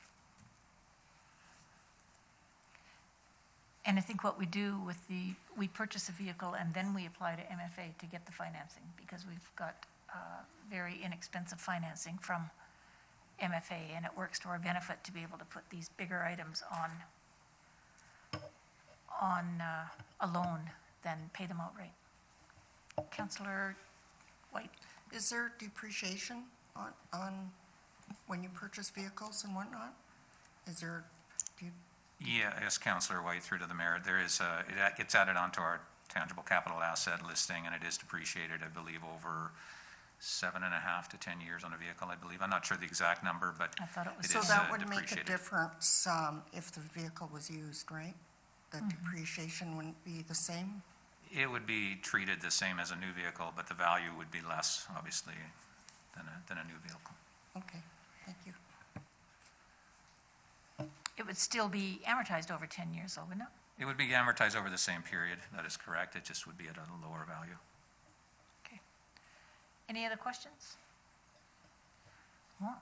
And I think what we do with we purchase a vehicle and then we apply to MFA to get the financing, because we've got very inexpensive financing from MFA, and it works to our benefit to be able to put these bigger items on a loan than pay them outright. Councillor White. Is there depreciation on when you purchase vehicles and whatnot? Is there, Yeah, yes, Councillor White, through to the mayor. There is, it gets added onto our tangible capital asset listing, and it is depreciated, I believe, over 7.5 to 10 years on a vehicle, I believe. I'm not sure the exact number, but I thought it was. it so is that would make a depreciated. difference if the vehicle was used, right? The depreciation wouldn't be the same? It would be treated the same as a new vehicle, but the value would be less, obviously, than a new vehicle. Okay, thank you. It would still be amortized over 10 years, though, wouldn't it? It would be amortized over the same period. That is correct. It just would be at a lower value. Okay. Any other questions? Well,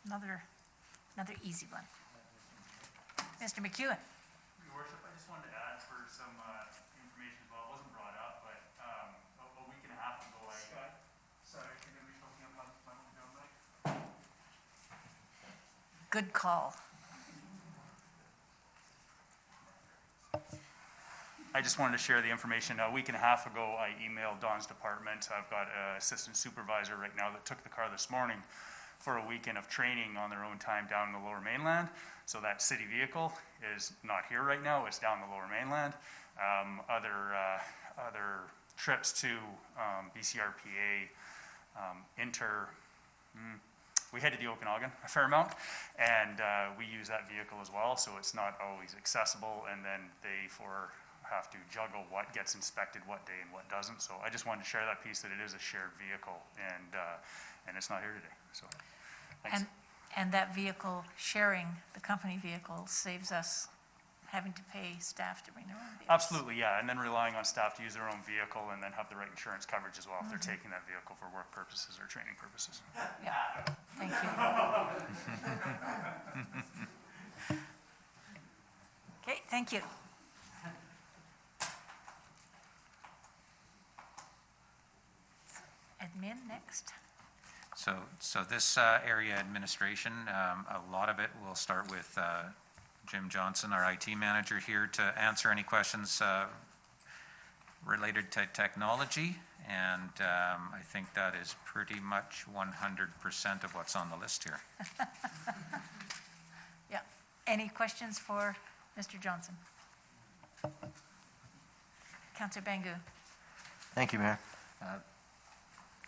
another easy one. Mr. McEwen. Your Worship, I just wanted to add for some information as well. It wasn't brought up, but a week and a half ago, I got. Sorry, can you reach me up on my mic? Good call. I just wanted to share the information. A week and a half ago, I emailed Don's department. I've got an assistant supervisor right now that took the car this morning for a weekend of training on their own time down in the Lower Mainland. So that city vehicle is not here right now. It's down the Lower Mainland. Other trips to BCRPA, we head to the Okanagan a fair amount, and we use that vehicle as well, so it's not always accessible, and then they have to juggle what gets inspected what day and what doesn't. So I just wanted to share that piece, that it is a shared vehicle, and it's not here today, so, thanks. And that vehicle sharing, the company vehicle, saves us having to pay staff to bring their own vehicles. Absolutely, yeah, and then relying on staff to use their own vehicle and then have the right insurance coverage as well if they're taking that vehicle for work purposes or training purposes. Yeah, thank you. Okay, thank you. Admin next. So this area administration, a lot of it will start with Jim Johnson, our IT manager, here to answer any questions related to technology. And I think that is pretty much 100% of what's on the list here. Yeah. Any questions for Mr. Johnson? Councillor Bangu. Thank you, Mayor.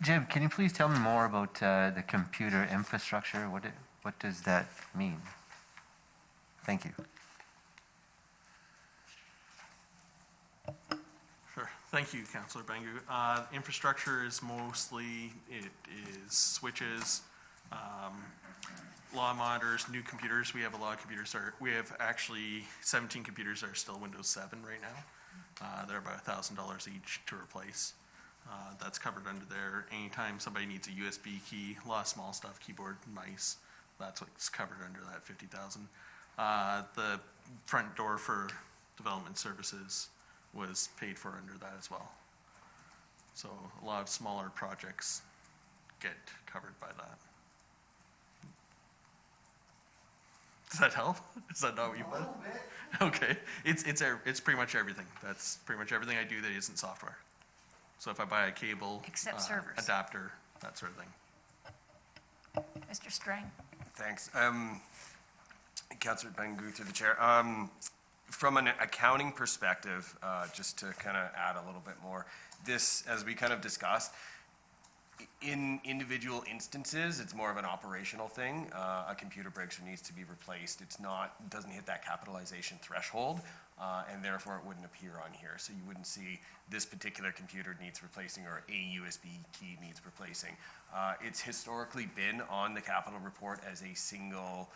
Jim, can you please tell me more about the computer infrastructure? What does that mean? Thank you. Sure. Thank you, Councillor Bangu. Infrastructure is mostly, it is switches, law monitors, new computers. We have a lot of computers. We have actually 17 computers that are still Windows 7 right now. They're about $1,000 each to replace. That's covered under there. Anytime somebody needs a USB key, a lot of small stuff, keyboard, mice, that's what's covered under that $50,000. The front door for development services was paid for under that as well. So a lot of smaller projects get covered by that. Does that help? Is that not what you want? Okay, it's pretty much everything. That's pretty much everything I do that isn't software. So if I buy a cable, Except servers. adapter, that sort of thing. Mr. Strang. Thanks. Councillor Bangu through the chair. From an accounting perspective, just to kind of add a little bit more, this, as we kind of discussed, in individual instances, it's more of an operational thing. A computer breaks or needs to be replaced. Doesn't hit that capitalization threshold, and therefore it wouldn't appear on here. So you wouldn't see this particular computer needs replacing or a USB key needs replacing. It's historically been on the capital report as a single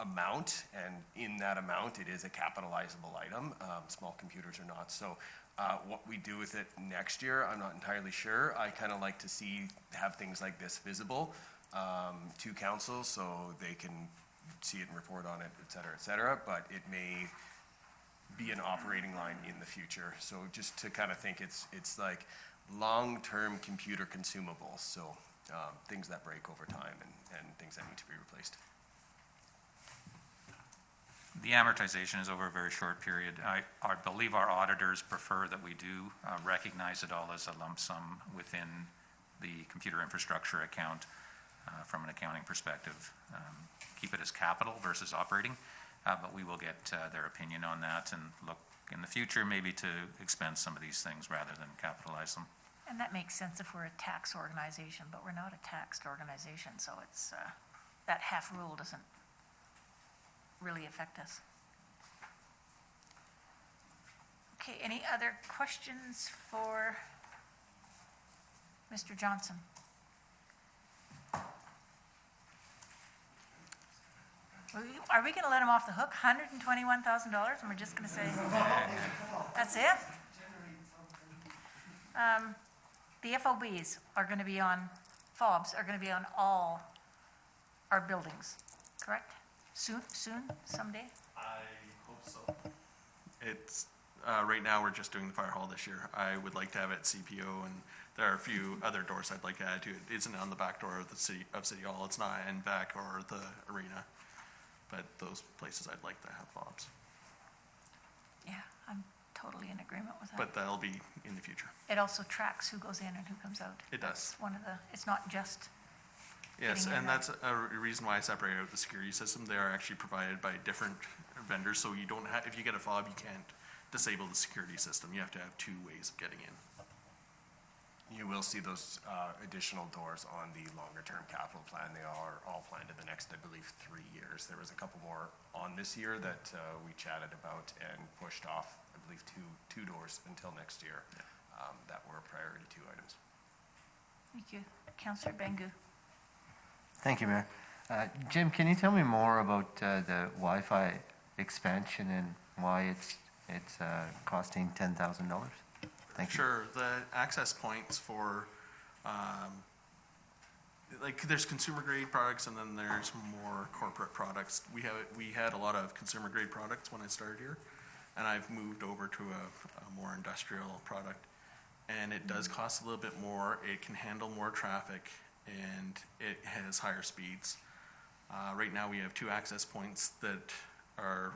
amount, and in that amount, it is a capitalizable item. Small computers are not. So what we do with it next year, I'm not entirely sure. I kind of like to have things like this visible to council so they can see it and report on it, et cetera, but it may be an operating line in the future. So just to kind of think it's like long-term computer consumables, so things that break over time and things that need to be replaced. The amortization is over a very short period. I believe our auditors prefer that we do recognize it all as a lump sum within the computer infrastructure account from an accounting perspective. Keep it as capital versus operating, but we will get their opinion on that and look in the future maybe to expense some of these things rather than capitalize them. And that makes sense if we're a tax organization, but we're not a taxed organization, so it's, that half rule doesn't really affect us. Okay, any other questions for Mr. Johnson? Are we going to let him off the hook? $121,000, and we're just going to say, that's it? The FOBs are going to be on, FOBs are going to be on all our buildings, correct? Soon, someday? I hope so. It's, right now, we're just doing the fire hall this year. I would like to have it at CPO, and there are a few other doors I'd like to add to it. It isn't on the back door of the City Hall. It's not in back or the arena, but those places I'd like to have fobs. Yeah, I'm totally in agreement with that. But that'll be in the future. It also tracks who goes in and who comes out. It does. It's one of the, it's not just Yes, getting in and that's a reason why I separated out the security system. They are actually provided by different vendors, so you don't have, if you get a fob, you can't disable the security system. You have to have two ways of getting in. You will see those additional doors on the longer-term capital plan. They are all planned in the next, I believe, 3 years. There was a couple more on this year that we chatted about and pushed off, I believe, two doors until next year that were priority 2 items. Thank you. Councillor Bengu. Thank you, Mayor. Jim, can you tell me more about the Wi-Fi expansion and why it's costing $10,000? Thank you. Sure. The access points for, like, there's consumer grade products and then there's more corporate products. We had a lot of consumer grade products when I started here, and I've moved over to a more industrial product. And it does cost a little bit more. It can handle more traffic, and it has higher speeds. Right now, we have 2 access points that are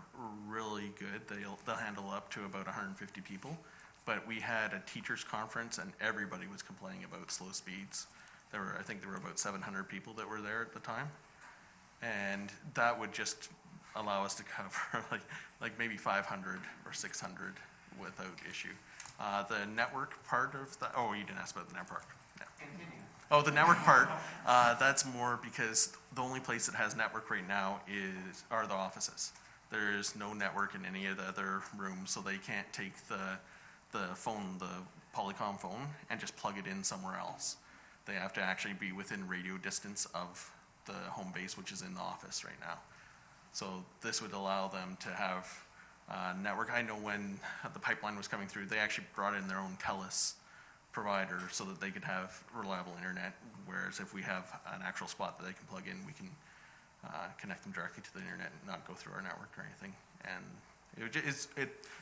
really good. They'll handle up to about 150 people. But we had a teachers conference, and everybody was complaining about slow speeds. I think there were about 700 people that were there at the time, and that would just allow us to cover like maybe 500 or 600 without issue. The network part of that, oh, you didn't ask about the network. No. Oh, the network part, that's more because the only place that has network right now are the offices. There's no network in any of the other rooms, so they can't take the phone, the Polycom phone, and just plug it in somewhere else. They have to actually be within radio distance of the home base, which is in the office right now. So this would allow them to have network. I know when the pipeline was coming through, they actually brought in their own TELUS provider so that they could have reliable internet, whereas if we have an actual spot that they can plug in, we can connect them directly to the internet and not go through our network or anything. And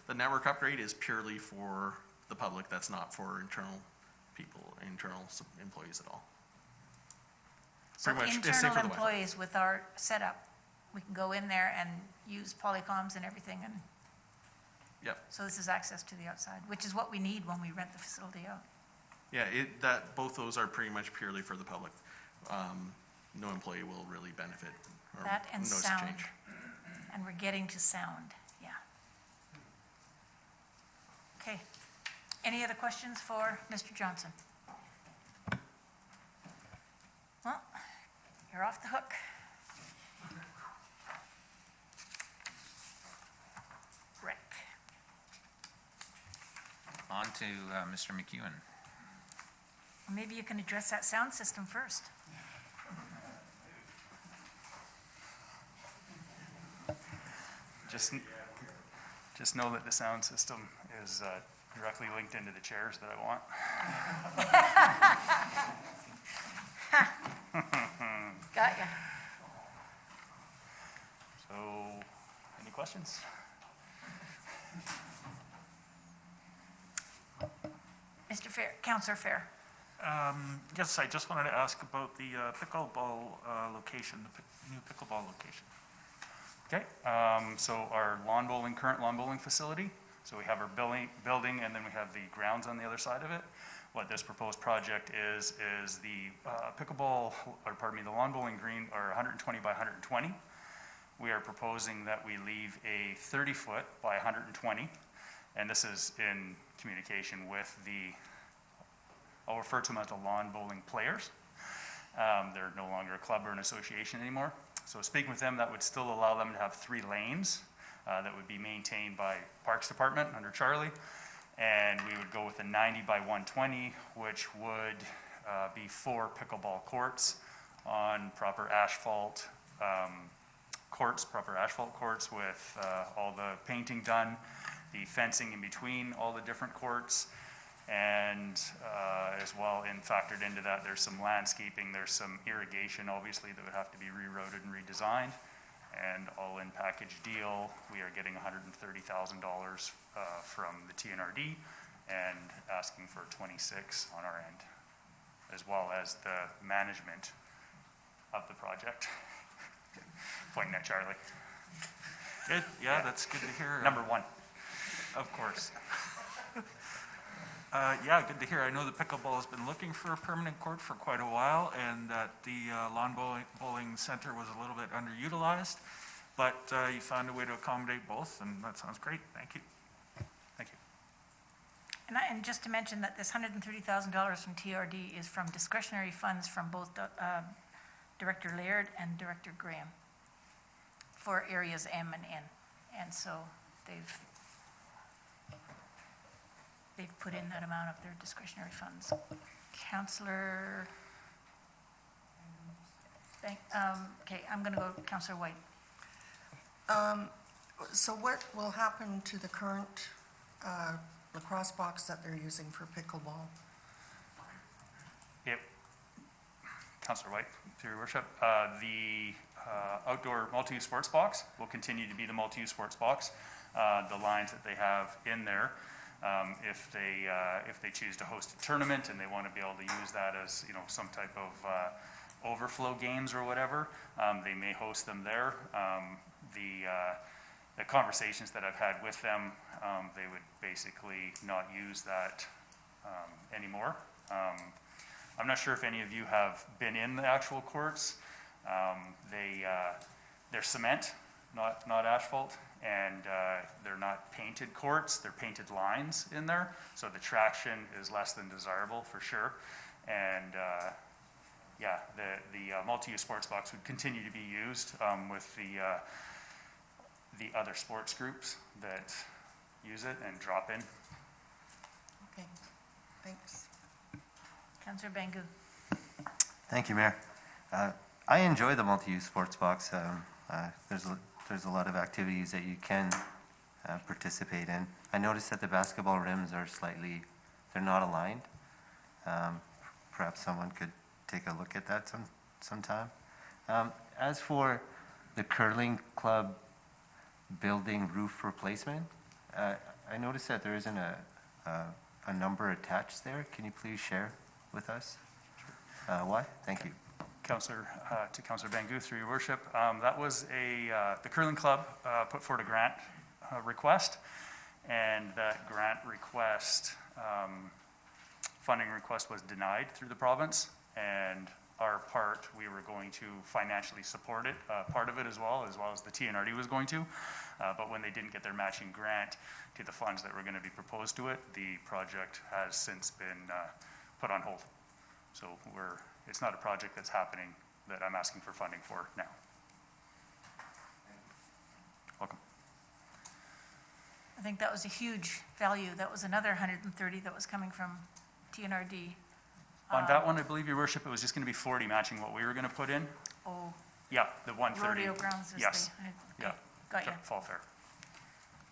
the network upgrade is purely for the public. That's not for internal people, internal employees at all. So Pretty much, it's safe internal for the Wi-Fi. employees with our setup, we can go in there and use Polycoms and everything, and Yep. so this is access to the outside, which is what we need when we rent the facility out. Yeah, both those are pretty much purely for the public. No employee will really benefit or That and notice a sound. change. And we're getting to sound, yeah. Okay. Any other questions for Mr. Johnson? Well, you're off the hook. Rick. On to Mr. McEwen. Maybe you can address that sound system first. Just know that the sound system is directly linked into the chairs that I want. Got ya. So, any questions? Mr. Fair, Councillor Fair. Yes, I just wanted to ask about the pickleball location, the new pickleball location. Okay, so our current lawn bowling facility, so we have our building and then we have the grounds on the other side of it. What this proposed project is the the lawn bowling green are 120 by 120. We are proposing that we leave a 30-foot by 120, and this is in communication with I'll refer to them as the lawn bowling players. They're no longer a club or an association anymore. So speaking with them, that would still allow them to have 3 lanes that would be maintained by Parks Department under Charlie. And we would go with a 90 by 120, which would be 4 pickleball courts on proper asphalt courts with all the painting done, the fencing in between all the different courts. And as well, factored into that, there's some landscaping, there's some irrigation, obviously, that would have to be rerouted and redesigned. And all in package deal, we are getting $130,000 from the TNRD and asking for 26 on our end, as well as the management of the project. Pointing at Charlie. Good, yeah, that's good to hear. Number 1, of course. Yeah, good to hear. I know the pickleball has been looking for a permanent court for quite a while, and that the lawn bowling center was a little bit underutilized, but you found a way to accommodate both, and that sounds great. Thank you. Thank you. And just to mention that this $130,000 from TRD is from discretionary funds from both Director Laird and Director Graham for areas M and N. And so they've put in that amount of their discretionary funds. Councillor, okay, I'm going to go Councillor White. So what will happen to the current lacrosse box that they're using for pickleball? Yep. Councillor White, through your worship. The outdoor multi-use sports box will continue to be the multi-use sports box. The lines that they have in there, if they choose to host a tournament and they want to be able to use that as, you know, some type of overflow games or whatever, they may host them there. The conversations that I've had with them, they would basically not use that anymore. I'm not sure if any of you have been in the actual courts. They're cement, not asphalt, and they're not painted courts. They're painted lines in there, so the traction is less than desirable for sure. And yeah, the multi-use sports box would continue to be used with the other sports groups that use it and drop in. Okay, thanks. Councillor Bangu. Thank you, Mayor. I enjoy the multi-use sports box. There's a lot of activities that you can participate in. I noticed that the basketball rims are they're not aligned. Perhaps someone could take a look at that sometime. As for the curling club building roof replacement, I noticed that there isn't a number attached there. Can you please share with us why? Thank you. To Councillor Bangu, through your worship, that was the curling club put forward a grant request, and that grant request, funding request was denied through the province, and our part, we were going to financially support it, part of it as well as the TNRD was going to, but when they didn't get their matching grant to the funds that were going to be proposed to it, the project has since been put on hold. So it's not a project that's happening that I'm asking for funding for now. Welcome. I think that was a huge value. That was another 130 that was coming from TNRD. On that one, I believe, your worship, it was just going to be 40 matching what we were going to put in. Oh. Yeah, the 130. Rodeo grounds is yes. the, yeah. Got you. Fall fair.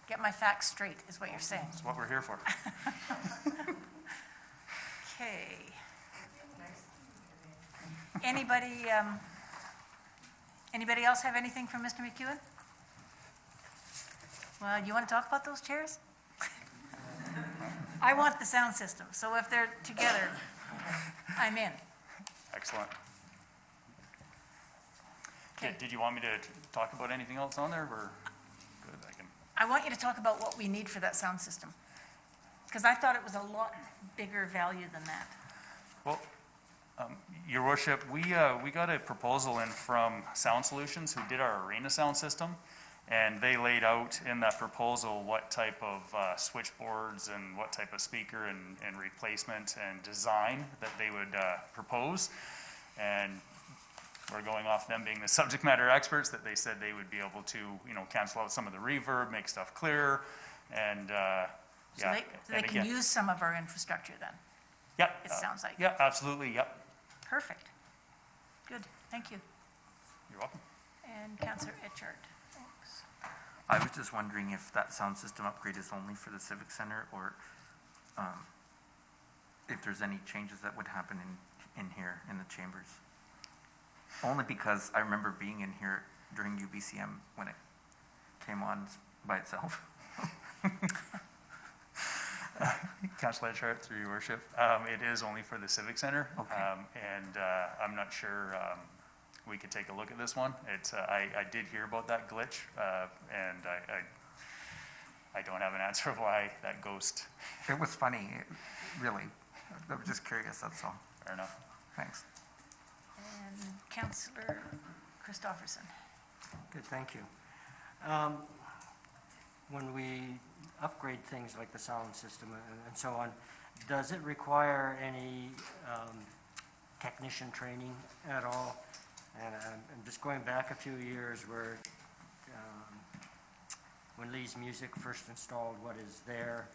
Get my facts straight is what you're saying. That's what we're here for. Okay. Anybody else have anything from Mr. McEwen? Well, you want to talk about those chairs? I want the sound system, so if they're together, I'm in. Excellent. Okay. Did you want me to talk about anything else on there, or good? I want you to talk about what we need for that sound system, because I thought it was a lot bigger value than that. Well, your worship, we got a proposal in from Sound Solutions, who did our arena sound system, and they laid out in that proposal what type of switchboards and what type of speaker and replacement and design that they would propose. And we're going off them being the subject matter experts, that they said they would be able to, you know, cancel out some of the reverb, make stuff clearer, and So they can use some of our infrastructure then? Yeah. It sounds like. Yeah, absolutely, yep. Perfect. Good, thank you. You're welcome. And Councillor Etchart, thanks. I was just wondering if that sound system upgrade is only for the Civic Center, or if there's any changes that would happen in here in the chambers. Only because I remember being in here during UBCM when it came on by itself. Councillor Etchart, through your worship, it is only for the Civic Center. Okay. And I'm not sure, we could take a look at this one. I did hear about that glitch, and I don't have an answer of why that ghost. It was funny, really. I was just curious, that's all. Fair enough. Thanks. And Councillor Christopherson. Good, thank you. When we upgrade things like the sound system and so on, does it require any technician training at all? And I'm just going back a few years where when Lee's Music first installed what is there,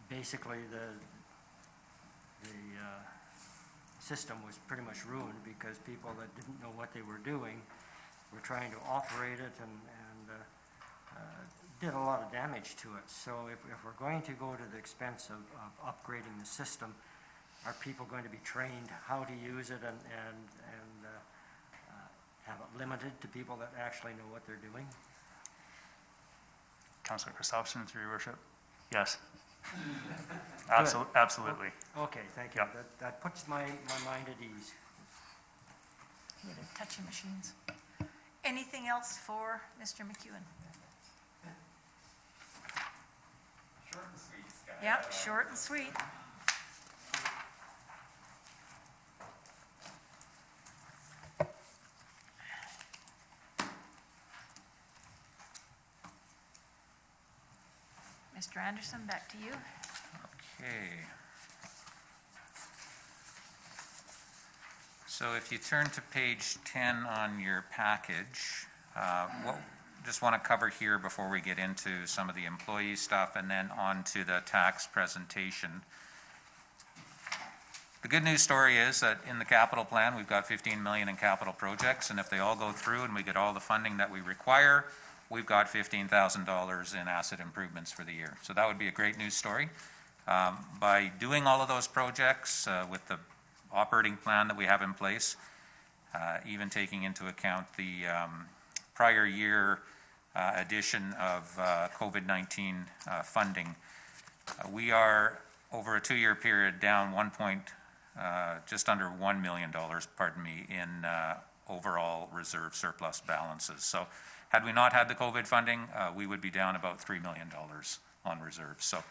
basically the system was pretty much ruined because people that didn't know what they were doing were trying to operate it and did a lot of damage to it. So if we're going to go to the expense of upgrading the system, are people going to be trained how to use it and have it limited to people that actually know what they're doing? Councillor Christopherson, through your worship? Yes. Good. Absolutely. Okay, thank you. That puts my mind at ease. Yeah, the touchy machines. Anything else for Mr. McEwen? Short and sweet, Scott. Yep, short and sweet. Mr. Anderson, back to you. Okay. So if you turn to page 10 on your package, just want to cover here before we get into some of the employee stuff and then on to the tax presentation. The good news story is that in the capital plan, we've got 15 million in capital projects, and if they all go through and we get all the funding that we require, we've got $15,000 in asset improvements for the year. So that would be a great news story. By doing all of those projects with the operating plan that we have in place, even taking into account the prior year addition of COVID-19 funding, we are over a 2-year period down just under $1 million, in overall reserve surplus balances. So had we not had the COVID funding, we would be down about $3 million on reserves. So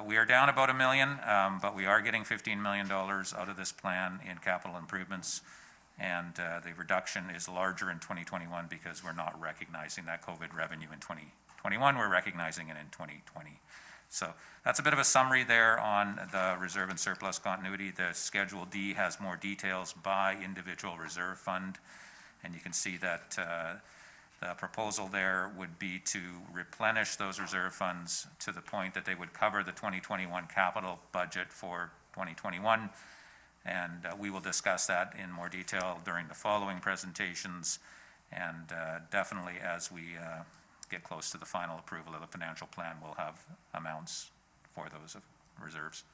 we are down about $1 million, but we are getting $15 million out of this plan in capital improvements. And the reduction is larger in 2021 because we're not recognizing that COVID revenue in 2021. We're recognizing it in 2020. So that's a bit of a summary there on the reserve and surplus continuity. The Schedule D has more details by individual reserve fund. And you can see that the proposal there would be to replenish those reserve funds to the point that they would cover the 2021 capital budget for 2021. And we will discuss that in more detail during the following presentations. And definitely as we get close to the final approval of the financial plan, we'll have amounts for those reserves.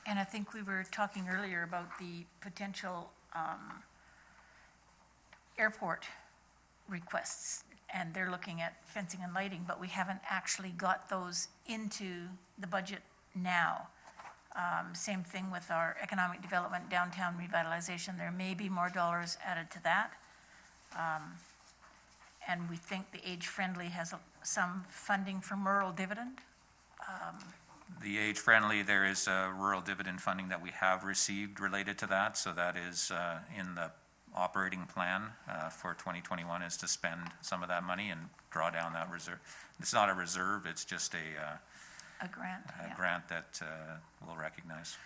And I think we were talking earlier about the potential airport requests, and they're looking at fencing and lighting, but we haven't actually got those into the budget now. Same thing with our economic development, downtown revitalization. There may be more dollars added to that. And we think the age-friendly has some funding from rural dividend. The age-friendly, there is rural dividend funding that we have received related to that. So that is in the operating plan for 2021 is to spend some of that money and draw down that reserve. It's not a reserve, it's just a grant. grant that we'll recognize.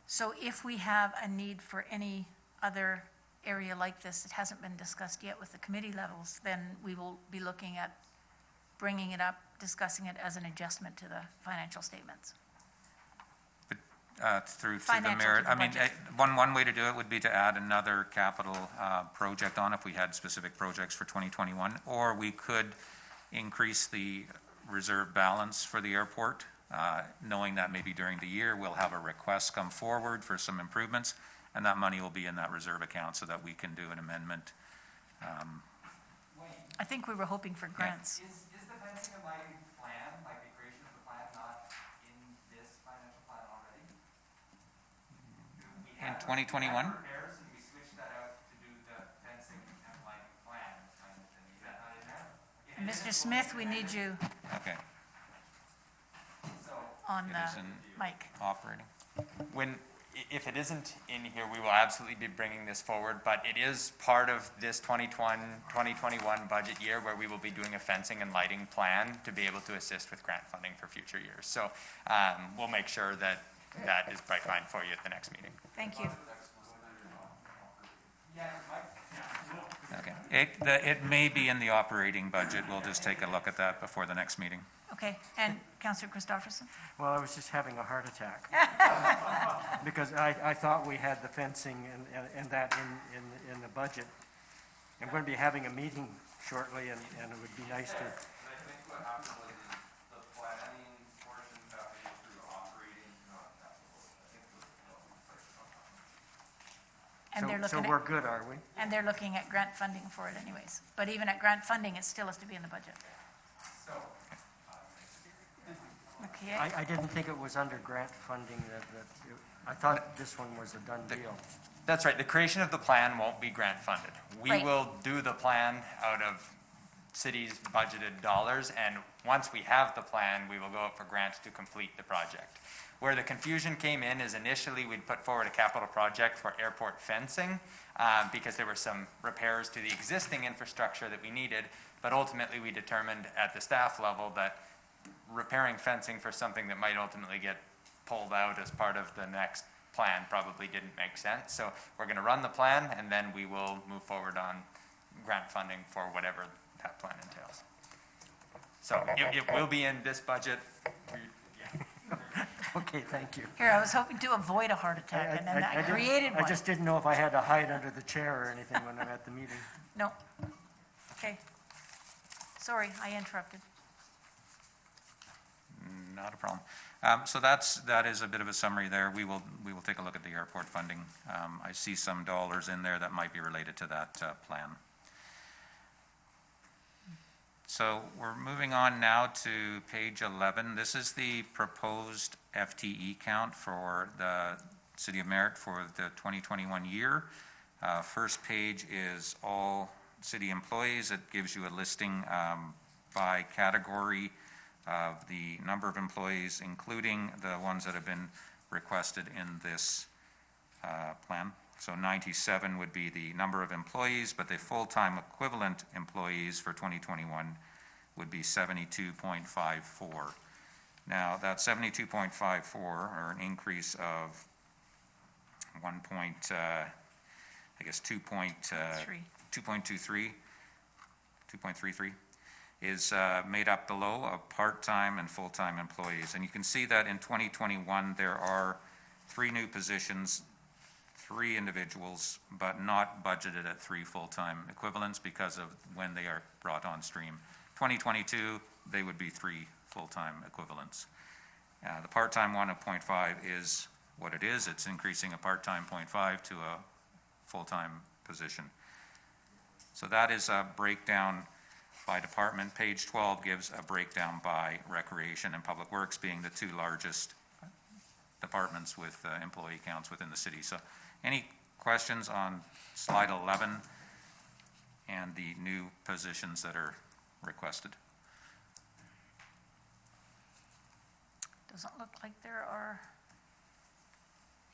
So if we have a need for any other area like this that hasn't been discussed yet with the committee levels, then we will be looking at bringing it up, discussing it as an adjustment to the financial statements. Through the Financial merit. to the I mean, budget. one way to do it would be to add another capital project on if we had specific projects for 2021, or we could increase the reserve balance for the airport, knowing that maybe during the year we'll have a request come forward for some improvements, and that money will be in that reserve account so that we can do an amendment. I think we were hoping for grants. Is the fencing and lighting plan, like the creation of the plan, not in this financial plan already? In 2021? Repairs, and we switched that out to do the fencing and lighting plan, kind of thing. Is that not in there? And Mr. Smith, we need you Okay. on It the is in mic. operating. When if it isn't in here, we will absolutely be bringing this forward, but it is part of this 2021 budget year where we will be doing a fencing and lighting plan to be able to assist with grant funding for future years. So we'll make sure that that is bright line for you at the next meeting. Thank you. Okay. It may be in the operating budget. We'll just take a look at that before the next meeting. Okay, and Councillor Christopherson? Well, I was just having a heart attack. Because I thought we had the fencing and that in the budget. I'm going to be having a meeting shortly, and it would be nice to. I think what happened was the planning portion got made through operating, not capital. And they're So looking we're at, good, are we? and they're looking at grant funding for it anyways. But even at grant funding, it still has to be in the budget. Okay. I didn't think it was under grant funding I thought this one was a done deal. That's right. The creation of the plan won't be grant funded. We Right. will do the plan out of city's budgeted dollars, and once we have the plan, we will go out for grants to complete the project. Where the confusion came in is initially we'd put forward a capital project for airport fencing because there were some repairs to the existing infrastructure that we needed, but ultimately we determined at the staff level that repairing fencing for something that might ultimately get pulled out as part of the next plan probably didn't make sense. So we're going to run the plan, and then we will move forward on grant funding for whatever that plan entails. So it will be in this budget. Okay, thank you. Here, I was hoping to avoid a heart attack, and then I created one. I just didn't know if I had to hide under the chair or anything when I'm at the meeting. No. Okay. Sorry, I interrupted. Not a problem. So that is a bit of a summary there. We will take a look at the airport funding. I see some dollars in there that might be related to that plan. So we're moving on now to page 11. This is the proposed FTE count for the City of Merritt for the 2021 year. First page is all city employees. It gives you a listing by category of the number of employees, including the ones that have been requested in this plan. So 97 would be the number of employees, but the full-time equivalent employees for 2021 would be 72.54. Now, that 72.54, or an increase of 2.33, is made up below of part-time and full-time employees. And you can see that in 2021, there are 3 new positions, 3 individuals, but not budgeted at 3 full-time equivalents because of when they are brought on stream. 2022, they would be 3 full-time equivalents. The part-time one of 0.5 is what it is. It's increasing a part-time 0.5 to a full-time position. So that is a breakdown by department. Page 12 gives a breakdown by recreation and public works, being the 2 largest departments with employee counts within the city. So any questions on slide 11 and the new positions that are requested? Doesn't look like there are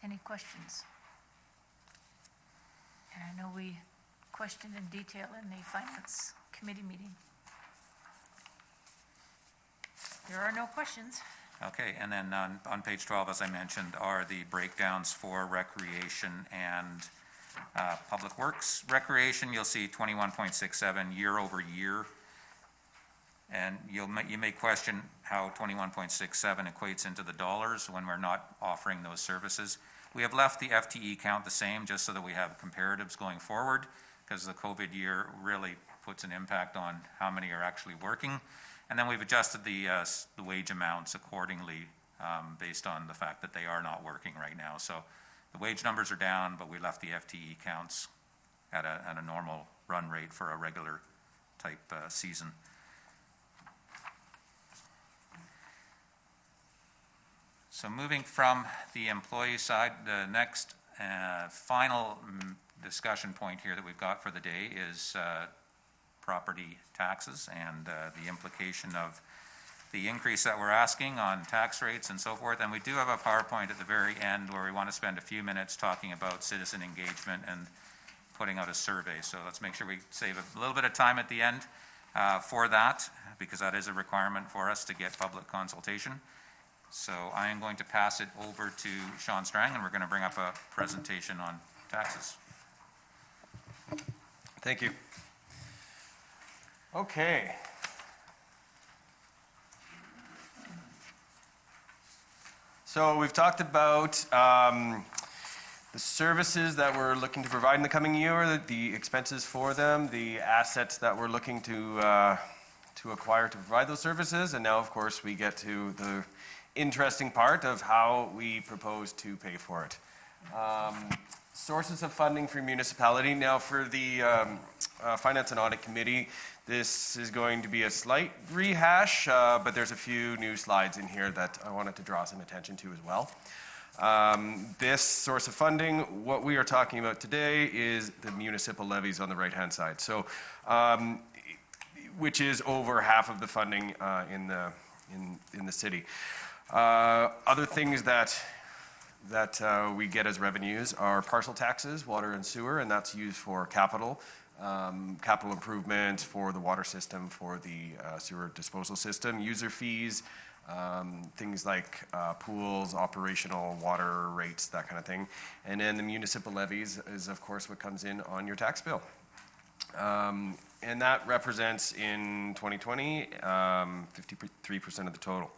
any questions. And I know we questioned in detail in the Finance Committee meeting. There are no questions. Okay, and then on page 12, as I mentioned, are the breakdowns for recreation and public works. Recreation, you'll see 21.67 year over year. And you may question how 21.67 equates into the dollars when we're not offering those services. We have left the FTE count the same just so that we have comparatives going forward, because the COVID year really puts an impact on how many are actually working. And then we've adjusted the wage amounts accordingly based on the fact that they are not working right now. So the wage numbers are down, but we left the FTE counts at a normal run rate for a regular type season. So moving from the employee side, the next final discussion point here that we've got for the day is property taxes and the implication of the increase that we're asking on tax rates and so forth. And we do have a PowerPoint at the very end where we want to spend a few minutes talking about citizen engagement and putting out a survey. So let's make sure we save a little bit of time at the end for that, because that is a requirement for us to get public consultation. So I am going to pass it over to Sean Strang, and we're going to bring up a presentation on taxes. Thank you. Okay. So we've talked about the services that we're looking to provide in the coming year, the expenses for them, the assets that we're looking to acquire to provide those services, and now, of course, we get to the interesting part of how we propose to pay for it. Sources of funding for municipality. Now, for the Finance and Audit Committee, this is going to be a slight rehash, but there's a few new slides in here that I wanted to draw some attention to as well. This source of funding, what we are talking about today is the municipal levies on the right-hand side. So, which is over half of the funding in the city. Other things that we get as revenues are parcel taxes, water and sewer, and that's used for capital improvement for the water system, for the sewer disposal system, user fees, things like pools, operational water rates, that kind of thing. And then the municipal levies is, of course, what comes in on your tax bill. And that represents, in 2020, 53% of the total.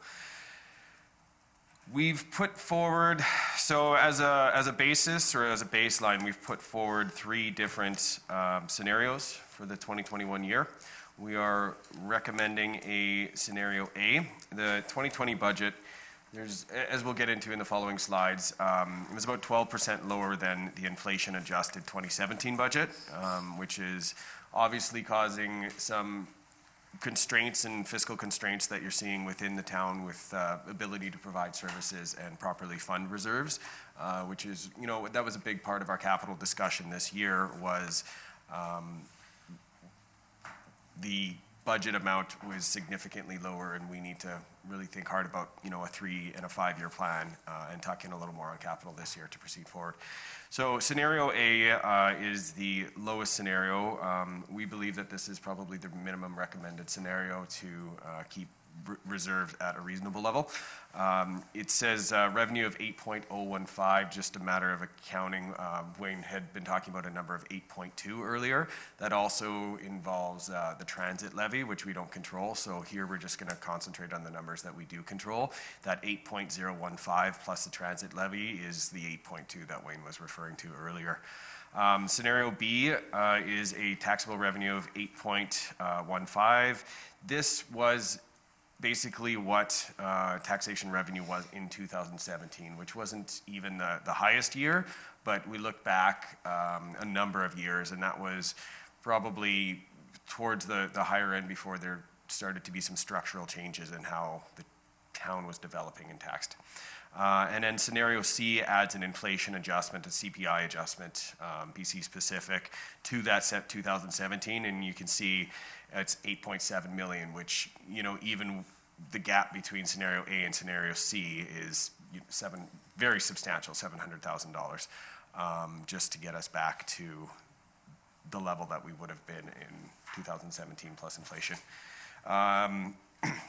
We've put forward, so as a basis or as a baseline, we've put forward 3 different scenarios for the 2021 year. We are recommending a scenario A. The 2020 budget, as we'll get into in the following slides, it was about 12% lower than the inflation-adjusted 2017 budget, which is obviously causing some constraints and fiscal constraints that you're seeing within the town with ability to provide services and properly fund reserves, which is, that was a big part of our capital discussion this year was the budget amount was significantly lower, and we need to really think hard about, a 3 and a 5-year plan and tuck in a little more on capital this year to proceed forward. So scenario A is the lowest scenario. We believe that this is probably the minimum recommended scenario to keep reserved at a reasonable level. It says revenue of 8.015, just a matter of accounting. Wayne had been talking about a number of 8.2 earlier. That also involves the transit levy, which we don't control. So here we're just going to concentrate on the numbers that we do control. That 8.015 plus the transit levy is the 8.2 that Wayne was referring to earlier. Scenario B is a taxable revenue of 8.15. This was basically what taxation revenue was in 2017, which wasn't even the highest year, but we look back a number of years, and that was probably towards the higher end before there started to be some structural changes in how the town was developing and taxed. And then scenario C adds an inflation adjustment, a CPI adjustment, BC specific, to that 2017, and you can see it's 8.7 million, which, even the gap between scenario A and scenario C is very substantial, $700,000, just to get us back to the level that we would have been in 2017 plus inflation.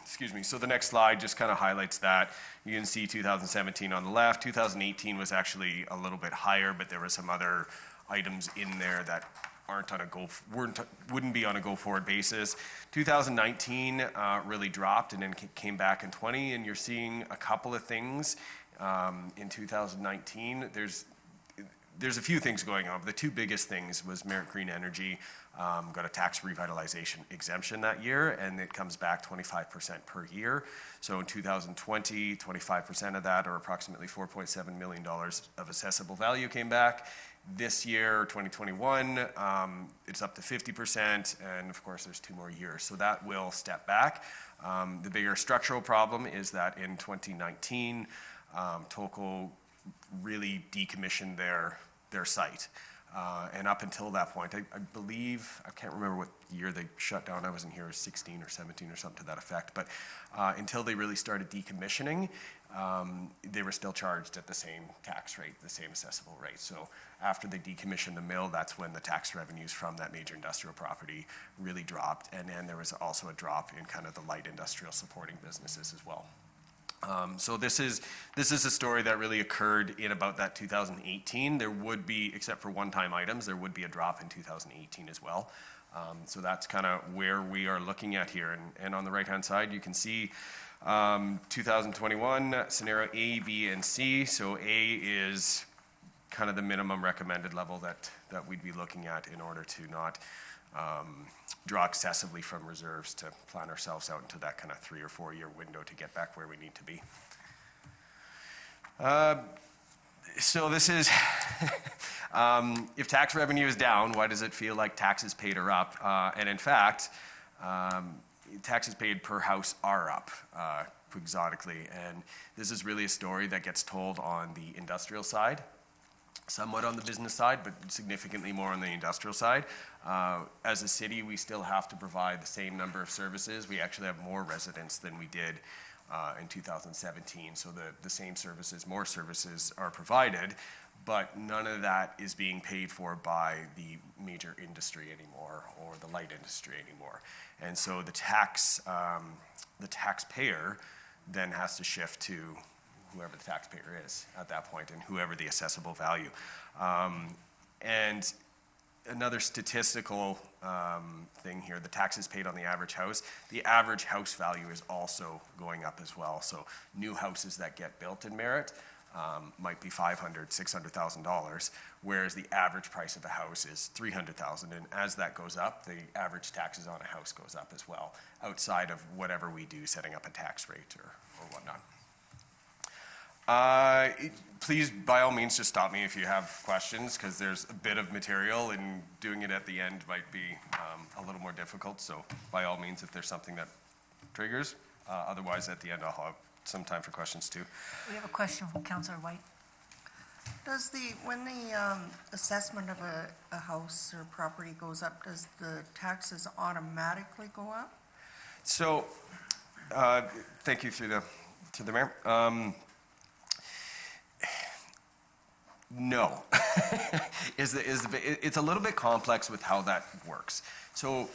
Excuse me. So the next slide just kind of highlights that. You can see 2017 on the left. 2018 was actually a little bit higher, but there were some other items in there that wouldn't be on a go-forward basis. 2019 really dropped and then came back in 20, and you're seeing a couple of things in 2019. There's a few things going on. The 2 biggest things was Merit Green Energy got a tax revitalization exemption that year, and it comes back 25% per year. So in 2020, 25% of that, or approximately $4.7 million of assessable value, came back. This year, 2021, it's up to 50%, and of course there's 2 more years. So that will step back. The bigger structural problem is that in 2019, Tolko really decommissioned their site. And up until that point, I believe, I can't remember what year they shut down, I wasn't here, it was 16 or 17 or something to that effect, but until they really started decommissioning, they were still charged at the same tax rate, the same assessable rate. So after they decommissioned the mill, that's when the tax revenues from that major industrial property really dropped. And then there was also a drop in kind of the light industrial supporting businesses as well. So this is a story that really occurred in about that 2018. There would be, except for one-time items, there would be a drop in 2018 as well. So that's kind of where we are looking at here. And on the right-hand side, you can see 2021 scenario A, B, and C. So A is kind of the minimum recommended level that we'd be looking at in order to not draw excessively from reserves to plan ourselves out into that kind of 3 or 4 year window to get back where we need to be. So this is, if tax revenue is down, why does it feel like taxes paid are up? And in fact, taxes paid per house are up quixotically. And this is really a story that gets told on the industrial side, somewhat on the business side, but significantly more on the industrial side. As a city, we still have to provide the same number of services. We actually have more residents than we did in 2017. So the same services, more services are provided, but none of that is being paid for by the major industry anymore or the light industry anymore. And so the taxpayer then has to shift to whoever the taxpayer is at that point and whoever the assessable value. And another statistical thing here, the taxes paid on the average house value is also going up as well. So new houses that get built in Merritt might be $500,000, $600,000, whereas the average price of a house is $300,000. And as that goes up, the average taxes on a house goes up as well, outside of whatever we do, setting up a tax rate or whatnot. Please, by all means, just stop me if you have questions, because there's a bit of material and doing it at the end might be a little more difficult. So by all means, if there's something that triggers, otherwise at the end I'll have some time for questions too. We have a question from Councillor White. When the assessment of a house or property goes up, does the taxes automatically go up? So, thank you to the mayor. No. It's a little bit complex with how that works. So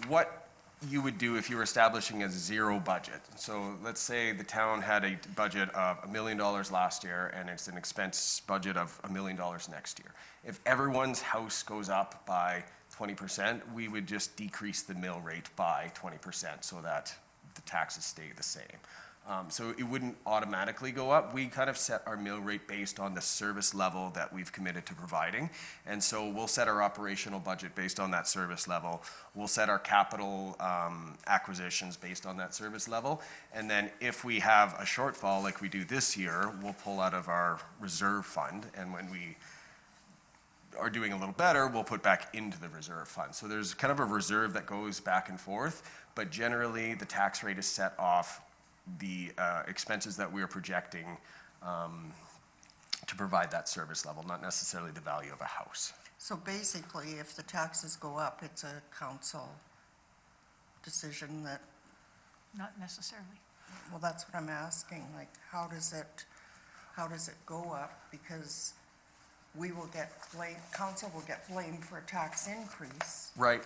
what you would do if you were establishing a zero budget. So let's say the town had a budget of $1 million last year and it's an expense budget of $1 million next year. If everyone's house goes up by 20%, we would just decrease the mill rate by 20% so that the taxes stay the same. So it wouldn't automatically go up. We kind of set our mill rate based on the service level that we've committed to providing. And so we'll set our operational budget based on that service level. We'll set our capital acquisitions based on that service level. And then if we have a shortfall like we do this year, we'll pull out of our reserve fund. And when we are doing a little better, we'll put back into the reserve fund. So there's kind of a reserve that goes back and forth. But generally, the tax rate is set off the expenses that we are projecting to provide that service level, not necessarily the value of a house. So basically, if the taxes go up, it's a council decision that... Not necessarily. Well, that's what I'm asking, like, how does it go up? Because we will get blamed, council will get blamed for a tax increase. Right.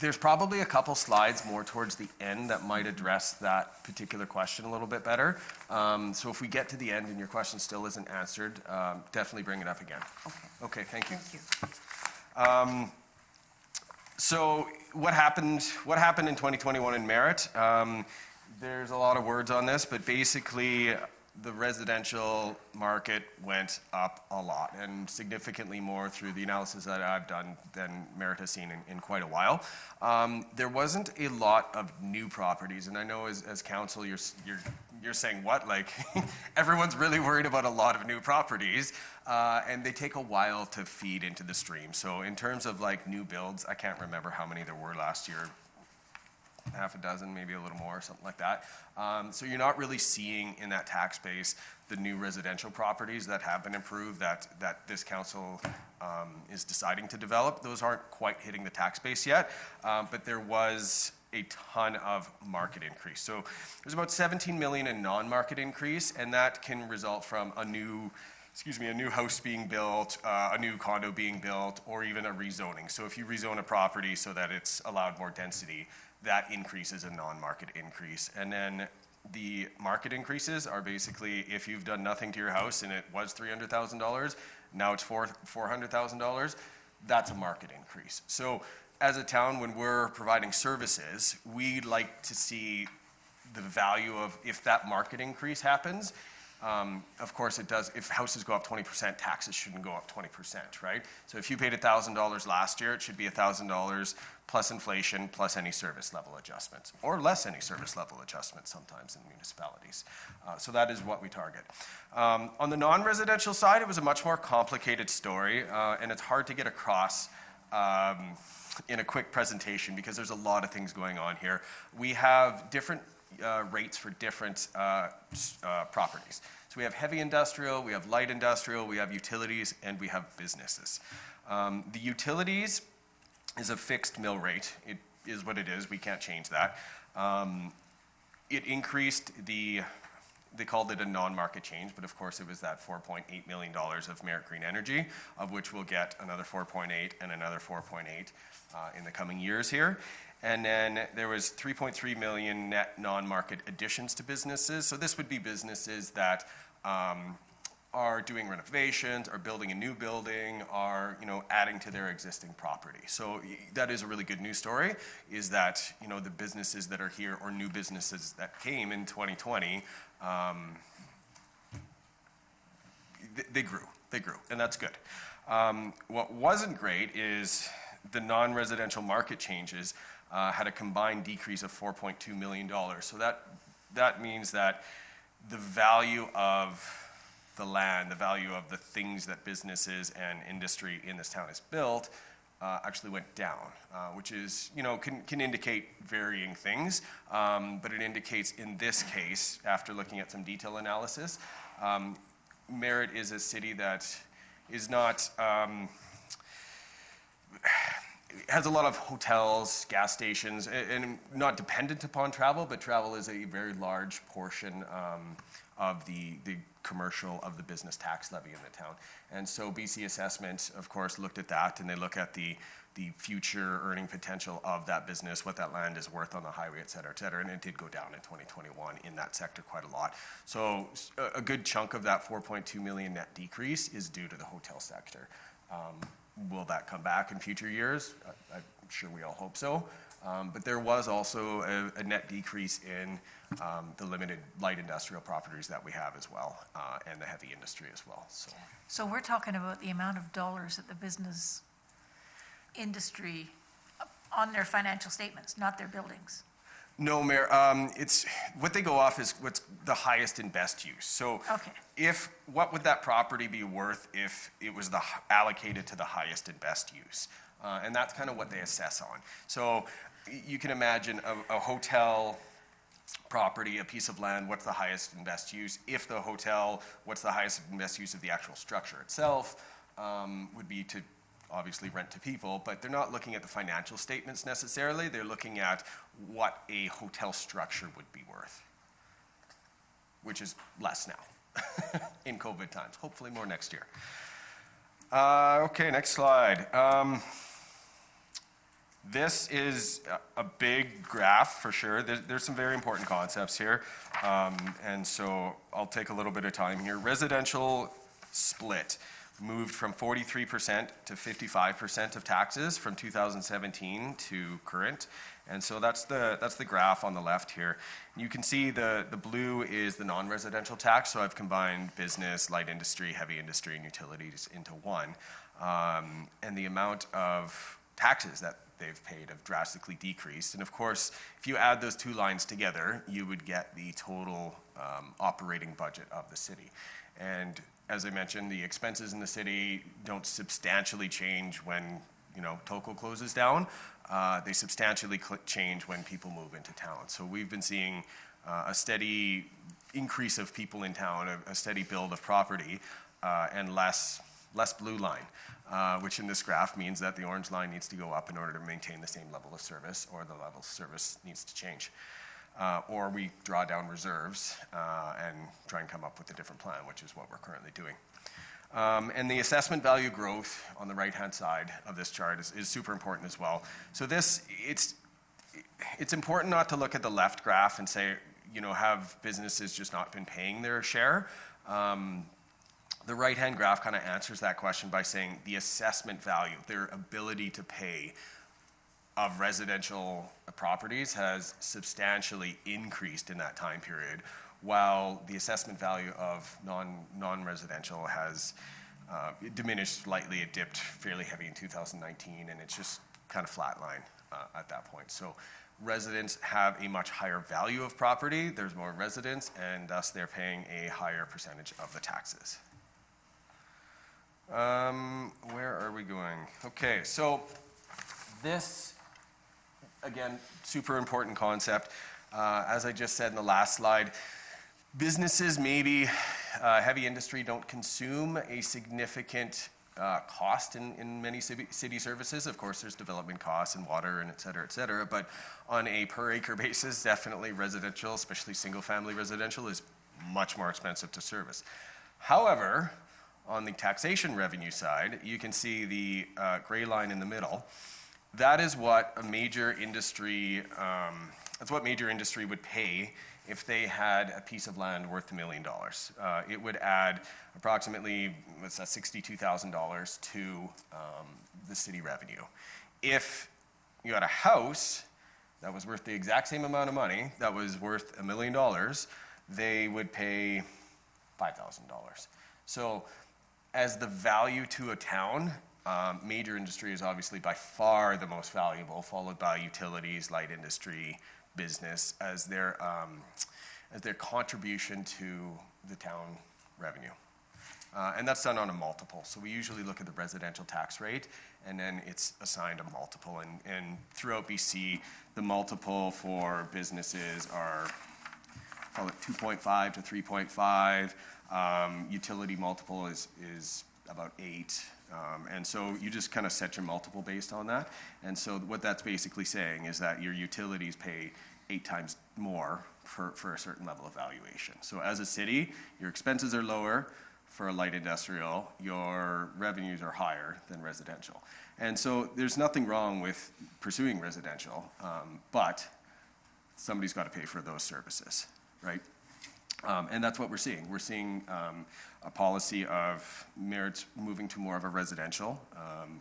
There's probably a couple slides more towards the end that might address that particular question a little bit better. So if we get to the end and your question still isn't answered, definitely bring it up again. Okay, thank you. Thank you. So what happened in 2021 in Merritt? There's a lot of words on this, but basically the residential market went up a lot, and significantly more through the analysis that I've done than Merritt has seen in quite a while. There wasn't a lot of new properties, and I know as council you're saying, what? Like, everyone's really worried about a lot of new properties, and they take a while to feed into the stream. So in terms of like new builds, I can't remember how many there were last year. half a dozen, maybe a little more, something like that. So you're not really seeing in that tax base the new residential properties that have been improved that this council is deciding to develop. Those aren't quite hitting the tax base yet, but there was a ton of market increase. So there's about 17 million in non-market increase, and that can result from a new house being built, a new condo being built, or even a rezoning. So if you rezone a property so that it's allowed more density, that increases a non-market increase. And then the market increases are basically if you've done nothing to your house and it was $300,000, now it's $400,000, that's a market increase. So as a town, when we're providing services, we'd like to see the value of if that market increase happens. Of course it does. If houses go up 20%, taxes shouldn't go up 20%, right? So if you paid $1,000 last year, it should be $1,000 plus inflation plus any service level adjustments, or less any service level adjustments sometimes in municipalities. So that is what we target. On the non-residential side, it was a much more complicated story, and it's hard to get across in a quick presentation because there's a lot of things going on here. We have different rates for different properties. So we have heavy industrial, we have light industrial, we have utilities, and we have businesses. The utilities is a fixed mill rate. It is what it is. We can't change that. It increased they called it a non-market change, but of course it was that $4.8 million of Merit Green Energy, of which we'll get another 4.8 and another 4.8 in the coming years here. And then there was 3.3 million net non-market additions to businesses. So this would be businesses that are doing renovations, are building a new building, are adding to their existing property. So that is a really good news story, is that the businesses that are here or new businesses that came in 2020, they grew, and that's good. What wasn't great is the non-residential market changes had a combined decrease of $4.2 million. So that means that the value of the land, the value of the things that businesses and industry in this town has built actually went down, which is, can indicate varying things, but it indicates in this case, after looking at some detail analysis, Merritt is a city that is not, has a lot of hotels, gas stations, and not dependent upon travel, but travel is a very large portion of the commercial of the business tax levy in the town. And so BC Assessment, of course, looked at that, and they look at the future earning potential of that business, what that land is worth on the highway, et cetera, and it did go down in 2021 in that sector quite a lot. So a good chunk of that 4.2 million net decrease is due to the hotel sector. Will that come back in future years? I'm sure we all hope so. But there was also a net decrease in the limited light industrial properties that we have as well, and the heavy industry as well. So we're talking about the amount of dollars that the business industry on their financial statements, not their buildings. No, Mayor. It's what they go off is what's the highest and best use. So, okay. What would that property be worth if it was allocated to the highest and best use? And that's kind of what they assess on. So, you can imagine a hotel property, a piece of land. What's the highest and best use? If the hotel, what's the highest and best use of the actual structure itself? Would be to obviously rent to people, but they're not looking at the financial statements necessarily. They're looking at what a hotel structure would be worth, which is less now in COVID times. Hopefully more next year. Okay, next slide. This is a big graph for sure. There's some very important concepts here, and so I'll take a little bit of time here. Residential split moved from 43% to 55% of taxes from 2017 to current. And so that's the graph on the left here. You can see the blue is the non-residential tax. So I've combined business, light industry, heavy industry, and utilities into one. And the amount of taxes that they've paid have drastically decreased. And of course, if you add those two lines together, you would get the total operating budget of the city. And as I mentioned, the expenses in the city don't substantially change when, TOCO closes down. they substantially change when people move into town. So we've been seeing a steady increase of people in town, a steady build of property, and less blue line, which in this graph means that the orange line needs to go up in order to maintain the same level of service, or the level of service needs to change. Or we draw down reserves and try and come up with a different plan, which is what we're currently doing. And the assessment value growth on the right-hand side of this chart is super important as well. So it's important not to look at the left graph and say, have businesses just not been paying their share? The right-hand graph kind of answers that question by saying the assessment value, their ability to pay of residential properties has substantially increased in that time period, while the assessment value of non-residential has diminished slightly. It dipped fairly heavy in 2019, and it's just kind of flatlined at that point. So residents have a much higher value of property. There's more residents, and thus they're paying a higher percentage of the taxes. Where are we going? Okay, so this, again, super important concept. As I just said in the last slide, businesses, maybe heavy industry, don't consume a significant cost in many city services. Of course, there's development costs and water and et cetera, but on a per acre basis, definitely residential, especially single family residential, is much more expensive to service. However, on the taxation revenue side, you can see the gray line in the middle. That is what a major industry, would pay if they had a piece of land worth $1 million. It would add approximately, $62,000 to the city revenue. If you had a house that was worth the exact same amount of money, that was worth $1 million, they would pay $5,000. So as the value to a town, major industry is obviously by far the most valuable, followed by utilities, light industry, business, as their contribution to the town revenue. And that's done on a multiple. So we usually look at the residential tax rate, and then it's assigned a multiple. And throughout BC, the multiple for businesses are, call it 2.5 to 3.5. Utility multiple is about 8. And so you just kind of set your multiple based on that. And so what that's basically saying is that your utilities pay 8 times more for a certain level of valuation. So as a city, your expenses are lower. For a light industrial, your revenues are higher than residential. And so there's nothing wrong with pursuing residential, but somebody's got to pay for those services, right? And that's what we're seeing. We're seeing a policy of Merritt's moving to more of a residential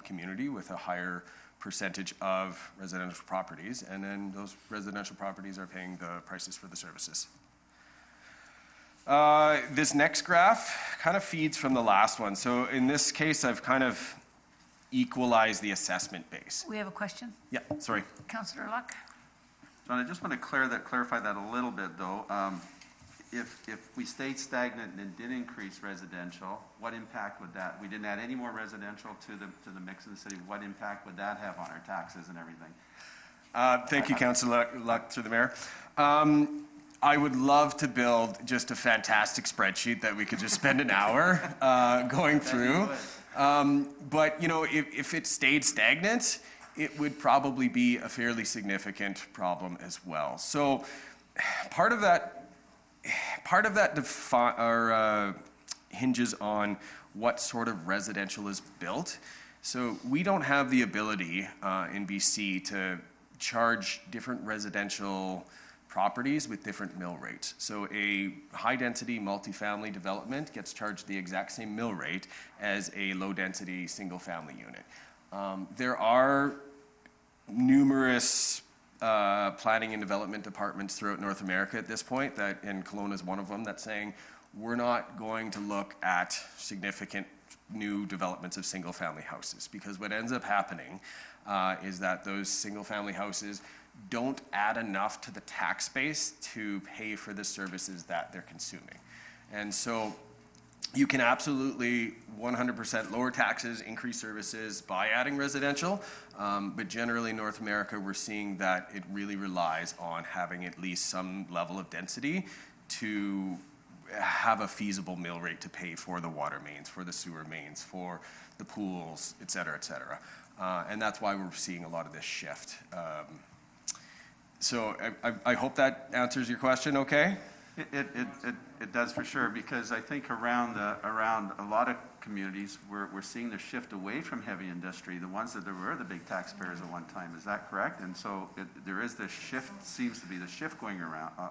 community with a higher percentage of residential properties, and then those residential properties are paying the prices for the services. This next graph kind of feeds from the last one. So in this case, I've kind of equalized the assessment base. We have a question. Yeah, sorry. Councillor Luck. John, I just want to clarify that a little bit, though. If we stayed stagnant and did increase residential, what impact would that? We didn't add any more residential to the mix of the city. What impact would that have on our taxes and everything? Thank you, Councillor Luck, through the mayor. I would love to build just a fantastic spreadsheet that we could just spend an hour going through. But if it stayed stagnant, it would probably be a fairly significant problem as well. So part of that hinges on what sort of residential is built. So we don't have the ability in BC to charge different residential properties with different mill rates. So a high-density multifamily development gets charged the exact same mill rate as a low-density single-family unit. There are numerous planning and development departments throughout North America at this point, and Kelowna is one of them, that's saying we're not going to look at significant new developments of single-family houses, because what ends up happening is that those single-family houses don't add enough to the tax base to pay for the services that they're consuming. And so You can absolutely 100% lower taxes, increase services by adding residential, but generally North America, we're seeing that it really relies on having at least some level of density to have a feasible mill rate to pay for the water mains, for the sewer mains, for the pools, et cetera, et cetera. And that's why we're seeing a lot of this shift. So I hope that answers your question okay? It does for sure, because I think around a lot of communities, we're seeing the shift away from heavy industry, the ones that were the big taxpayers at one time. Is that correct? And so there is this shift, seems to be the shift going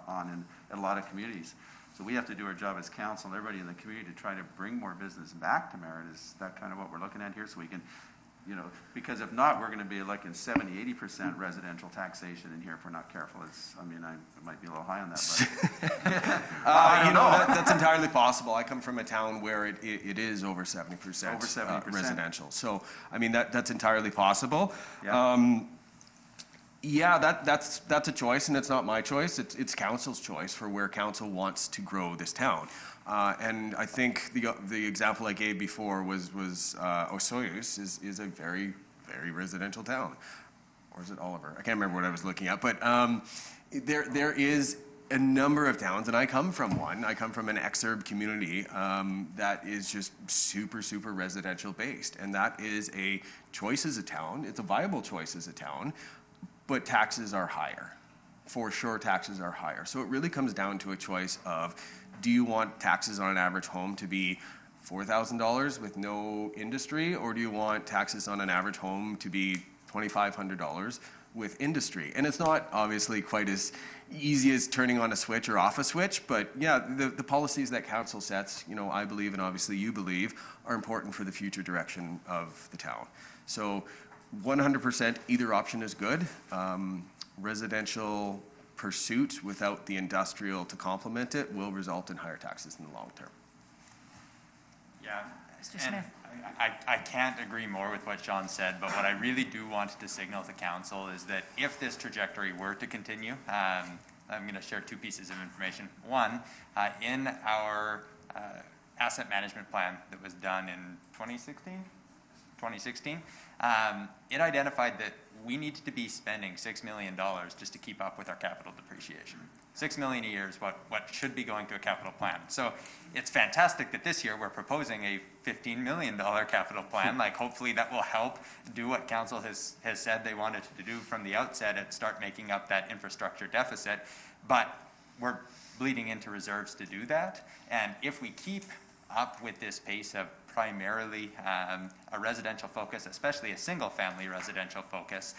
on in a lot of communities. So we have to do our job as council and everybody in the community to try to bring more business back to Merritt. Is that kind of what we're looking at here? So we can, because if not, we're going to be like in 70-80% residential taxation in here if we're not careful. I might be a little high on that, but I don't know. That's entirely possible. I come from a town where it is over 70%, over 70%. Residential. So, that's entirely possible. Yeah. That's a choice, and it's not my choice. It's council's choice for where council wants to grow this town. And I think the example I gave before was Osoyoos is a very, very residential town. Or is it Oliver? I can't remember what I was looking at. But there is a number of towns, and I come from one. I come from an exurb community that is just super, super residential based. And that is a choice as a town. It's a viable choice as a town. But taxes are higher. For sure, taxes are higher. So it really comes down to a choice of, do you want taxes on an average home to be $4,000 with no industry, or do you want taxes on an average home to be $2,500 with industry? And it's not obviously quite as easy as turning on a switch or off a switch, but yeah, the policies that council sets, I believe, and obviously you believe, are important for the future direction of the town. So 100% either option is good. Residential pursuit without the industrial to complement it will result in higher taxes in the long term. Yeah. Mr. Smith. I can't agree more with what Sean said, but what I really do want to signal to council is that if this trajectory were to continue, I'm going to share two pieces of information. One, in our asset management plan that was done in 2016, it identified that we needed to be spending $6 million just to keep up with our capital depreciation. $6 million a year is what should be going to a capital plan. So it's fantastic that this year we're proposing a $15 million capital plan. Like, hopefully that will help do what council has said they wanted to do from the outset and start making up that infrastructure deficit. But we're bleeding into reserves to do that. And if we keep up with this pace of primarily a residential focus, especially a single-family residential focus,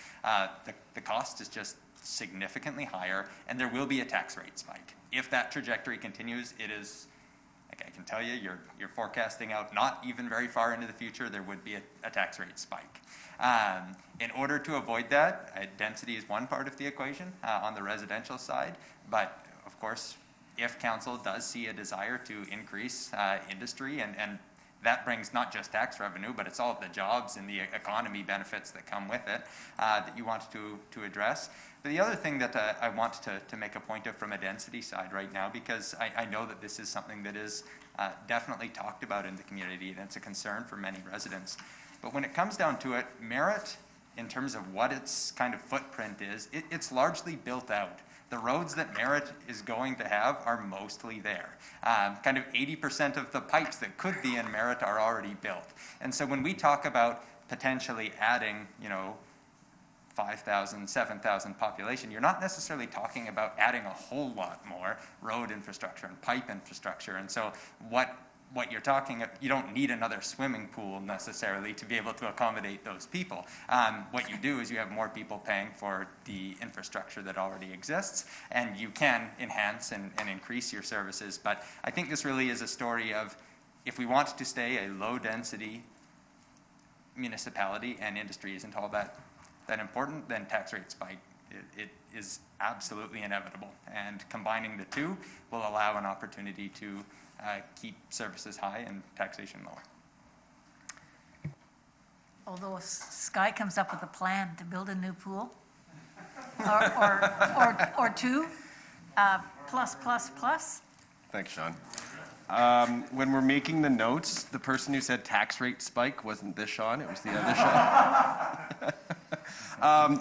the cost is just significantly higher, and there will be a tax rate spike. If that trajectory continues, it is, like I can tell you, you're forecasting out not even very far into the future, there would be a tax rate spike. In order to avoid that, density is one part of the equation on the residential side, but of course, if council does see a desire to increase industry, and that brings not just tax revenue, but it's all of the jobs and the economy benefits that come with it that you want to address. But the other thing that I want to make a point of from a density side right now, because I know that this is something that is definitely talked about in the community, and it's a concern for many residents. But when it comes down to it, Merritt, in terms of what its kind of footprint is, it's largely built out. The roads that Merritt is going to have are mostly there. Kind of 80% of the pipes that could be in Merritt are already built. And so when we talk about potentially adding, 5,000, 7,000 population, you're not necessarily talking about adding a whole lot more road infrastructure and pipe infrastructure. And so what you're talking, you don't need another swimming pool necessarily to be able to accommodate those people. What you do is you have more people paying for the infrastructure that already exists, and you can enhance and increase your services. But I think this really is a story of, if we want to stay a low-density municipality and industry isn't all that important, then tax rate spike, it is absolutely inevitable. And combining the two will allow an opportunity to keep services high and taxation lower. Although if Sky comes up with a plan to build a new pool, or two, plus. Thanks, Sean. When we're making the notes, the person who said tax rate spike wasn't this Sean, it was the other Sean.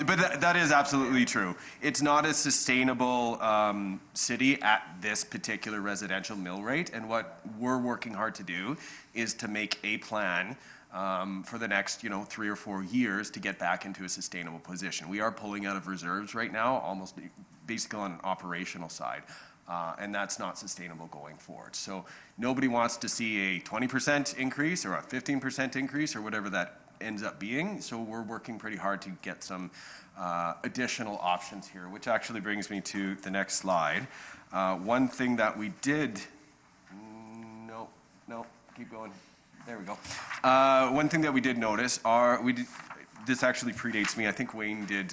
But that is absolutely true. It's not a sustainable city at this particular residential mill rate, and what we're working hard to do is to make a plan for the next 3 or 4 years to get back into a sustainable position. We are pulling out of reserves right now, almost basically on an operational side. And that's not sustainable going forward. So nobody wants to see a 20% increase or a 15% increase or whatever that ends up being. So we're working pretty hard to get some additional options here, which actually brings me to the next slide. One thing that we did, no, keep going. There we go. One thing that we did notice this actually predates me. I think Wayne did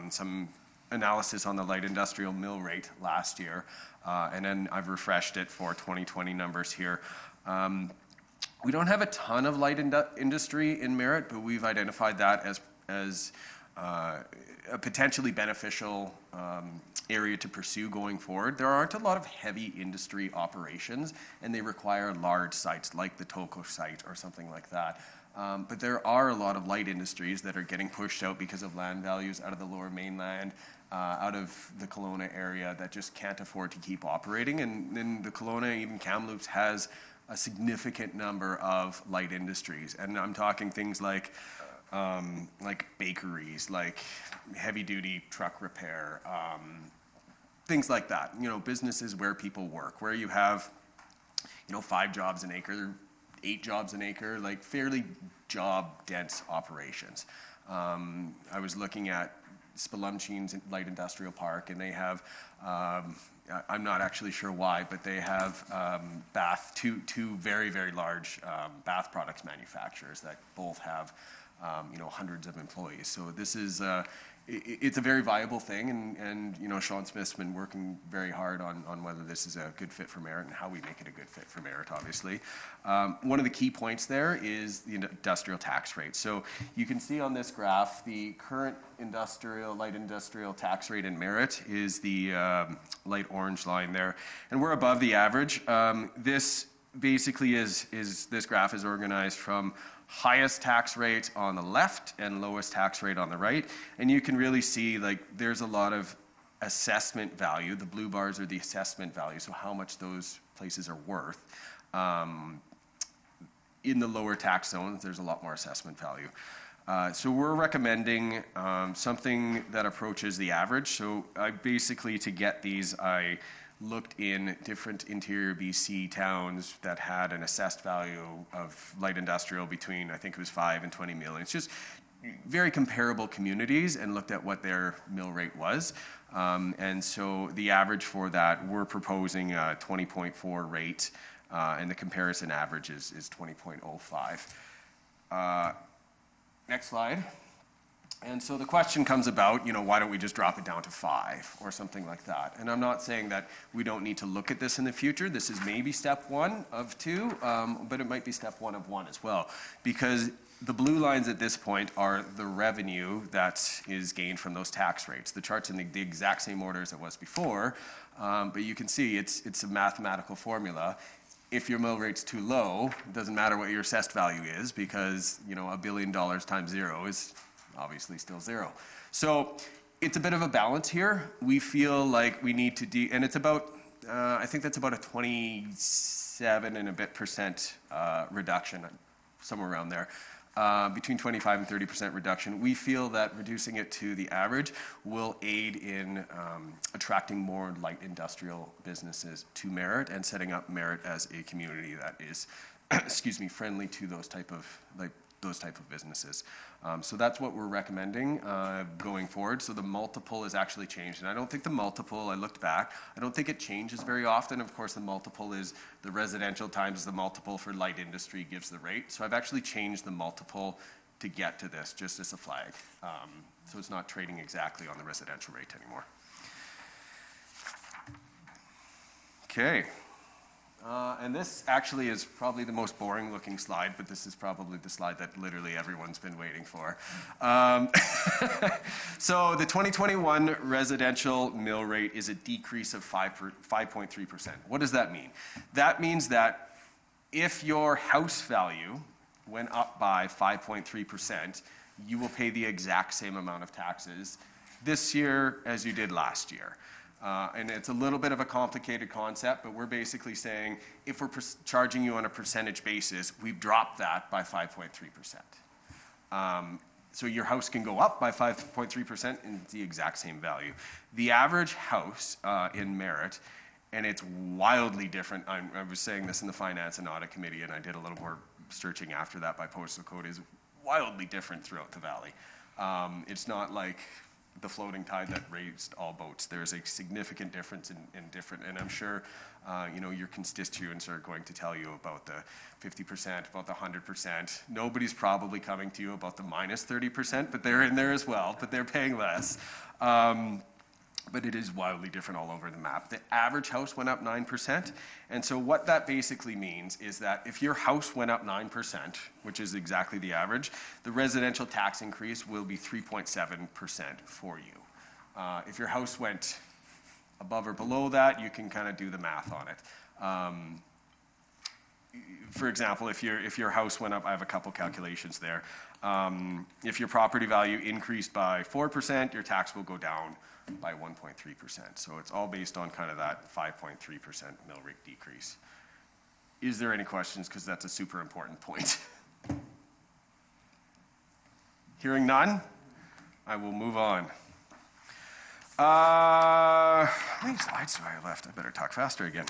some analysis on the light industrial mill rate last year, and then I've refreshed it for 2020 numbers here. We don't have a ton of light industry in Merritt, but we've identified that as a potentially beneficial area to pursue going forward. There aren't a lot of heavy industry operations, and they require large sites like the Toko site or something like that. But there are a lot of light industries that are getting pushed out because of land values out of the Lower Mainland, out of the Kelowna area that just can't afford to keep operating. And then the Kelowna, even Kamloops, has a significant number of light industries. And I'm talking things like bakeries, like heavy-duty truck repair, things like that. Businesses where people work, where you have 5 jobs an acre, 8 jobs an acre, like fairly job-dense operations. I was looking at Spelunchine's Light Industrial Park, and they have, I'm not actually sure why, but they have two very, very large bath products manufacturers that both have hundreds of employees. So this is it's a very viable thing, and Sean Smith's been working very hard on whether this is a good fit for Merritt and how we make it a good fit for Merritt, obviously. One of the key points there is the industrial tax rate. So you can see on this graph, the current light industrial tax rate in Merritt is the light orange line there, and we're above the average. This basically this graph is organized from highest tax rate on the left and lowest tax rate on the right. And you can really see there's a lot of assessment value. The blue bars are the assessment value, so how much those places are worth. In the lower tax zones, there's a lot more assessment value. So we're recommending something that approaches the average. So to get these, I looked in different interior BC towns that had an assessed value of light industrial between, I think it was 5 and 20 million. It's just very comparable communities, and looked at what their mill rate was. And so the average for that, we're proposing a 20.4 rate, and the comparison average is 20.05. Next slide. And so the question comes about, why don't we just drop it down to 5 or something like that? And I'm not saying that we don't need to look at this in the future. This is maybe step 1 of 2, but it might be step 1 of 1 as well. Because the blue lines at this point are the revenue that is gained from those tax rates. The chart's in the exact same order as it was before, but you can see it's a mathematical formula. If your mill rate's too low, it doesn't matter what your assessed value is, because $1 billion times 0 is obviously still 0. So it's a bit of a balance here. We feel like we need to and it's about, I think that's about a 27 and a bit percent reduction, somewhere around there. Between 25 and 30% reduction. We feel that reducing it to the average will aid in attracting more light industrial businesses to Merritt and setting up Merritt as a community that is, friendly to those type of businesses. So that's what we're recommending going forward. So the multiple is actually changed. And I don't think the multiple, I looked back, I don't think it changes very often. Of course, the multiple is the residential times the multiple for light industry gives the rate. So I've actually changed the multiple to get to this, just as a flag. So it's not trading exactly on the residential rate anymore. Okay. And this actually is probably the most boring looking slide, but this is probably the slide that literally everyone's been waiting for. So the 2021 residential mill rate is a decrease of 5.3%. What does that mean? That means that if your house value went up by 5.3%, you will pay the exact same amount of taxes this year as you did last year. And it's a little bit of a complicated concept, but we're basically saying if we're charging you on a percentage basis, we've dropped that by 5.3%. So your house can go up by 5.3% and it's the exact same value. The average house in Merritt, and it's wildly different, I was saying this in the Finance and Audit Committee, and I did a little more searching after that by postal code, is wildly different throughout the valley. It's not like the floating tide that raised all boats. There's a significant difference in different, and I'm sure your constituents are going to tell you about the 50%, about the 100%. Nobody's probably coming to you about the minus 30%, but they're in there as well, but they're paying less. But it is wildly different all over the map. The average house went up 9%, and so what that basically means is that if your house went up 9%, which is exactly the average, the residential tax increase will be 3.7% for you. If your house went above or below that, you can kind of do the math on it. For example, if your house went up, I have a couple calculations there. If your property value increased by 4%, your tax will go down by 1.3%. So it's all based on kind of that 5.3% mill rate decrease. Is there any questions? Because that's a super important point. Hearing none, I will move on. How many slides do I have left? I better talk faster again.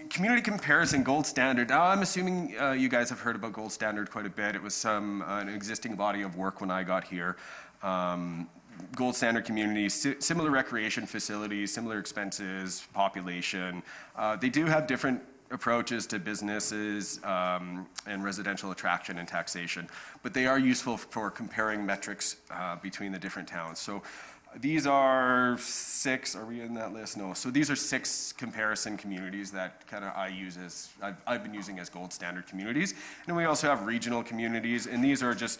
Community comparison, gold standard. Now, I'm assuming you guys have heard about gold standard quite a bit. It was an existing body of work when I got here. Gold standard communities, similar recreation facilities, similar expenses, population. They do have different approaches to businesses and residential attraction and taxation, but they are useful for comparing metrics between the different towns. So these are 6, are we in that list? No. So these are 6 comparison communities that kind of I've been using as gold standard communities. And we also have regional communities, and these are just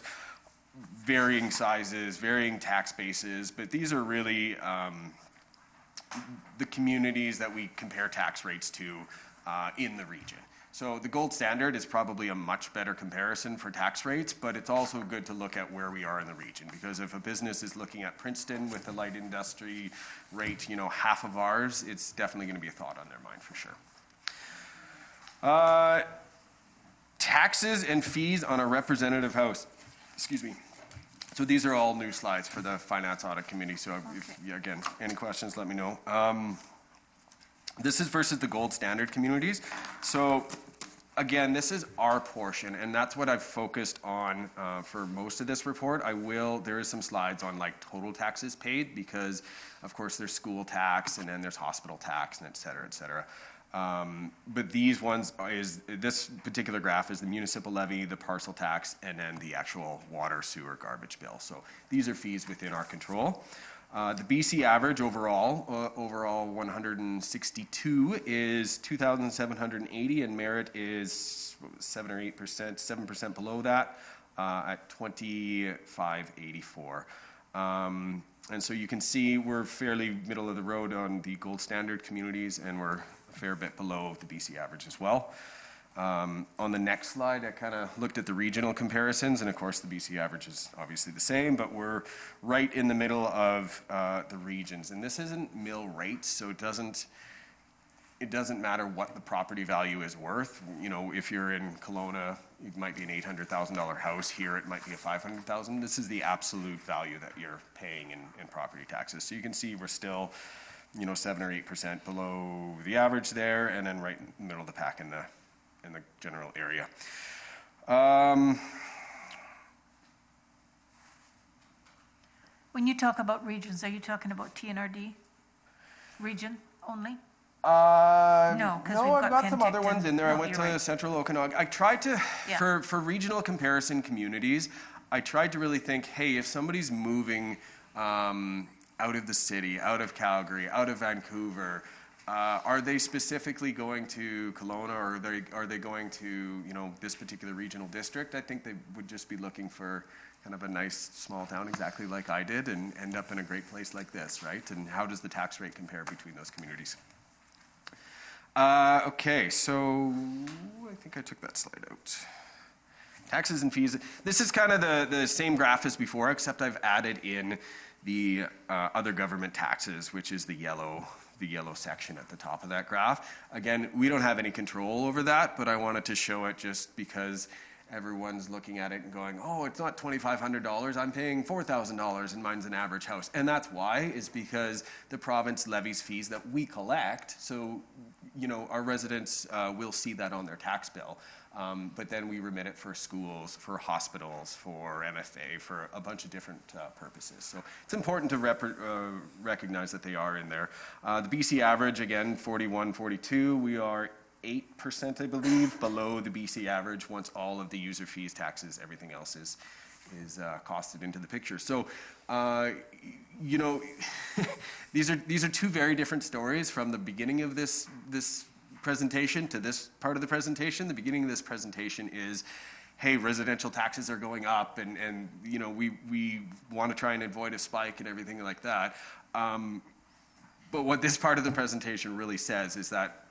varying sizes, varying tax bases, but these are really the communities that we compare tax rates to in the region. So the gold standard is probably a much better comparison for tax rates, but it's also good to look at where we are in the region, because if a business is looking at Princeton with the light industry rate, half of ours, it's definitely going to be a thought on their mind for sure. Taxes and fees on a representative house. Excuse me. So these are all new slides for the Finance Audit Committee, so if, again, any questions, let me know. This is versus the gold standard communities. So again, this is our portion, and that's what I've focused on for most of this report. There is some slides on like total taxes paid, because of course there's school tax, and then there's hospital tax, and et cetera, et cetera. But these ones this particular graph is the municipal levy, the parcel tax, and then the actual water, sewer, garbage bill. So these are fees within our control. The BC average overall 162 is 2,780, and Merritt is 7 or 8%, 7% below that at 2,584. And so you can see we're fairly middle of the road on the gold standard communities, and we're a fair bit below the BC average as well. On the next slide, I kind of looked at the regional comparisons, and of course the BC average is obviously the same, but we're right in the middle of the regions. And this isn't mill rates, so it doesn't matter what the property value is worth. If you're in Kelowna, it might be an $800,000 house. Here it might be a $500,000. This is the absolute value that you're paying in property taxes. So you can see we're still 7 or 8% below the average there, and then right in the middle of the pack in the general area. When you talk about regions, are you talking about TNRD region only? No, because we've I've got some other Penticton. ones in there. I No, went you're to right. Central Okanagan. I tried to, Yeah. for regional comparison communities, I tried to really think, hey, if somebody's moving out of the city, out of Calgary, out of Vancouver, Are they specifically going to Kelowna, or are they going to, this particular regional district? I think they would just be looking for kind of a nice small town, exactly like I did, and end up in a great place like this, right? And how does the tax rate compare between those communities? Okay, so I think I took that slide out. Taxes and fees. This is kind of the same graph as before, except I've added in the other government taxes, which is the yellow section at the top of that graph. Again, we don't have any control over that, but I wanted to show it just because everyone's looking at it and going, oh, it's not $2,500, I'm paying $4,000 and mine's an average house. And that's why, is because the province levies fees that we collect, so our residents will see that on their tax bill. But then we remit it for schools, for hospitals, for MFA, for a bunch of different purposes. So it's important to recognize that they are in there. The BC average, again, 41, 42. We are 8%, I believe, below the BC average once all of the user fees, taxes, everything else is costed into the picture. So, these are two very different stories from the beginning of this presentation to this part of the presentation. The beginning of this presentation is, hey, residential taxes are going up, and we want to try and avoid a spike and everything like that. But what this part of the presentation really says is that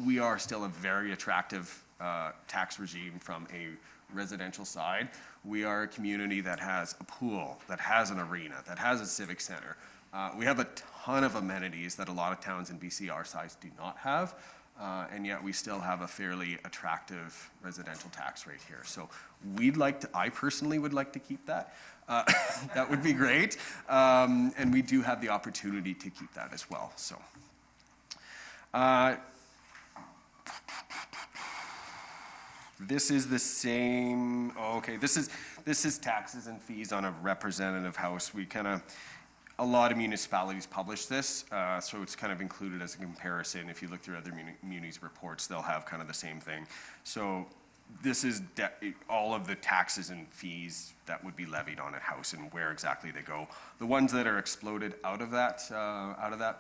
we are still a very attractive tax regime from a residential side. We are a community that has a pool, that has an arena, that has a civic center. We have a ton of amenities that a lot of towns in BC our size do not have. And yet we still have a fairly attractive residential tax rate here. So I personally would like to keep that. That would be great. And we do have the opportunity to keep that as well. So, this is the same, this is taxes and fees on a representative house. A lot of municipalities publish this, so it's kind of included as a comparison. If you look through other munis reports, they'll have kind of the same thing. So this is all of the taxes and fees that would be levied on a house and where exactly they go. The ones that are exploded out of that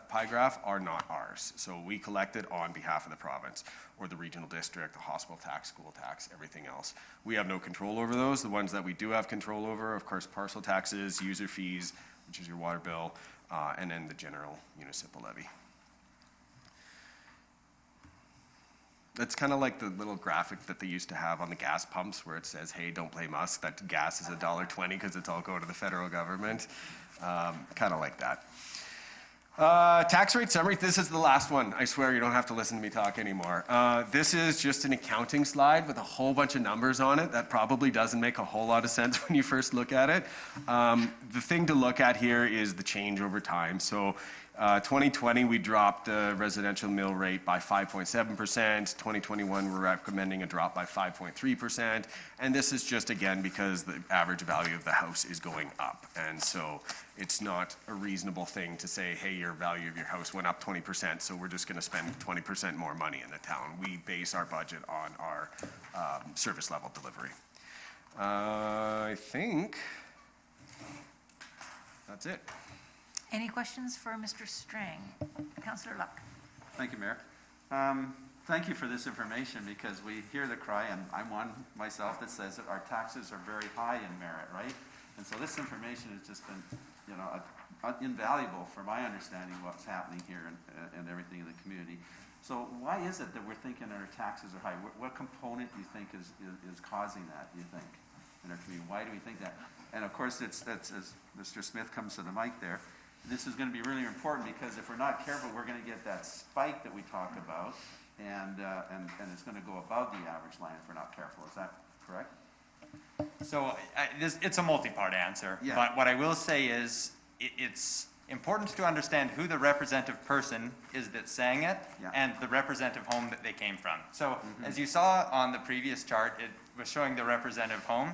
pie graph are not ours. So we collect it on behalf of the province or the regional district, the hospital tax, school tax, everything else. We have no control over those. The ones that we do have control over, of course, parcel taxes, user fees, which is your water bill, and then the general municipal levy. It's kind of like the little graphic that they used to have on the gas pumps where it says, hey, don't blame us, that gas is $1.20 because it's all going to the federal government. Kind of like that. Tax rate summary, this is the last one. I swear you don't have to listen to me talk anymore. This is just an accounting slide with a whole bunch of numbers on it. That probably doesn't make a whole lot of sense when you first look at it. The thing to look at here is the change over time. So 2020, we dropped the residential mill rate by 5.7%. 2021, we're recommending a drop by 5.3%. And this is just, again, because the average value of the house is going up. And so it's not a reasonable thing to say, hey, your value of your house went up 20%, so we're just going to spend 20% more money in the town. We base our budget on our service level delivery. I think that's it. Any questions for Mr. Strang? Councillor Luck. Thank you, Mayor. Thank you for this information, because we hear the cry, and I'm one myself that says that our taxes are very high in Merritt, right? And so this information has just been, invaluable for my understanding of what's happening here and everything in the community. So why is it that we're thinking our taxes are high? What component do you think is causing that, do you think, in our community? Why do we think that? And of course, that's as Mr. Smith comes to the mic there, this is going to be really important, because if we're not careful, we're going to get that spike that we talk about, and it's going to go above the average line if we're not careful. Is that correct? So it's a multi-part answer, Yeah. But what I will say is it's important to understand who the representative person is that's saying it, Yeah. and the representative home that they came from. So as you saw on the previous chart, it was showing the representative home,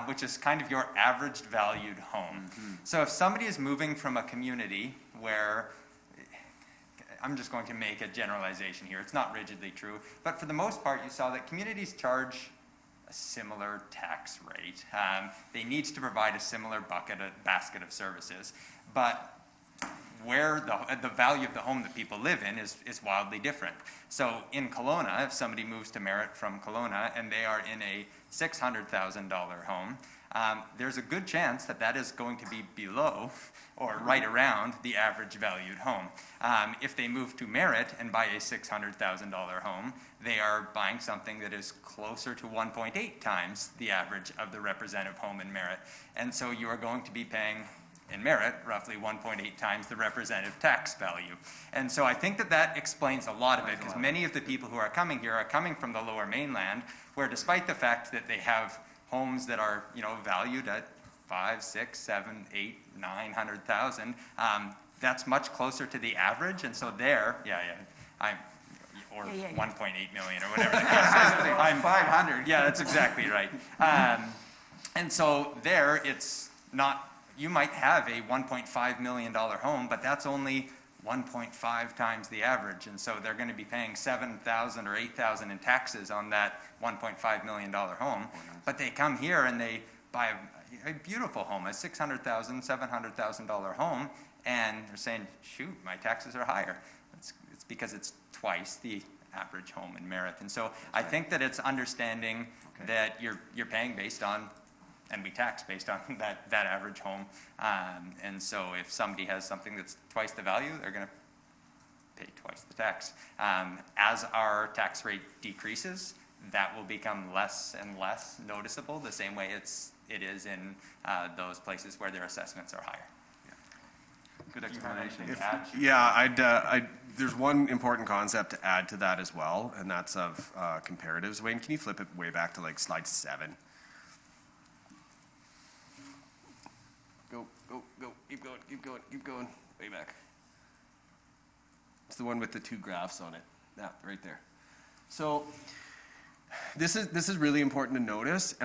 which is kind of your averaged valued home. So if somebody is moving from a community where, I'm just going to make a generalization here, it's not rigidly true, but for the most part you saw that communities charge a similar tax rate. They need to provide a similar basket of services, but where the value of the home that people live in is wildly different. So in Kelowna, if somebody moves to Merritt from Kelowna and they are in a $600,000 home, there's a good chance that that is going to be below or right around the average valued home. If they move to Merritt and buy a $600,000 home, they are buying something that is closer to 1.8 times the average of the representative home in Merritt. And so you are going to be paying in Merritt roughly 1.8 times the representative tax value. And so I think that that explains a lot of it, because many of the people who are coming here are coming from the Lower Mainland, where despite the fact that they have homes that are, valued at 5, 6, 7, 8, 900,000, that's much closer to the average. And so there, or 1.8 million or whatever the case is. I'm 500. Yeah, that's exactly right. And so there, it's not. You might have a $1.5 million home, but that's only 1.5 times the average. And so they're going to be paying $7,000 or $8,000 in taxes on that $1.5 million home. But they come here and they buy a beautiful home, a $600,000, $700,000 home, and they're saying, shoot, my taxes are higher. It's because it's twice the average home in Merritt. And so I think that it's understanding that you're paying based on, and we tax based on that average home. And so if somebody has something that's twice the value, they're going to pay twice the tax. As our tax rate decreases, that will become less and less noticeable, the same way it is in those places where their assessments are higher. Good explanation. There's one important concept to add to that as well, and that's of comparatives. Wayne, can you flip it way back to slide 7? Go, keep going, way back. It's the one with the 2 graphs on it. Yeah, right there. So this is really important to notice.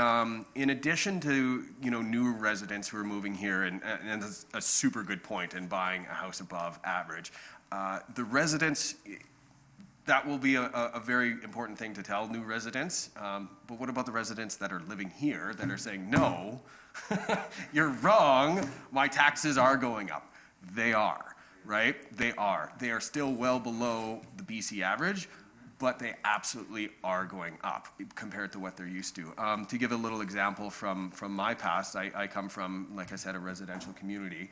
In addition to new residents who are moving here, and that's a super good point in buying a house above average, the residents, that will be a very important thing to tell new residents. But what about the residents that are living here that are saying, no, you're wrong, my taxes are going up? They are, right? They are. They are still well below the BC average, but they absolutely are going up compared to what they're used to. To give a little example from my past, I come from, like I said, a residential community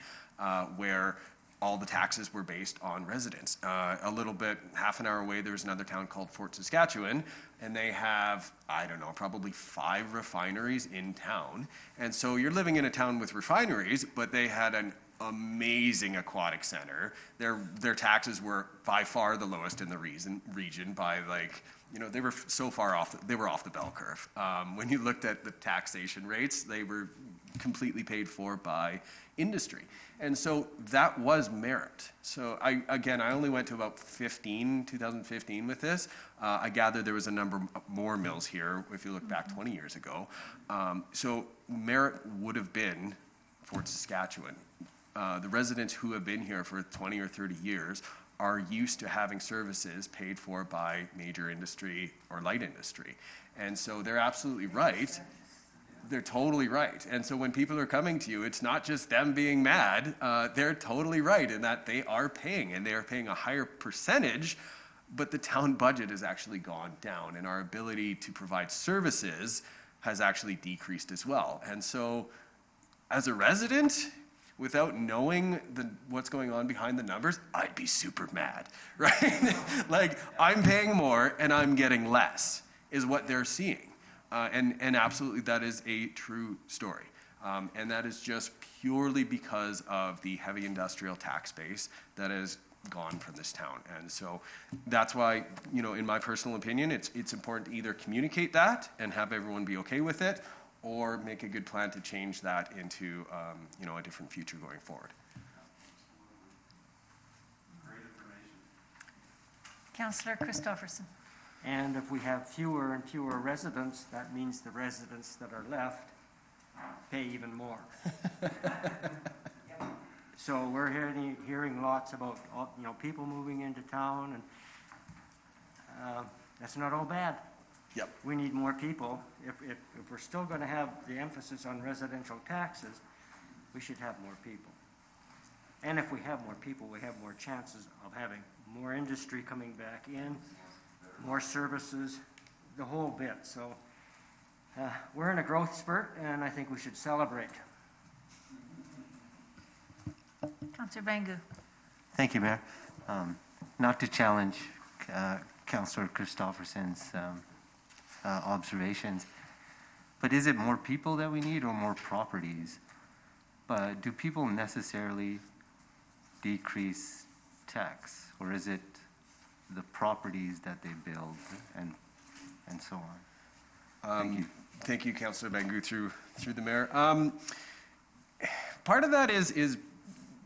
where all the taxes were based on residents. A little bit, half an hour away, there's another town called Fort Saskatchewan, and they have, I don't know, probably 5 refineries in town. And so you're living in a town with refineries, but they had an amazing aquatic center. Their taxes were by far the lowest in the region by they were so far off, they were off the bell curve. When you looked at the taxation rates, they were completely paid for by industry. And so that was Merritt. So I only went to about 2015 with this. I gather there was a number more mills here if you look back 20 years ago. So Merritt would have been Fort Saskatchewan. The residents who have been here for 20 or 30 years are used to having services paid for by major industry or light industry. And so they're absolutely right. They're totally right. And so when people are coming to you, it's not just them being mad. They're totally right in that they are paying, and they are paying a higher percentage, but the town budget has actually gone down, and our ability to provide services has actually decreased as well. And so as a resident, without knowing what's going on behind the numbers, I'd be super mad, right? I'm paying more and I'm getting less is what they're seeing. And absolutely that is a true story. And that is just purely because of the heavy industrial tax base that has gone from this town. And so that's why, in my personal opinion, it's important to either communicate that and have everyone be okay with it, or make a good plan to change that into, a different future going forward. Great information. Councillor Christopherson. And if we have fewer and fewer residents, that means the residents that are left pay even more. So we're hearing lots about, people moving into town, and that's not all bad. Yep. We need more people. If we're still going to have the emphasis on residential taxes, we should have more people. And if we have more people, we have more chances of having more industry coming back in, more services, the whole bit. So we're in a growth spurt, and I think we should celebrate. Councillor Bangu. Thank you, Mayor. Not to challenge Councillor Christopherson's observations, but is it more people that we need or more properties? But do people necessarily decrease tax, or is it the properties that they build and so on? Thank you. Thank you, Councillor Bangu, through the mayor. Part of that is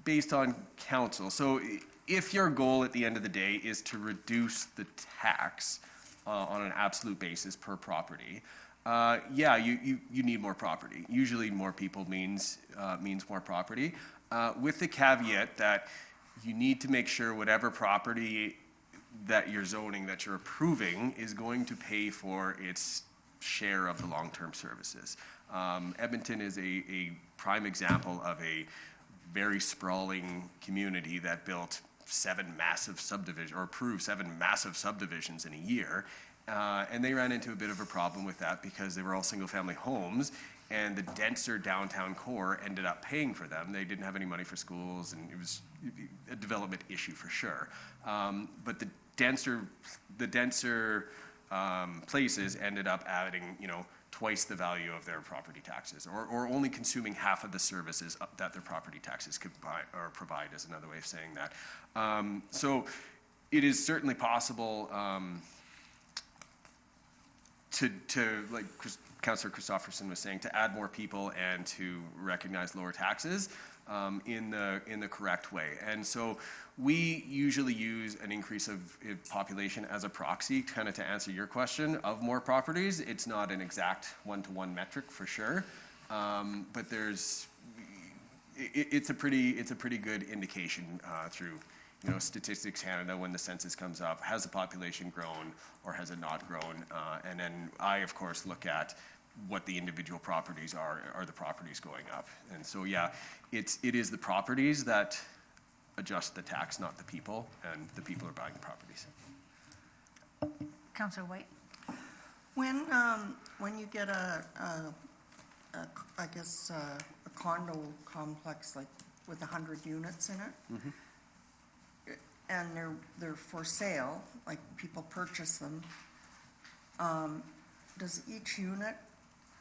based on council. So if your goal at the end of the day is to reduce the tax on an absolute basis per property, yeah, you need more property. Usually more people means more property, with the caveat that you need to make sure whatever property that you're zoning, that you're approving, is going to pay for its share of the long-term services. Edmonton is a prime example of a very sprawling community that built 7 massive subdivisions, or approved 7 massive subdivisions in a year. And they ran into a bit of a problem with that because they were all single-family homes, and the denser downtown core ended up paying for them. They didn't have any money for schools, and it was a development issue for sure. But the denser places ended up adding, twice the value of their property taxes, or only consuming half of the services that their property taxes could buy or provide, is another way of saying that. So it is certainly possible to like Councillor Christopherson was saying, to add more people and to recognize lower taxes in the correct way. And so we usually use an increase of population as a proxy, kind of to answer your question, of more properties. It's not an exact one-to-one metric for sure, but it's a pretty good indication through Statistics Canada, when the census comes up. Has the population grown or has it not grown? And then I, of course, look at what the individual properties are. Are the properties going up? And so, yeah, it is the properties that adjust the tax, not the people, and the people are buying the properties. Councillor White. When you get a condo complex like with 100 units in it, Mm-hmm. and they're for sale, like people purchase them, does each unit,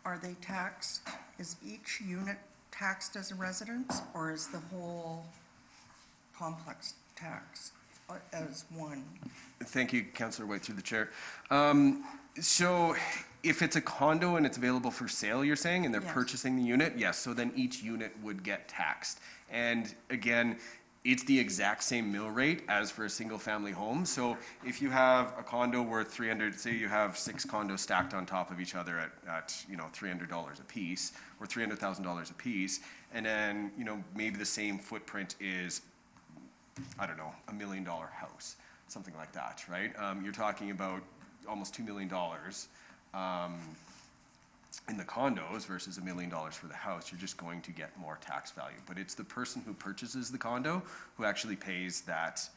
are they taxed? Is each unit taxed as a residence, or is the whole complex taxed as one? Thank you, Councillor White, through the chair. So if it's a condo and it's available for sale, you're saying, and they're Yes. purchasing the unit, yes, so then each unit would get taxed. And again, it's the exact same mill rate as for a single-family home. So if you have a condo worth 300, say you have 6 condos stacked on top of each other at $300 a piece, or $300,000 a piece, and then maybe the same footprint is, I don't know, $1 million house, something like that, right? You're talking about almost $2 million in the condos versus $1 million for the house. You're just going to get more tax value. But it's the person who purchases the condo who actually pays that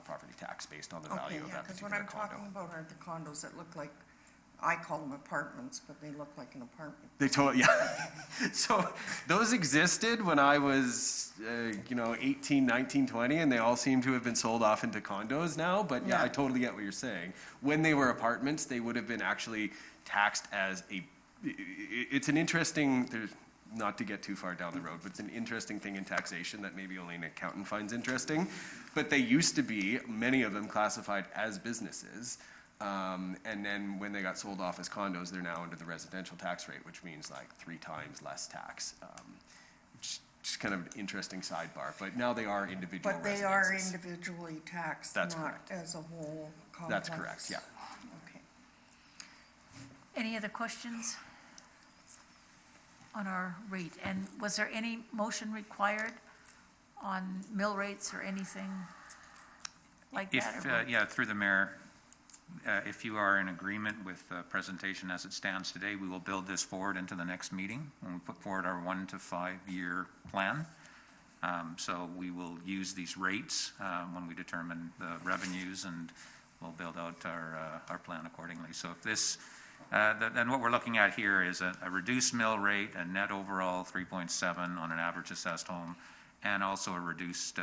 property tax based on the value of that Because particular what I'm condo. talking about are the condos that look like, I call them apartments, but they look like an apartment. Yeah. So those existed when I was, 18, 19, 20, and they all seem to have been sold off into condos now. But yeah, I totally get what you're saying. When they were apartments, they would have been actually taxed as it's an interesting, not to get too far down the road, but it's an interesting thing in taxation that maybe only an accountant finds interesting. But they used to be, many of them, classified as businesses. And then when they got sold off as condos, they're now under the residential tax rate, which means like 3 times less tax. Just kind of an interesting sidebar. But now they are individual residences. But they are individually taxed, That's not correct. as a whole complex. That's correct, yeah. Okay. Any other questions on our rate? And was there any motion required on mill rates or anything like that? Yeah, through the mayor, if you are in agreement with the presentation as it stands today, we will build this forward into the next meeting when we put forward our 1 to 5 year plan. So we will use these rates when we determine the revenues, and we'll build out our plan accordingly. So if this, then what we're looking at here is a reduced mill rate, a net overall 3.7 on an average assessed home, and also a reduced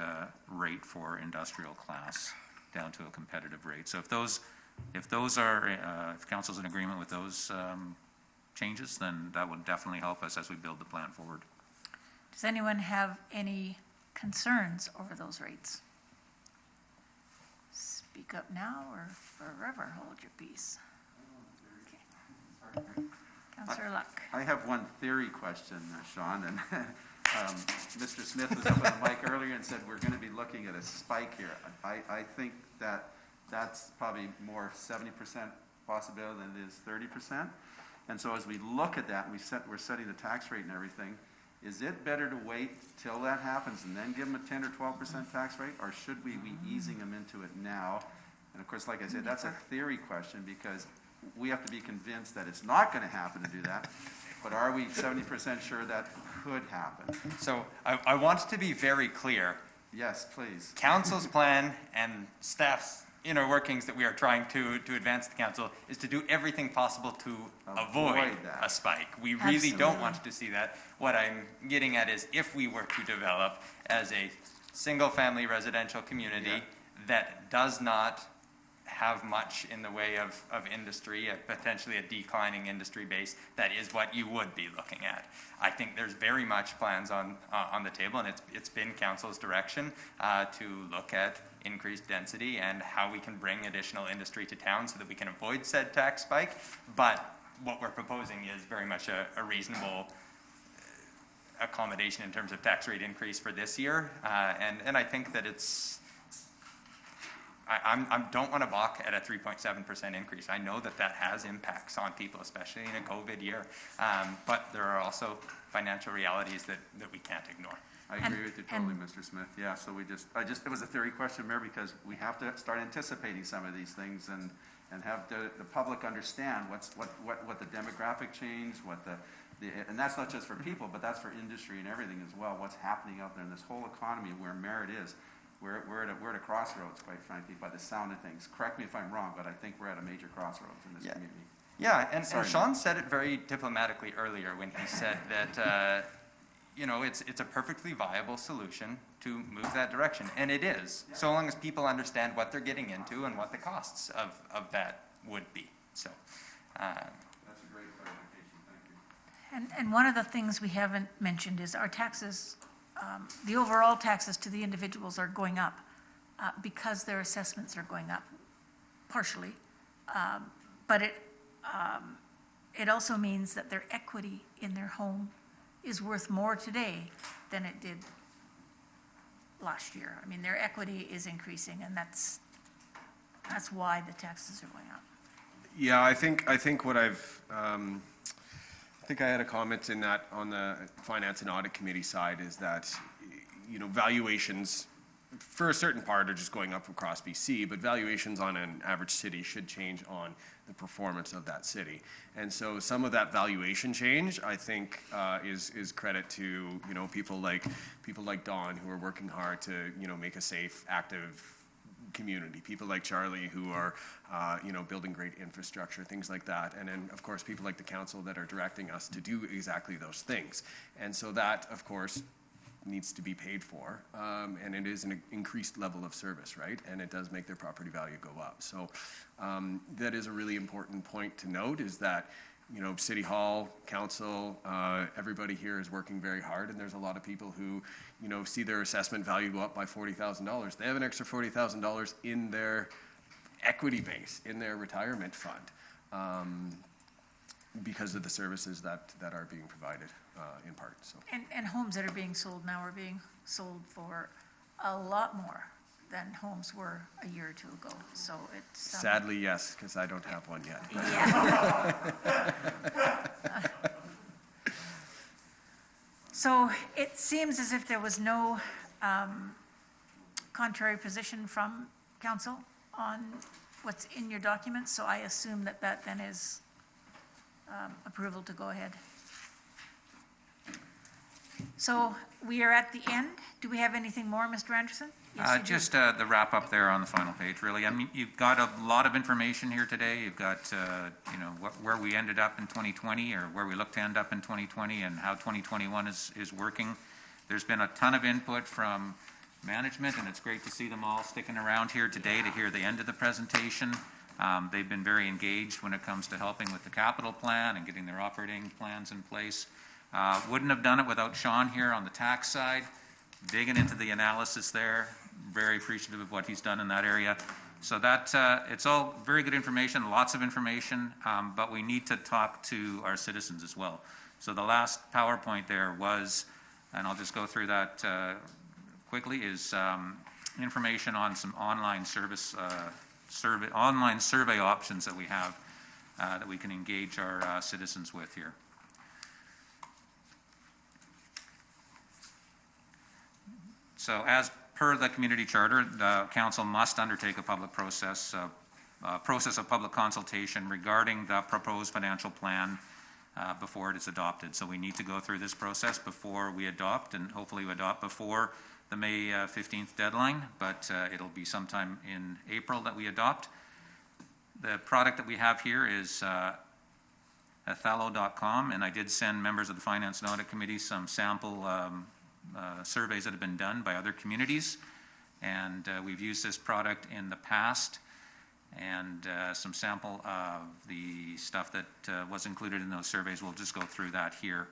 rate for industrial class down to a competitive rate. So if those are, if council's in agreement with those changes, then that would definitely help us as we build the plan forward. Does anyone have any concerns over those rates? Speak up now or forever hold your peace. Okay. Councillor Luck. I have one theory question, Sean, and Mr. Smith was up on the mic earlier and said we're going to be looking at a spike here. I think that's probably more 70% possibility than it is 30%. And so as we look at that and we're setting the tax rate and everything, is it better to wait till that happens and then give them a 10 or 12% tax rate, or should we be easing them into it now? And of course, like I said, that's a theory question because we have to be convinced that it's not going to happen to do that. But are we 70% sure that could happen? So I want to be very clear. Yes, please. Council's plan and staff's inner workings that we are trying to advance the council is to do everything possible to avoid a spike. We really don't want to see that. What I'm getting at is if we were to develop as a single-family residential community that does not have much in the way of industry, potentially a declining industry base, that is what you would be looking at. I think there's very much plans on the table, and it's been council's direction to look at increased density and how we can bring additional industry to town so that we can avoid said tax spike. But what we're proposing is very much a reasonable accommodation in terms of tax rate increase for this year. And I think that I don't want to balk at a 3.7% increase. I know that has impacts on people, especially in a COVID year. But there are also financial realities that we can't ignore. I agree with you totally, Mr. Smith. Yeah, so it was a theory question, Mayor, because we have to start anticipating some of these things and have the public understand what the demographic change, and that's not just for people, but that's for industry and everything as well. What's happening out there in this whole economy where Merritt is. We're at a crossroads, quite frankly, by the sound of things. Correct me if I'm wrong, but I think we're at a major crossroads in this community. Yeah, and Sean said it very diplomatically earlier when he said that it's a perfectly viable solution to move that direction, and it is, so long as people understand what they're getting into and what the costs of that would be. So that's a great clarification. Thank you. And one of the things we haven't mentioned is our taxes. The overall taxes to the individuals are going up because their assessments are going up, partially. But it also means that their equity in their home is worth more today than it did last year. I mean, their equity is increasing, and that's why the taxes are going up. Yeah, I think what I think I had a comment in that on the Finance and Audit Committee side is that, valuations for a certain part are just going up across BC, but valuations on an average city should change on the performance of that city. And so some of that valuation change, I think, is credit to, people like Don who are working hard to, make a safe, active community, people like Charlie who are, building great infrastructure, things like that. And then, of course, people like the council that are directing us to do exactly those things. And so that, of course, needs to be paid for. And it is an increased level of service, right? And it does make their property value go up. So that is a really important point to note is that, City Hall, Council, everybody here is working very hard, and there's a lot of people who, see their assessment value go up by $40,000. They have an extra $40,000 in their equity base, in their retirement fund, because of the services that are being provided in part. So. And homes that are being sold now are being sold for a lot more than homes were a year or two ago. So it's sadly, yes, because I don't have one yet. Yeah. So it seems as if there was no contrary position from council on what's in your documents. So I assume that then is approval to go ahead. So we are at the end. Do we have anything more, Mr. Anderson? Yes, you do. Just the wrap up there on the final page, really. I mean, you've got a lot of information here today. You've got, where we ended up in 2020 or where we look to end up in 2020 and how 2021 is working. There's been a ton of input from management, and it's great to see them all sticking around here today to hear the end of the presentation. They've been very engaged when it comes to helping with the capital plan and getting their operating plans in place. Wouldn't have done it without Sean here on the tax side, digging into the analysis there. Very appreciative of what he's done in that area. So that it's all very good information, lots of information, but we need to talk to our citizens as well. So the last PowerPoint there was, and I'll just go through that quickly, is information on some online survey options that we have that we can engage our citizens with here. So as per the community charter, the council must undertake a public process of public consultation regarding the proposed financial plan before it is adopted. So we need to go through this process before we adopt, and hopefully we adopt before the May 15th deadline, but it'll be sometime in April that we adopt. The product that we have here is Othello.com, and I did send members of the Finance and Audit Committee some sample surveys that have been done by other communities, and we've used this product in the past, and some sample of the stuff that was included in those surveys. We'll just go through that here.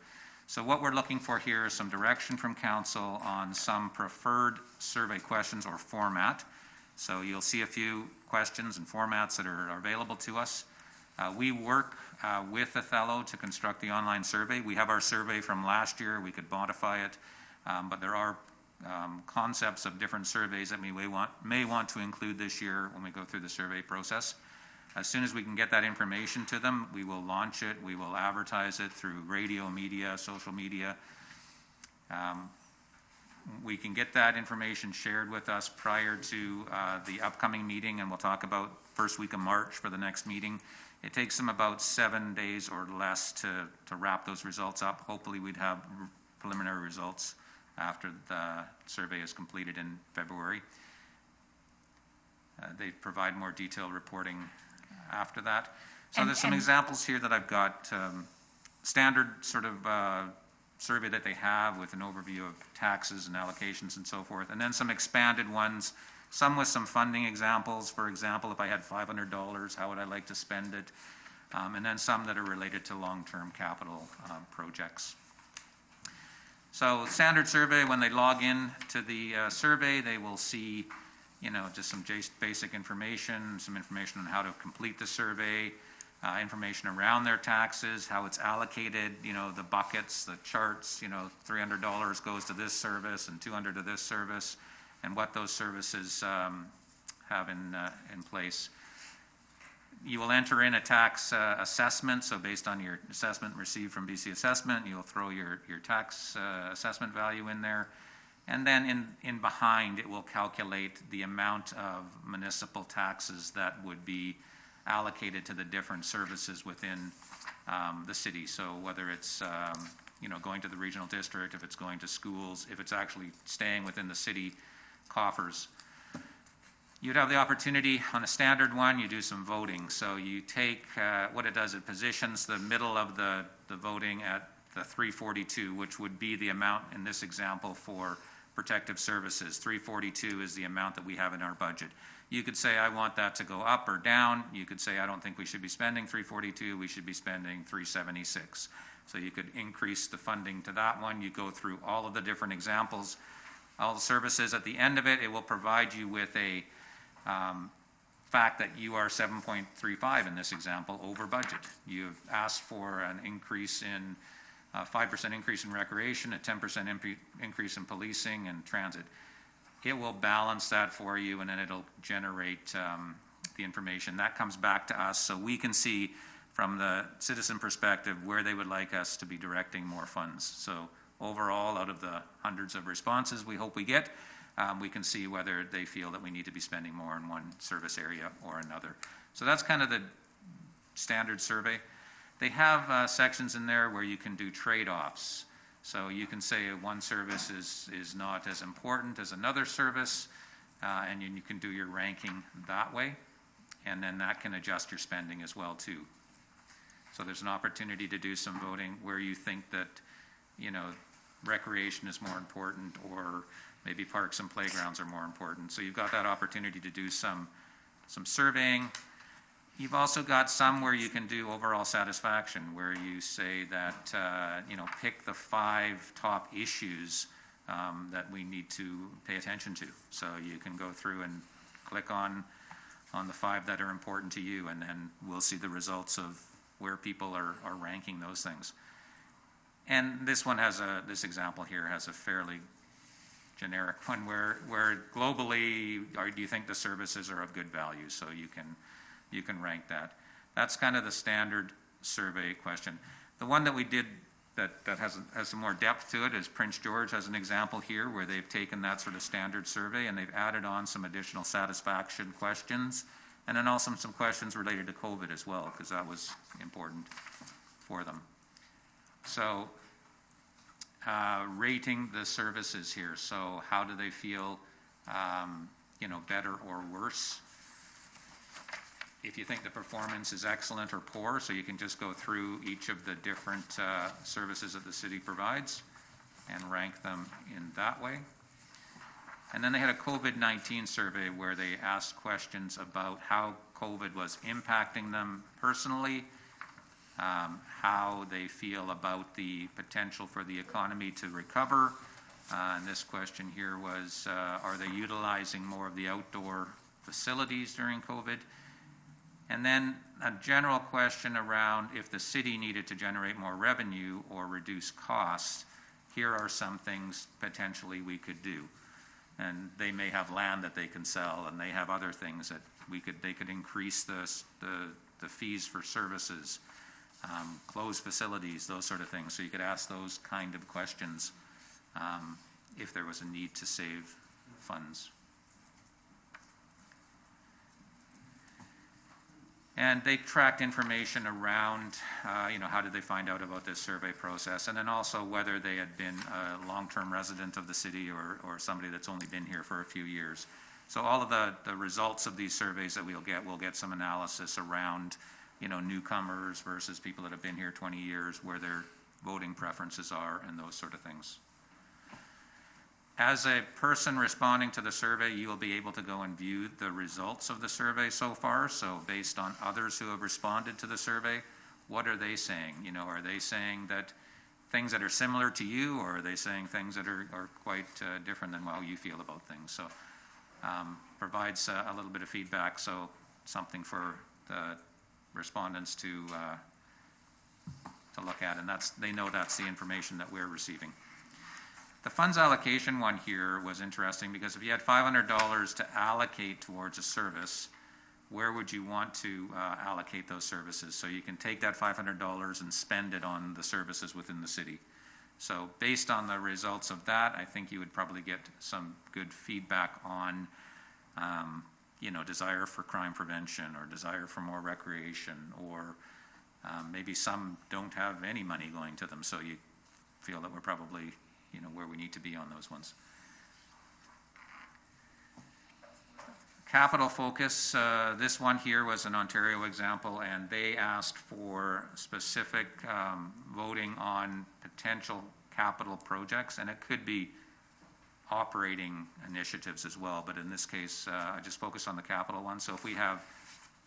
So what we're looking for here is some direction from council on some preferred survey questions or format. So you'll see a few questions and formats that are available to us. We work with Othello to construct the online survey. We have our survey from last year. We could modify it. But there are concepts of different surveys that we may want to include this year when we go through the survey process. As soon as we can get that information to them, we will launch it. We will advertise it through radio, media, social media. We can get that information shared with us prior to the upcoming meeting, and we'll talk about first week of March for the next meeting. It takes them about 7 days or less to wrap those results up. Hopefully we'd have preliminary results after the survey is completed in February. They provide more detailed reporting after that. So there's some examples here that I've got. Standard sort of survey that they have with an overview of taxes and allocations and so forth, and then some expanded ones, some with some funding examples. For example, if I had $500, how would I like to spend it? And then some that are related to long-term capital projects. So standard survey, when they log in to the survey, they will see, just some basic information, some information on how to complete the survey, information around their taxes, how it's allocated, the buckets, the charts, $300 goes to this service and $200 to this service, and what those services have in place. You will enter in a tax assessment, so based on your assessment received from BC Assessment, you'll throw your tax assessment value in there. And then in behind, it will calculate the amount of municipal taxes that would be allocated to the different services within the city. So whether it's going to the regional district, if it's going to schools, if it's actually staying within the city coffers. You'd have the opportunity on a standard one, you do some voting. So you take what it does, it positions the middle of the voting at the 342, which would be the amount in this example for protective services. 342 is the amount that we have in our budget. You could say, I want that to go up or down. You could say, I don't think we should be spending 342, we should be spending 376. So you could increase the funding to that one. You go through all of the different examples, all the services. At the end of it, it will provide you with a fact that you are 7.35 in this example over budget. You've asked for an increase in 5% increase in recreation, a 10% increase in policing and transit. It will balance that for you, and then it'll generate the information. That comes back to us so we can see from the citizen perspective where they would like us to be directing more funds. So overall, out of the hundreds of responses we hope we get, we can see whether they feel that we need to be spending more in one service area or another. So that's kind of the standard survey. They have sections in there where you can do trade-offs. So you can say one service is not as important as another service, and you can do your ranking that way, and then that can adjust your spending as well too. So there's an opportunity to do some voting where you think that, you know, recreation is more important, or maybe parks and playgrounds are more important. So you've got that opportunity to do some surveying. You've also got some where you can do overall satisfaction, where you say that, you know, pick the 5 top issues that we need to pay attention to. So you can go through and click on the 5 that are important to you, and then we'll see the results of where people are ranking those things. And this one has this example here has a fairly generic one where globally, do you think the services are of good value? So you can rank that. That's kind of the standard survey question. The one that we did that has some more depth to it is Prince George has an example here where they've taken that sort of standard survey and they've added on some additional satisfaction questions, and then also some questions related to COVID as well, because that was important for them. So rating the services here. So how do they feel, you know, better or worse? If you think the performance is excellent or poor, so you can just go through each of the different services that the city provides and rank them in that way. And then they had a COVID-19 survey where they asked questions about how COVID was impacting them personally, how they feel about the potential for the economy to recover. And this question here was, are they utilizing more of the outdoor facilities during COVID? And then a general question around if the city needed to generate more revenue or reduce costs, here are some things potentially we could do. And they may have land that they can sell, and they have other things that they could increase the fees for services, close facilities, those sort of things. So you could ask those kind of questions if there was a need to save funds. And they tracked information around, you know, how did they find out about this survey process, and then also whether they had been a long-term resident of the city or somebody that's only been here for a few years. So all of the results of these surveys that we'll get some analysis around, you know, newcomers versus people that have been here 20 years, where their voting preferences are, and those sort of things. As a person responding to the survey, you will be able to go and view the results of the survey so far. So based on others who have responded to the survey, what are they saying? You know, are they saying that things that are similar to you, or are they saying things that are quite different than how you feel about things? So provides a little bit of feedback, so something for the respondents to look at, and they know that's the information that we're receiving. The funds allocation one here was interesting, because if you had $500 to allocate towards a service, where would you want to allocate those services? So you can take that $500 and spend it on the services within the city. So based on the results of that, I think you would probably get some good feedback on, you know, desire for crime prevention, or desire for more recreation, or maybe some don't have any money going to them, so you feel that we're probably, you know, where we need to be on those ones. Capital focus, this one here was an Ontario example, and they asked for specific voting on potential capital projects, and it could be operating initiatives as well, but in this case, I just focus on the capital one. So if we have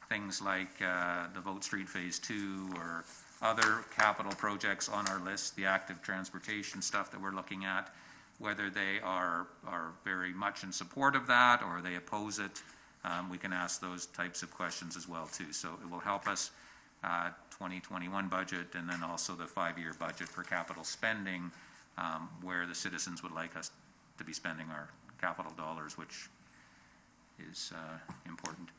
things like the Vote Street Phase 2 or other capital projects on our list, the active transportation stuff that we're looking at, whether they are very much in support of that or they oppose it, we can ask those types of questions as well too. So it will help us 2021 budget, and then also the 5-year budget for capital spending, where the citizens would like us to be spending our capital dollars, which is important.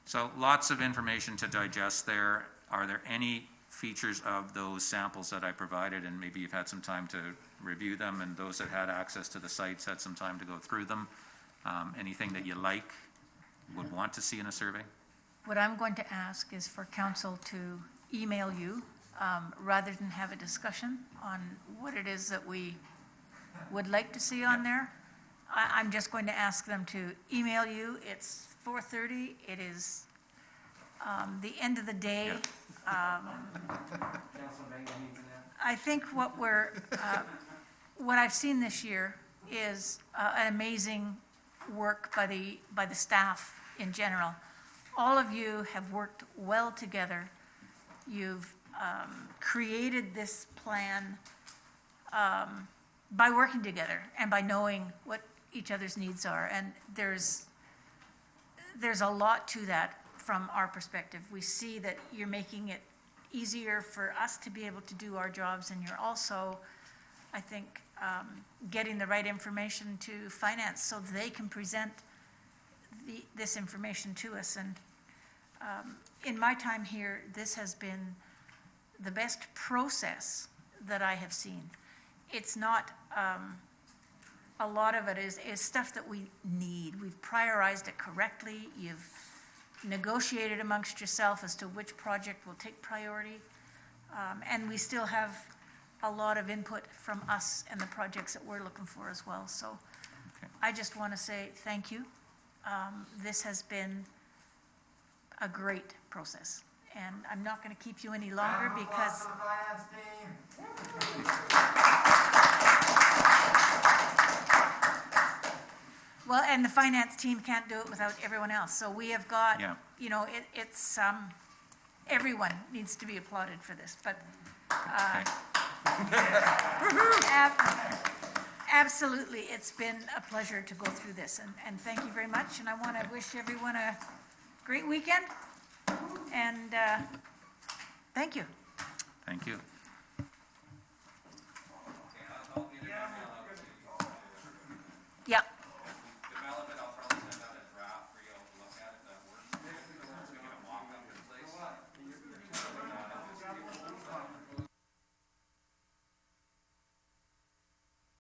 So lots of information to digest there. Are there any features of those samples that I provided, and maybe you've had some time to review them, and those that had access to the sites had some time to go through them? Anything that you would want to see in a survey? What I'm going to ask is for council to email you rather than have a discussion on what it is that we would like to see on there. I'm just going to ask them to email you. It's 4:30. It is the end of the day. I think what I've seen this year is an amazing work by the staff in general. All of you have worked well together. You've created this plan by working together and by knowing what each other's needs are. And there's a lot to that from our perspective. We see that you're making it easier for us to be able to do our jobs, and you're also, I think, getting the right information to finance so they can present this information to us. And in my time here, this has been the best process that I have seen. It's not, a lot of it is stuff that we need. We've prioritized it correctly. You've negotiated amongst yourself as to which project will take priority. And we still have a lot of input from us and the projects that we're looking for as well. So I just want to say thank you. This has been a great process. And I'm not going to keep you any longer because... Well, and the finance team can't do it without everyone else. So we have got, you know, it's, everyone needs to be applauded for this. But absolutely, it's been a pleasure to go through this. And thank you very much. And I want to wish everyone a great weekend. And thank you. Thank you.